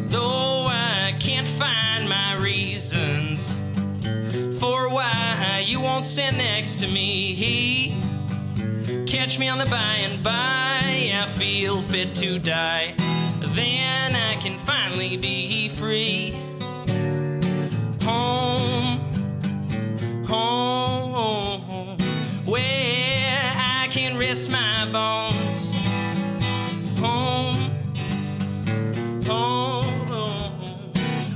Though I can't find my reasons for why you won't stand next to me, Catch me on the by and by, I feel fit to die. Then I can finally be free. Home, home, where I can rest my bones. Home, home,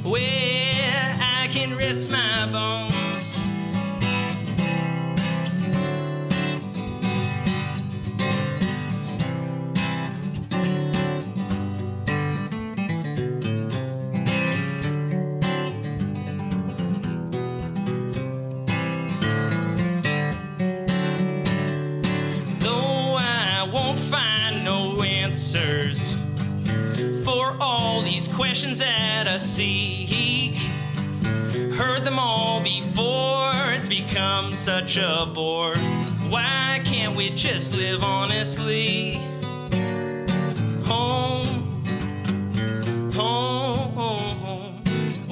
where I can rest my bones. For all these questions that I seek, heard them all before, it's become such a bore. Why can't we just live honestly? Home, home,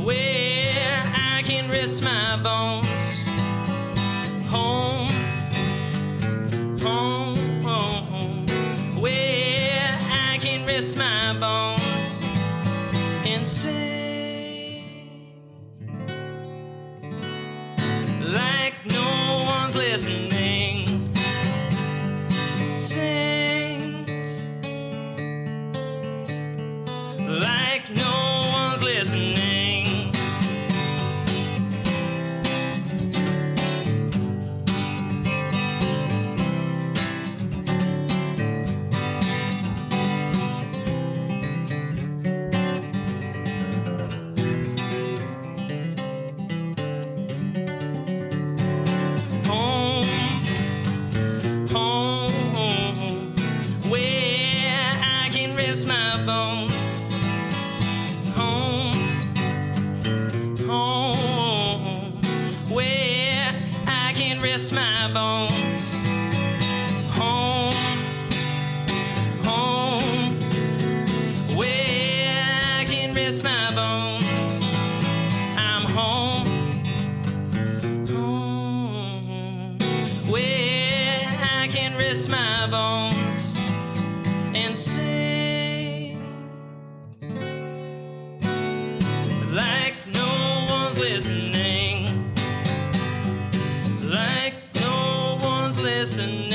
where I can rest my bones. Home, home, where I can rest my bones and sing like no one's listening. Sing like no one's listening. My bones. Home, home, where I can rest my bones. I'm home, home, where I can rest my bones and sing like no one's listening. Like no one's listening.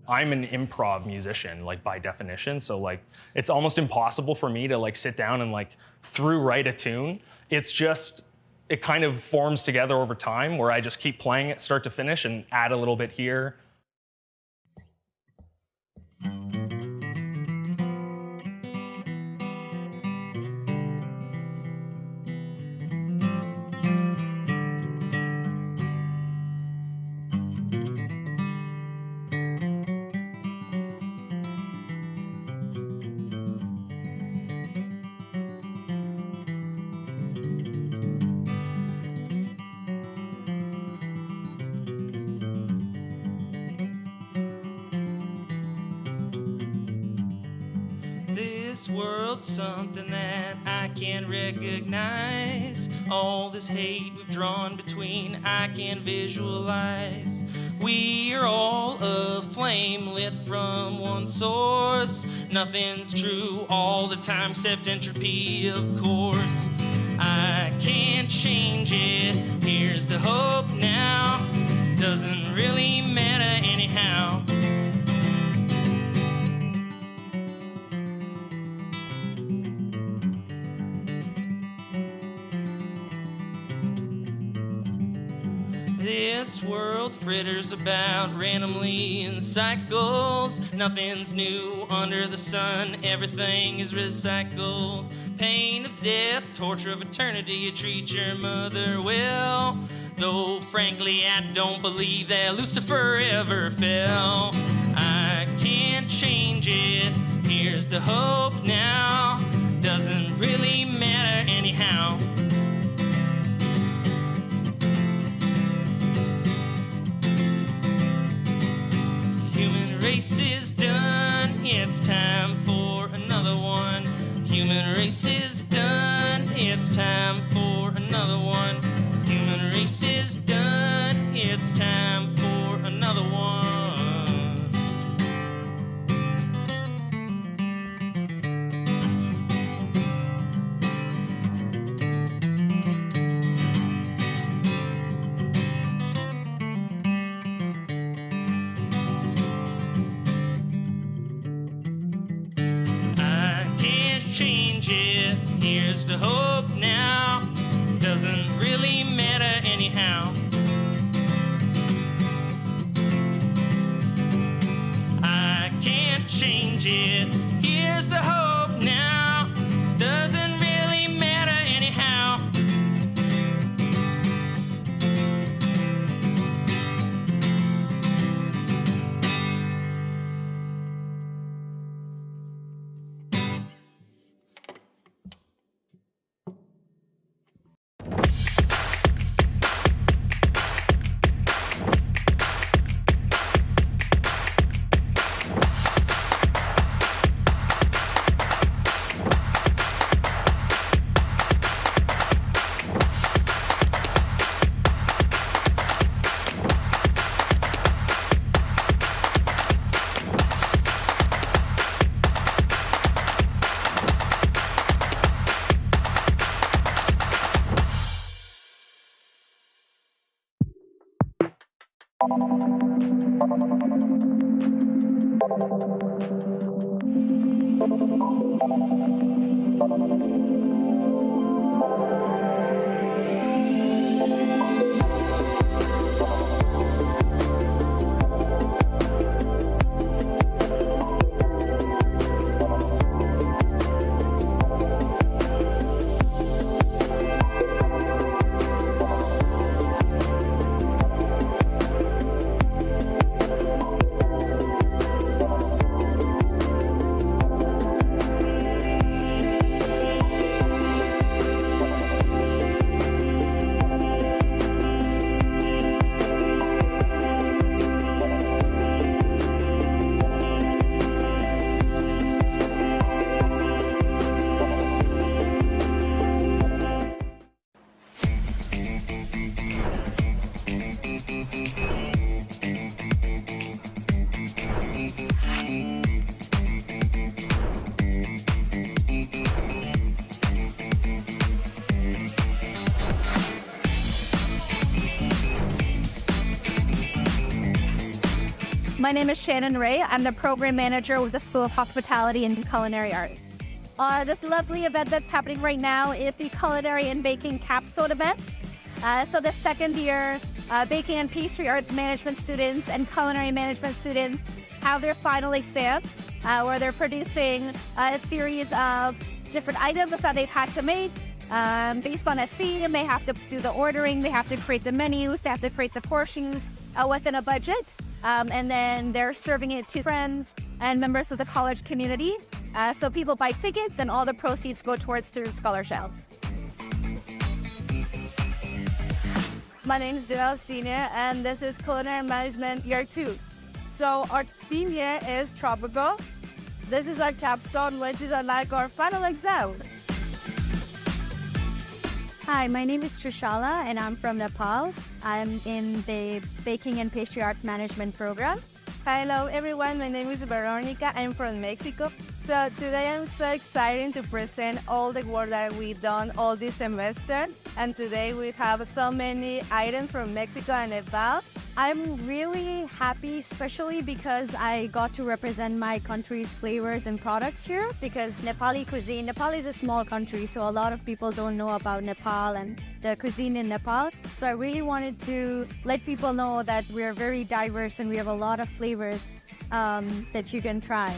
I'm an improv musician, like by definition, so like it's almost impossible for me to like sit down and like through write a tune. It's just, it kind of forms together over time where I just keep playing it start to finish and add a little bit here. This world's something that I can't recognize. All this hate we've drawn between, I can visualize. We are all a flame lit from one source. Nothing's true all the time except entropy, of course. I can't change it, here's the hope now. Doesn't really matter anyhow. This world fritters about randomly in cycles. Nothing's new under the sun, everything is recycled. Pain of death, torture of eternity, you treat your mother well. Though frankly I don't believe that Lucifer ever fell. I can't change it, here's the hope now. Doesn't really matter anyhow. Human race is done, it's time for another one. Human race is done, it's time for another one. Human race is done, it's time for another one. I can't change it, here's the hope now. Doesn't really matter anyhow. I can't change it, here's the hope now. Doesn't really matter anyhow. My name is Shannon Ray. I'm the program manager with the School of Hospitality and Culinary Arts. This lovely event that's happening right now is the Culinary and Baking Capstone event. So the second year Baking and Pastry Arts Management students and Culinary Management students have their final exam where they're producing a series of different items that they've had to make based on a theme. They have to do the ordering, they have to create the menus, they have to create the portions within a budget. And then they're serving it to friends and members of the college community. So people buy tickets and all the proceeds go towards student scholarships. My name is Joelle Senior and this is Culinary Management Year 2. So our theme here is tropical. This is our capstone, which is like our final exam. Hi, my name is Trishala and I'm from Nepal. I'm in the Baking and Pastry Arts Management program. Hello everyone, my name is Veronica. I'm from Mexico. So today I'm so excited to present all the work that we've done all this semester. And today we have so many items from Mexico and Nepal. I'm really happy, especially because I got to represent my country's flavors and products here, because Nepali cuisine, Nepal is a small country, so a lot of people don't know about Nepal and the cuisine in Nepal. So I really wanted to let people know that we're very diverse and we have a lot of flavors that you can try.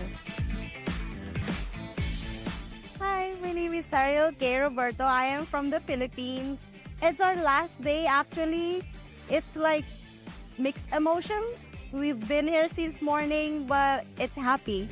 Hi, my name is Ariel K. Roberto. I am from the Philippines. It's our last day actually. It's like mixed emotions. We've been here since morning, but it's happy.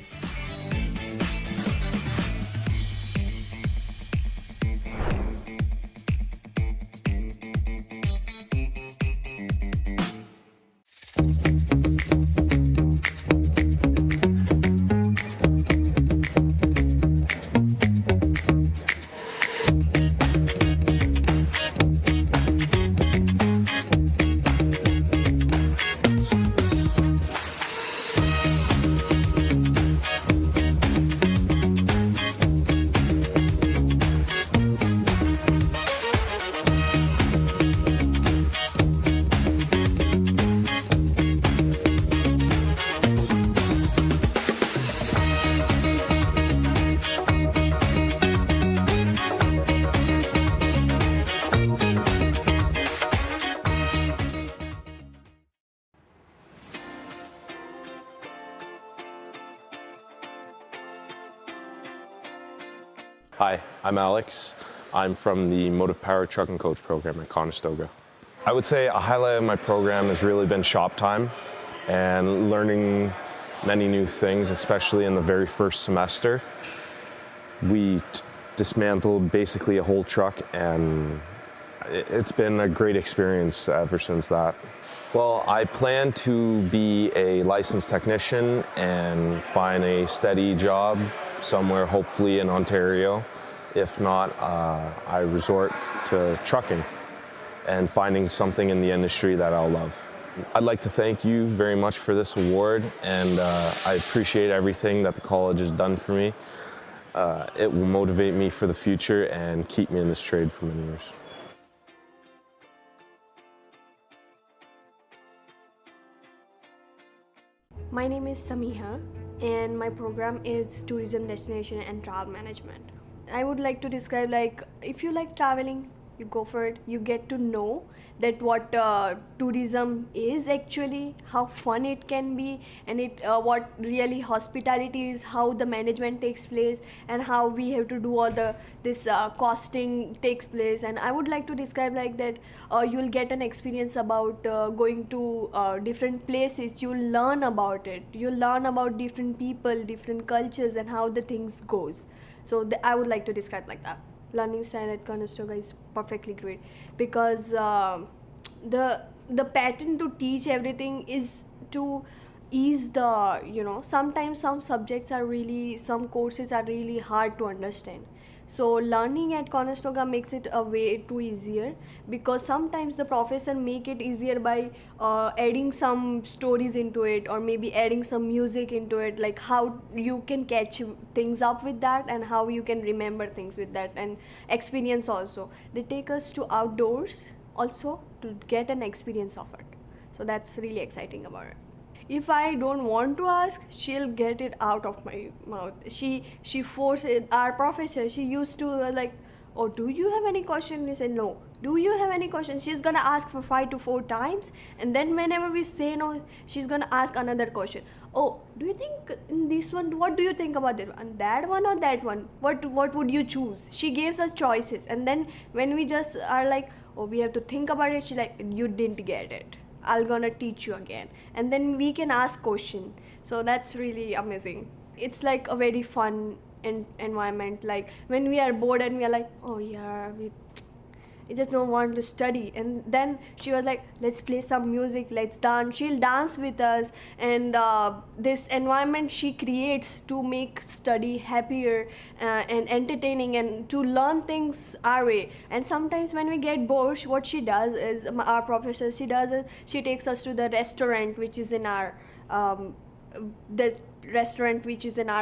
Hi, I'm Alex. I'm from the Motive Power Truck and Coach program at Conestoga. I would say a highlight of my program has really been shop time and learning many new things, especially in the very first semester. We dismantled basically a whole truck, and it's been a great experience ever since that. Well, I plan to be a licensed technician and find a steady job somewhere, hopefully in Ontario. If not, I resort to trucking and finding something in the industry that I'll love. I'd like to thank you very much for this award, and I appreciate everything that the college has done for me. It will motivate me for the future and keep me in this trade for many years. My name is Samiha, and my program is Tourism Destination and Travel Management. I would like to describe, like, if you like traveling, you go for it. You get to know that what tourism is actually, how fun it can be, and what really hospitality is, how the management takes place, and how we have to do all this costing takes place. And I would like to describe like that you'll get an experience about going to different places. You'll learn about it. You'll learn about different people, different cultures, and how the things goes. So I would like to describe like that. Learning style at Conestoga is perfectly great because the pattern to teach everything is to ease the, sometimes some courses are really hard to understand. So learning at Conestoga makes it a way too easier, because sometimes the professor make it easier by adding some stories into it, or maybe adding some music into it, like how you can catch things up with that and how you can remember things with that, and experience also. They take us to outdoors also to get an experience of it. So that's really exciting about it. If I don't want to ask, she'll get it out of my mouth. She forces, our professor, she used to like, oh, do you have any question? We said no. Do you have any question? She's gonna ask for 5 to 4 times, and then whenever we say no, she's gonna ask another question. Oh, do you think in this one, what do you think about this one? That one or that one? What would you choose? She gives us choices, and then when we just are like, oh, we have to think about it, she's like, you didn't get it. I'm gonna teach you again, and then we can ask question. So that's really amazing. It's like a very fun environment. Like when we are bored and we are like, oh yeah, I just don't want to study, and then she was like, let's play some music, let's dance. She'll dance with us, and this environment she creates to make study happier and entertaining, and to learn things our way. And sometimes when we get bored, what she does is, our professor, she takes us to the restaurant which is in our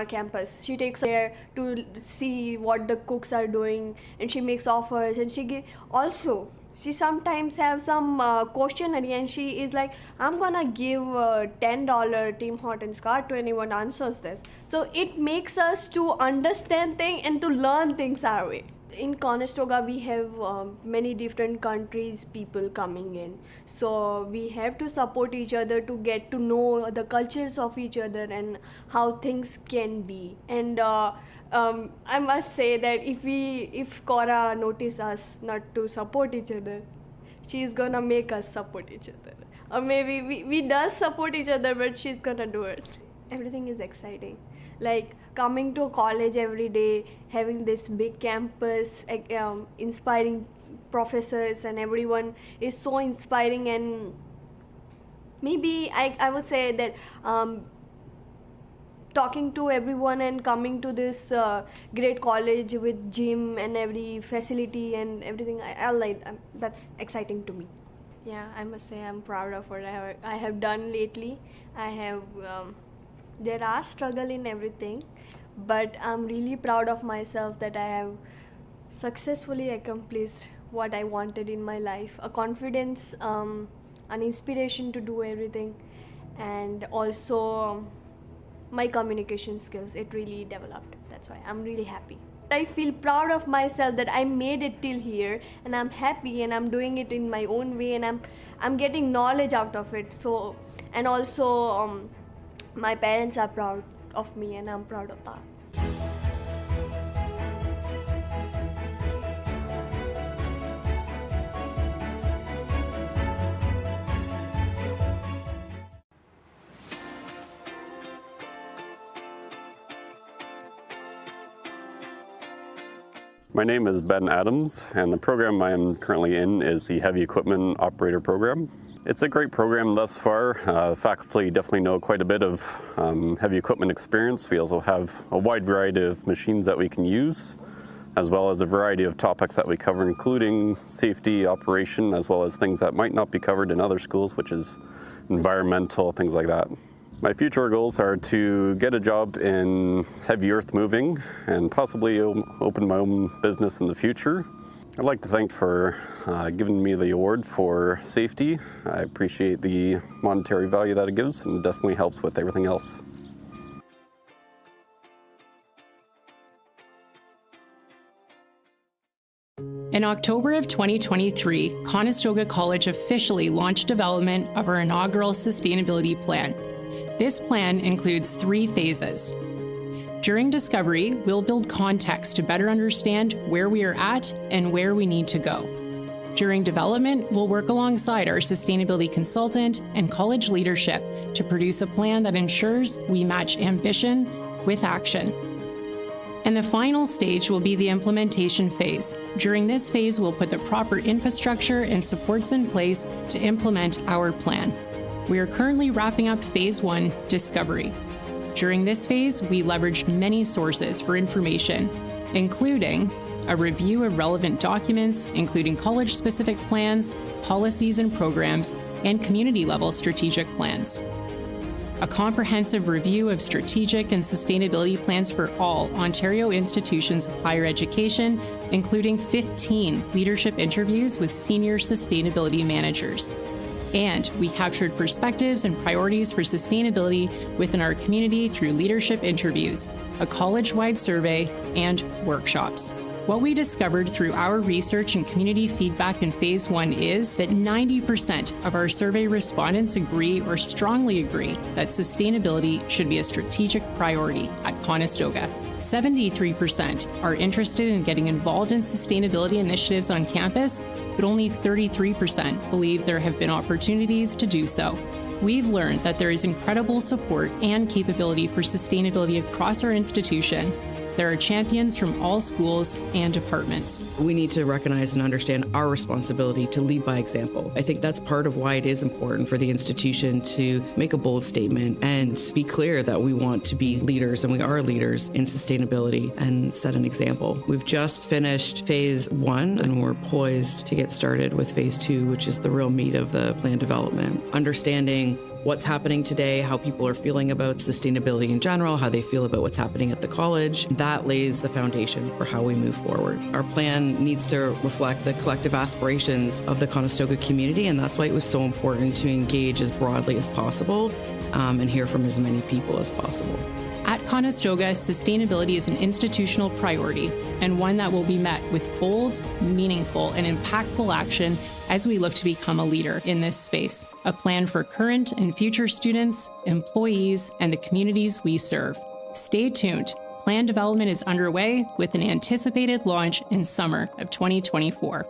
campus. She takes us there to see what the cooks are doing, and she makes offers, and she sometimes have some questionnaire, and she is like, I'm gonna give $10 Tim Hortons card to anyone answers this. So it makes us to understand things and to learn things our way. In Conestoga, we have many different countries people coming in, so we have to support each other to get to know the cultures of each other and how things can be. And I must say that if Cora notices us not to support each other, she's gonna make us support each other, or maybe we does support each other, but she's gonna do it. Everything is exciting. Like coming to college every day, having this big campus, inspiring professors and everyone is so inspiring. And maybe I would say that talking to everyone and coming to this great college with gym and every facility and everything, I like that's exciting to me. Yeah, I must say I'm proud of what I have done lately. There are struggles in everything, but I'm really proud of myself that I have successfully accomplished what I wanted in my life. A confidence, an inspiration to do everything, and also my communication skills, it really developed. That's why I'm really happy. I feel proud of myself that I made it till here, and I'm happy, and I'm doing it in my own way, and I'm getting knowledge out of it. So, and also my parents are proud of me, and I'm proud of that. My name is Ben Adams, and the program I am currently in is the Heavy Equipment Operator Program. It's a great program thus far. Faculty definitely know quite a bit of heavy equipment experience. We also have a wide variety of machines that we can use, as well as a variety of topics that we cover, including safety, operation, as well as things that might not be covered in other schools, which is environmental, things like that. My future goals are to get a job in heavy earth moving and possibly open my own business in the future. I'd like to thank for giving me the award for safety. I appreciate the monetary value that it gives, and it definitely helps with everything else. In October of 2023, Conestoga College officially launched development of our inaugural sustainability plan. This plan includes 3 phases. During discovery, we'll build context to better understand where we are at and where we need to go. During development, we'll work alongside our sustainability consultant and college leadership to produce a plan that ensures we match ambition with action. And the final stage will be the implementation phase. During this phase, we'll put the proper infrastructure and supports in place to implement our plan. We are currently wrapping up phase 1, discovery. During this phase, we leveraged many sources for information, including a review of relevant documents, including college-specific plans, policies and programs, and community-level strategic plans. A comprehensive review of strategic and sustainability plans for all Ontario institutions of higher education, including 15 leadership interviews with senior sustainability managers. And we captured perspectives and priorities for sustainability within our community through leadership interviews, a college-wide survey, and workshops. What we discovered through our research and community feedback in phase 1 is that 90% of our survey respondents agree or strongly agree that sustainability should be a strategic priority at Conestoga. 73% are interested in getting involved in sustainability initiatives on campus, but only 33% believe there have been opportunities to do so. We've learned that there is incredible support and capability for sustainability across our institution. There are champions from all schools and departments. We need to recognize and understand our responsibility to lead by example. I think that's part of why it is important for the institution to make a bold statement and be clear that we want to be leaders, and we are leaders in sustainability, and set an example. We've just finished phase 1 and we're poised to get started with phase 2, which is the real meat of the plan development. Understanding what's happening today, how people are feeling about sustainability in general, how they feel about what's happening at the college. That lays the foundation for how we move forward. Our plan needs to reflect the collective aspirations of the Conestoga community, and that's why it was so important to engage as broadly as possible and hear from as many people as possible. At Conestoga, sustainability is an institutional priority and one that will be met with bold, meaningful, and impactful action as we look to become a leader in this space. A plan for current and future students, employees, and the communities we serve. Stay tuned. Plan development is underway with an anticipated launch in summer of 2024.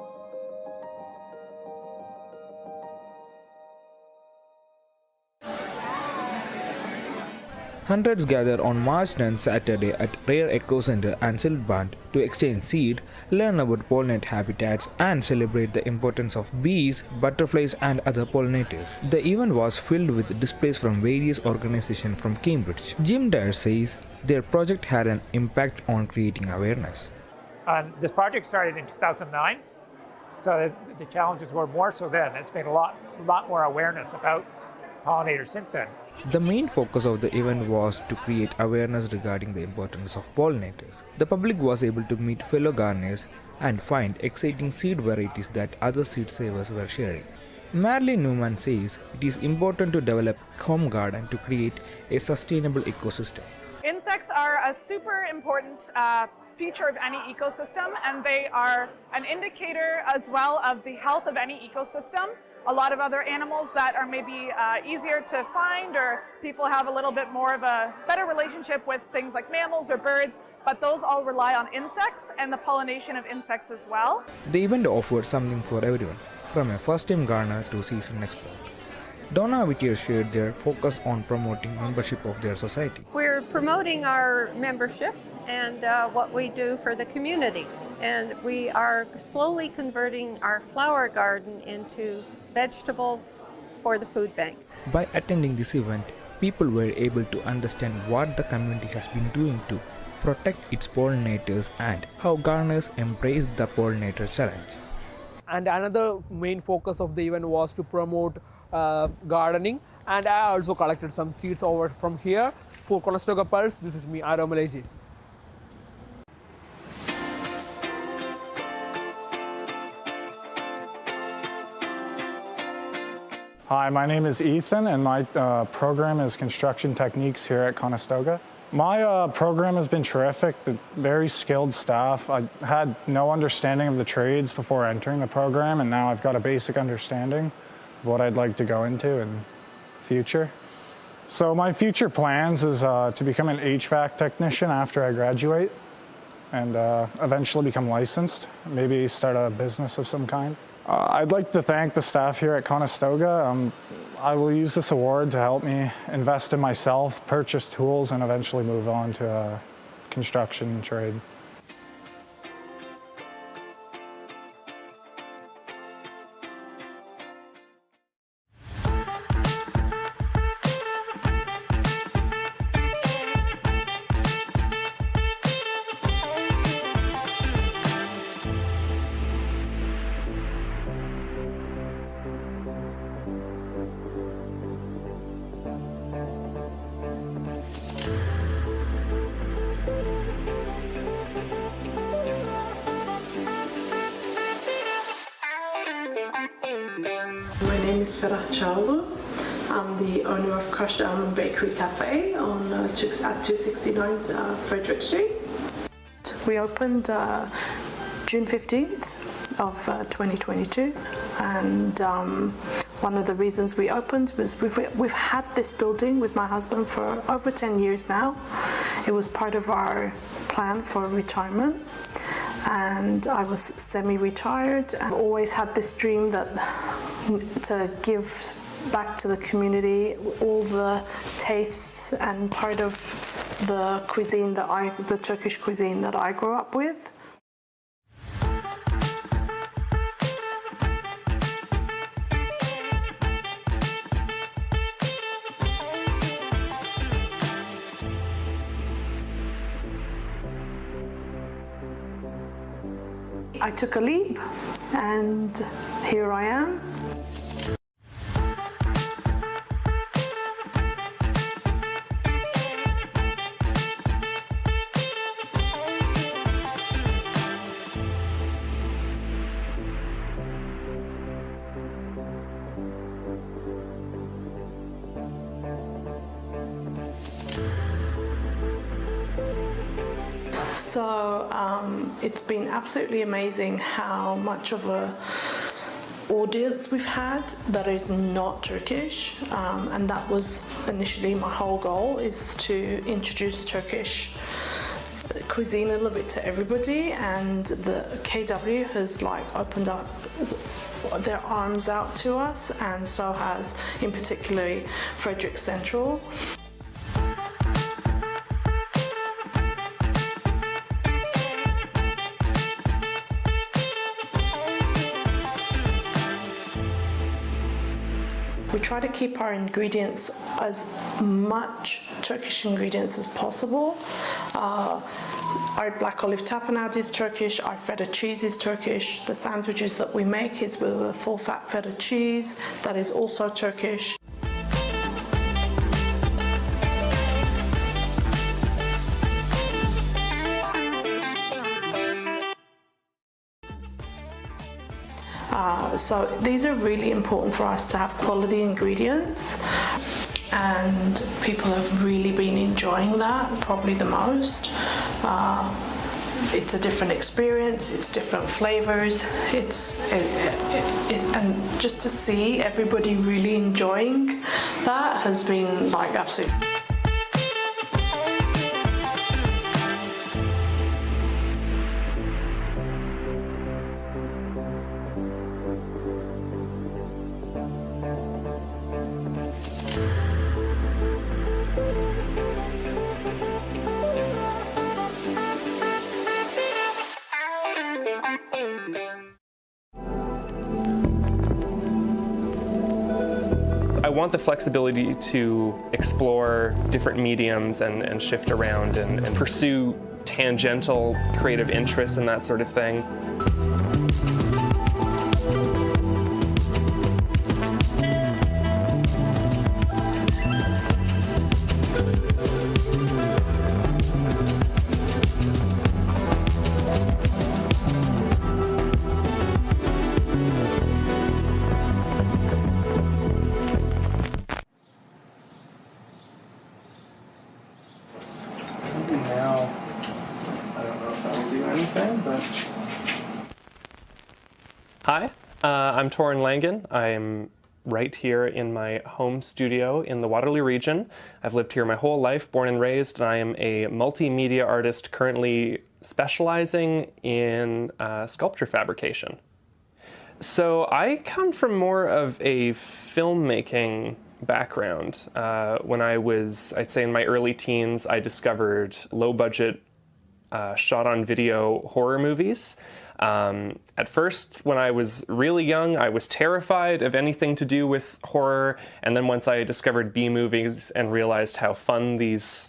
Hundreds gathered on March 10th Saturday at Rare Eco Center and Silverband to exchange seed, learn about pollinate habitats, and celebrate the importance of bees, butterflies, and other pollinators. The event was filled with displays from various organizations from Cambridge. Jim Dyer says their project had an impact on creating awareness. This project started in 2009, so the challenges were more so then. It's been a lot more awareness about pollinators since then. The main focus of the event was to create awareness regarding the importance of pollinators. The public was able to meet fellow gardeners and find exciting seed varieties that other seed savers were sharing. Marilyn Newman says it is important to develop a home garden to create a sustainable ecosystem. Insects are a super important feature of any ecosystem, and they are an indicator as well of the health of any ecosystem. A lot of other animals that are maybe easier to find, or people have a little bit more of a better relationship with things like mammals or birds, but those all rely on insects and the pollination of insects as well. The event offered something for everyone, from a first-time gardener to seasoned expert. Donna Whittier shared their focus on promoting membership of their society. We're promoting our membership and what we do for the community. and we are slowly converting our flower garden into vegetables for the food bank. By attending this event, people were able to understand what the community has been doing to protect its pollinators and how gardeners embrace the pollinator challenge. And another main focus of the event was to promote gardening, and I also collected some seeds over from here. For Conestoga Pulse, this is me, Aro Maleji. Hi, my name is Ethan, and my program is Construction Techniques here at Conestoga. My program has been terrific, very skilled staff. I had no understanding of the trades before entering the program, and now I've got a basic understanding of what I'd like to go into in the future. So my future plans is to become an HVAC technician after I graduate and eventually become licensed, maybe start a business of some kind. I'd like to thank the staff here at Conestoga. I will use this award to help me invest in myself, purchase tools, and eventually move on to a construction trade. My name is Farah Chalbu. I'm the owner of Crushed Almond Bakery Cafe on at 269 Frederick Street. We opened June 15th of 2022, and one of the reasons we opened was we've had this building with my husband for over 10 years now. It was part of our plan for retirement, and I was semi-retired. I've always had this dream to give back to the community all the tastes and part of the cuisine the Turkish cuisine that I grew up with. I took a leap, and here I am. So it's been absolutely amazing how much of a audience we've had that is not Turkish, and that was initially my whole goal, is to introduce Turkish cuisine a little bit to everybody, and the KW has opened up their arms out to us, and so has in particular Frederick Central. We try to keep our ingredients as much Turkish ingredients as possible. Our black olive tapenade is Turkish, our feta cheese is Turkish, the sandwiches that we make is with a full fat feta cheese that is also Turkish. So these are really important for us to have quality ingredients, and people have really been enjoying that, probably the most. It's a different experience, it's different flavors, and just to see everybody really enjoying that has been absolutely. want the flexibility to explore different mediums and shift around and pursue tangential creative interests and that sort of thing. Now, I don't know if that will do anything, but... Hi, I'm Torin Langan. I'm right here in my home studio in the Waterloo region. I've lived here my whole life, born and raised, and I am a multimedia artist currently specializing in sculpture fabrication. So I come from more of a filmmaking background. When I was, I'd say in my early teens, I discovered low-budget shot-on-video horror movies. At first, when I was really young, I was terrified of anything to do with horror, and then once I discovered B-movies and realized how fun these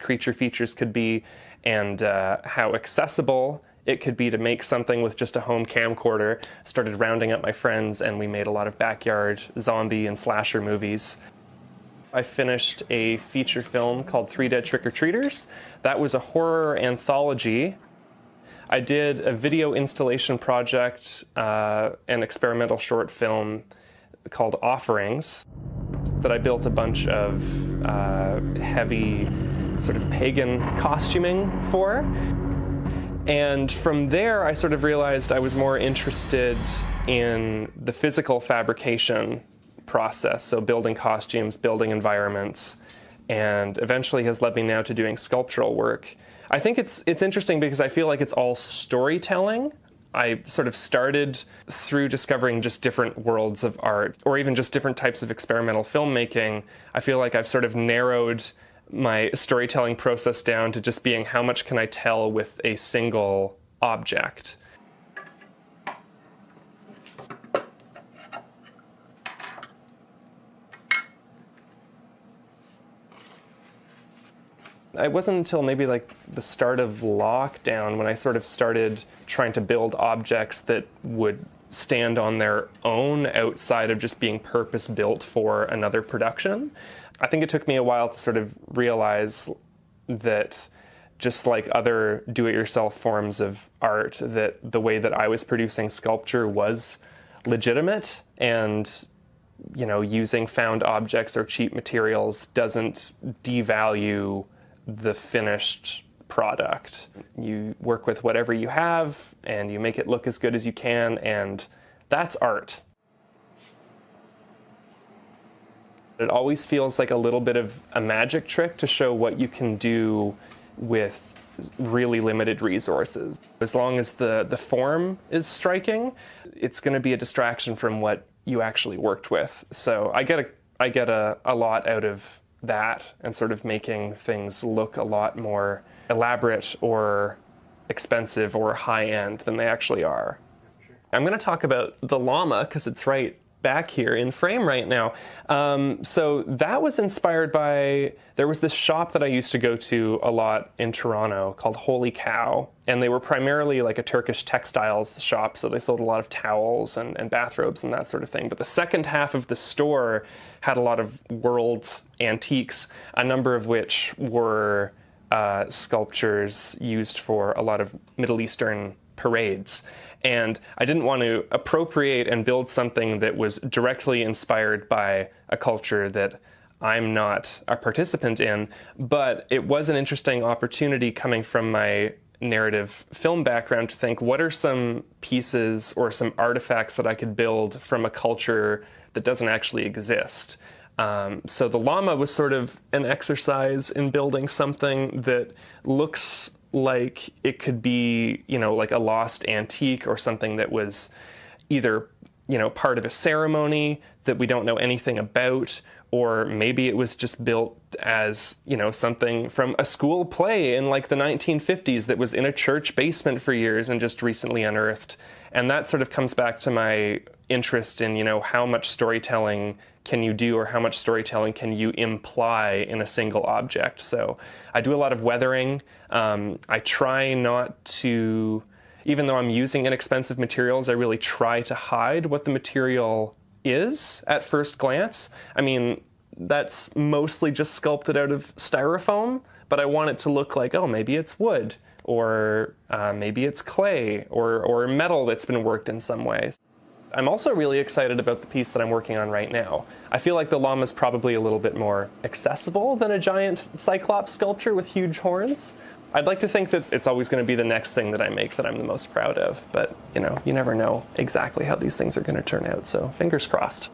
creature features could be, and how accessible it could be to make something with just a home camcorder, started rounding up my friends, and we made a lot of backyard zombie and slasher movies. I finished a feature film called 3 Dead Trick-or-Treaters. That was a horror anthology. I did a video installation project, an experimental short film called Offerings, that I built a bunch of heavy sort of pagan costuming for. And from there, I sort of realized I was more interested in the physical fabrication process, so building costumes, building environments, and eventually has led me now to doing sculptural work. I think it's interesting because I feel like it's all storytelling. I sort of started through discovering just different worlds of art, or even just different types of experimental filmmaking. I feel like I've sort of narrowed my storytelling process down to just being how much can I tell with a single object. It wasn't until maybe like the start of lockdown when I sort of started trying to build objects that would stand on their own outside of just being purpose-built for another production. I think it took me a while to sort of realize that just like other do-it-yourself forms of art, that the way that I was producing sculpture was legitimate, and using found objects or cheap materials doesn't devalue the finished product. You work with whatever you have and you make it look as good as you can, and that's art. It always feels like a little bit of a magic trick to show what you can do with really limited resources. As long as the form is striking, it's going to be a distraction from what you actually worked with. So I get a lot out of that, and sort of making things look a lot more elaborate or expensive or high-end than they actually are. I'm going to talk about the llama because it's right back here in frame right now. So that was inspired by, there was this shop that I used to go to a lot in Toronto called Holy Cow, and they were primarily like a Turkish textiles shop, so they sold a lot of towels and bathrobes and that sort of thing. But the second half of the store had a lot of world antiques, a number of which were sculptures used for a lot of Middle Eastern parades. And I didn't want to appropriate and build something that was directly inspired by a culture that I'm not a participant in, but it was an interesting opportunity coming from my narrative film background to think, what are some pieces or some artifacts that I could build from a culture that doesn't actually exist? So the llama was sort of an exercise in building something that looks like it could be, like a lost antique or something that was either, part of a ceremony that we don't know anything about, or maybe it was just built as, something from a school play in like the 1950s that was in a church basement for years and just recently unearthed. And that sort of comes back to my interest in, how much storytelling can you do, or how much storytelling can you imply in a single object. So I do a lot of weathering. I try not to, even though I'm using inexpensive materials, I really try to hide what the material is at first glance. I mean, that's mostly just sculpted out of styrofoam, but I want it to look like, oh, maybe it's wood, or maybe it's clay, or metal that's been worked in some way. I'm also really excited about the piece that I'm working on right now. I feel like the llama is probably a little bit more accessible than a giant cyclops sculpture with huge horns. I'd like to think that it's always going to be the next thing that I make that I'm the most proud of, but you know, you never know exactly how these things are going to turn out, so fingers crossed.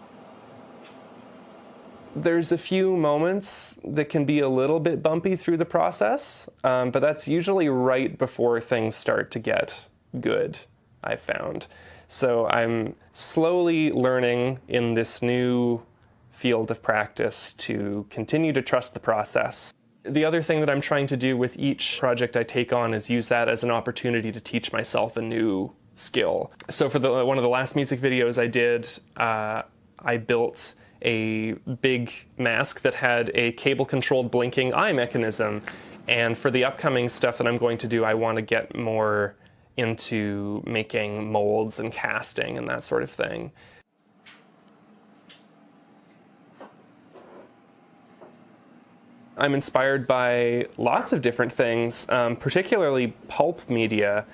There's a few moments that can be a little bit bumpy through the process, but that's usually right before things start to get good, I've found. So I'm slowly learning in this new field of practice to continue to trust the process. The other thing that I'm trying to do with each project I take on is use that as an opportunity to teach myself a new skill. So for one of the last music videos I did, I built a big mask that had a cable-controlled blinking eye mechanism. And for the upcoming stuff that I'm going to do, I want to get more into making molds and casting and that sort of thing. I'm inspired by lots of different things, particularly pulp media.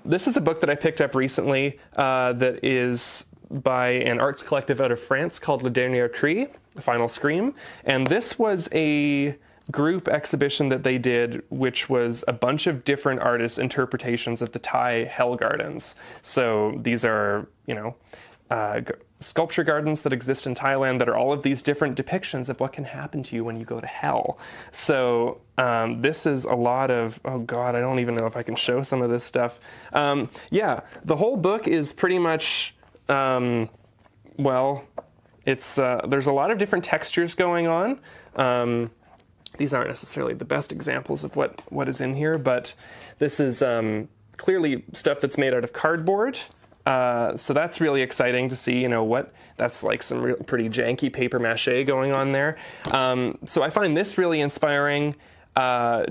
This is a book that I picked up recently that is by an arts collective out of France called Le Dernier Cri, The Final Scream. And this was a group exhibition that they did, which was a bunch of different artists' interpretations of the Thai hell gardens. So these are, you know, sculpture gardens that exist in Thailand that are all of these different depictions of what can happen to you when you go to hell. So this is a lot of, oh God, I don't even know if I can show some of this stuff. Yeah, the whole book is pretty much, well, it's there's a lot of different textures going on. These aren't necessarily the best examples of what is in here, but this is clearly stuff that's made out of cardboard. So that's really exciting to see, you know, that's like some pretty janky paper mache going on there. So I find this really inspiring,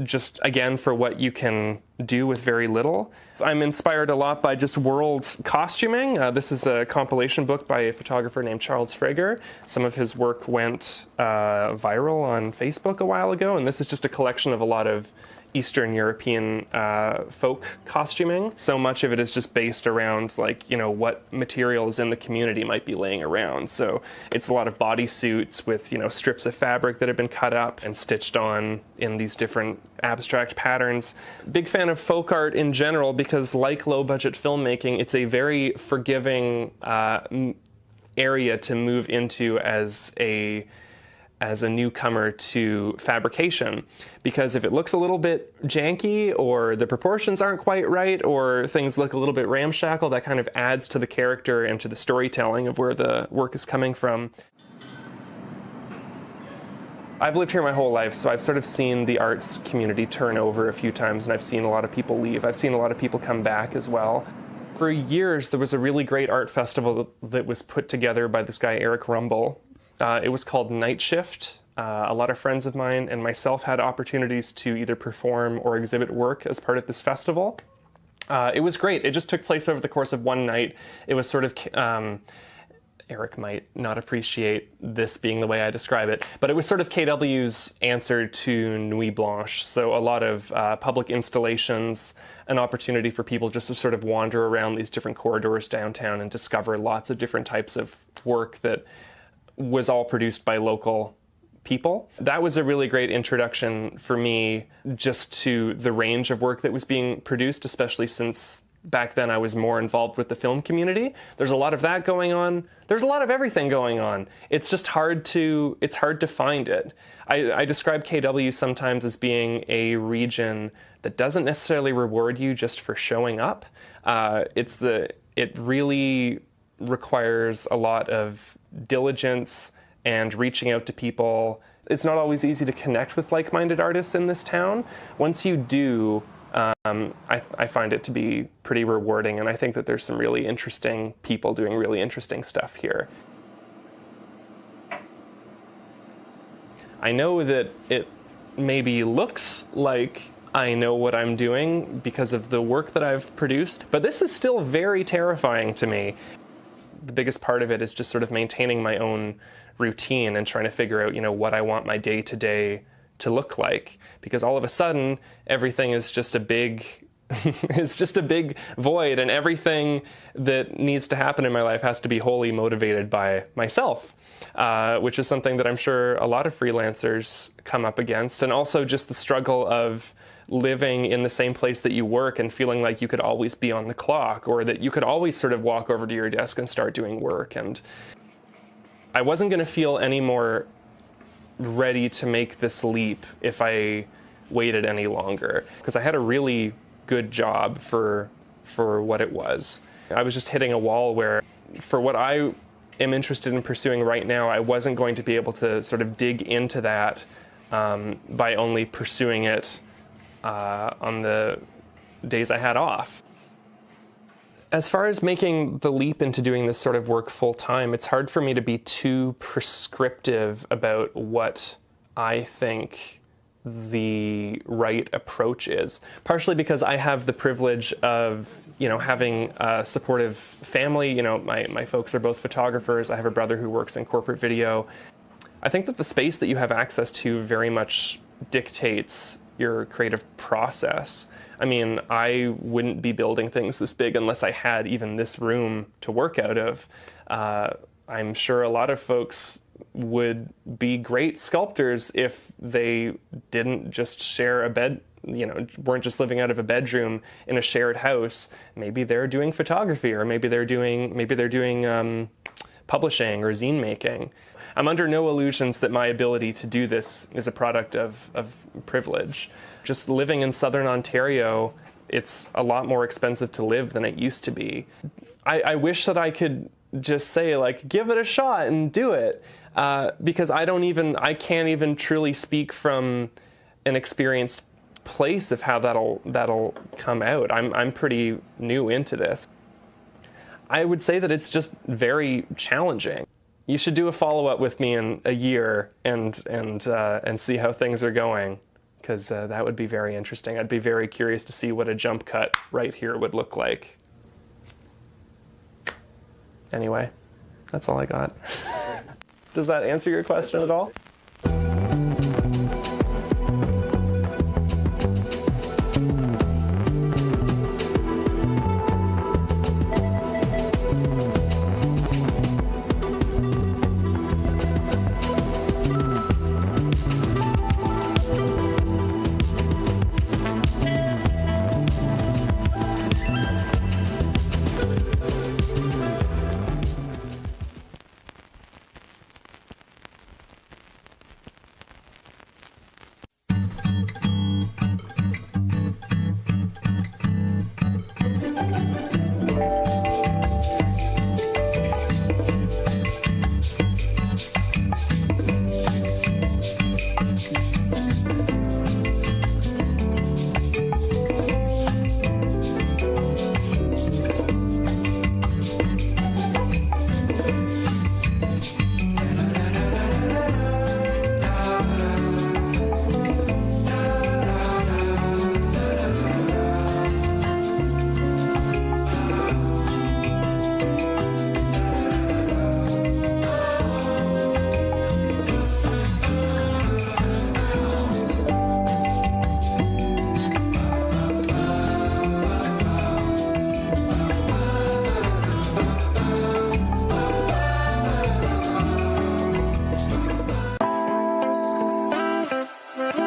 just again, for what you can do with very little. So I'm inspired a lot by just world costuming. This is a compilation book by a photographer named Charles Frager. Some of his work went viral on Facebook a while ago, and this is just a collection of a lot of Eastern European folk costuming. So much of it is just based around, like, you know, what materials in the community might be laying around. So it's a lot of bodysuits with, you know, strips of fabric that have been cut up and stitched on in these different abstract patterns. Big fan of folk art in general because, like low-budget filmmaking, it's a very forgiving area to move into as a newcomer to fabrication, because if it looks a little bit janky or the proportions aren't quite right or things look a little bit ramshackle, that kind of adds to the character and to the storytelling of where the work is coming from. I've lived here my whole life, so I've sort of seen the arts community turn over a few times, and I've seen a lot of people leave. I've seen a lot of people come back as well. For years, there was a really great art festival that was put together by this guy, Eric Rumble. It was called Night Shift. A lot of friends of mine and myself had opportunities to either perform or exhibit work as part of this festival. It was great. It just took place over the course of one night. It was sort of, Eric might not appreciate this being the way I describe it, but it was sort of KW's answer to Nuit Blanche. So a lot of public installations, an opportunity for people just to sort of wander around these different corridors downtown and discover lots of different types of work that was all produced by local people. That was a really great introduction for me just to the range of work that was being produced, especially since back then I was more involved with the film community. There's a lot of that going on. There's a lot of everything going on. It's just hard to find it. I describe KW sometimes as being a region that doesn't necessarily reward you just for showing up. It really requires a lot of diligence and reaching out to people. It's not always easy to connect with like-minded artists in this town. Once you do, I find it to be pretty rewarding, and I think that there's some really interesting people doing really interesting stuff here. I know that it maybe looks like I know what I'm doing because of the work that I've produced, but this is still very terrifying to me. The biggest part of it is just sort of maintaining my own routine and trying to figure out, what I want my day-to-day to look like. Because all of a sudden, everything is just a big it's just a big void, and everything that needs to happen in my life has to be wholly motivated by myself, which is something that I'm sure a lot of freelancers come up against. And also just the struggle of living in the same place that you work and feeling like you could always be on the clock, or that you could always sort of walk over to your desk and start doing work. And I wasn't going to feel any more ready to make this leap if I waited any longer, because I had a really good job for what it was. I was just hitting a wall where, for what I am interested in pursuing right now, I wasn't going to be able to sort of dig into that by only pursuing it on the days I had off. As far as making the leap into doing this sort of work full time, it's hard for me to be too prescriptive about what I think the right approach is. Partially because I have the privilege of, having a supportive family. My folks are both photographers. I have a brother who works in corporate video. I think that the space that you have access to very much dictates your creative process. I mean, I wouldn't be building things this big unless I had even this room to work out of. I'm sure a lot of folks would be great sculptors if they didn't just share a bed, weren't just living out of a bedroom in a shared house. Maybe they're doing photography, or maybe they're doing publishing or zine making. I'm under no illusions that my ability to do this is a product of privilege. Just living in Southern Ontario, it's a lot more expensive to live than it used to be. I wish that I could just say, give it a shot and do it. Because I can't even truly speak from an experienced place of how that'll come out. I'm pretty new into this. I would say that it's just very challenging. You should do a follow-up with me in a year and see how things are going, because that would be very interesting. I'd be very curious to see what a jump cut right here would look like. Anyway, that's all I got. Does that answer your question at all?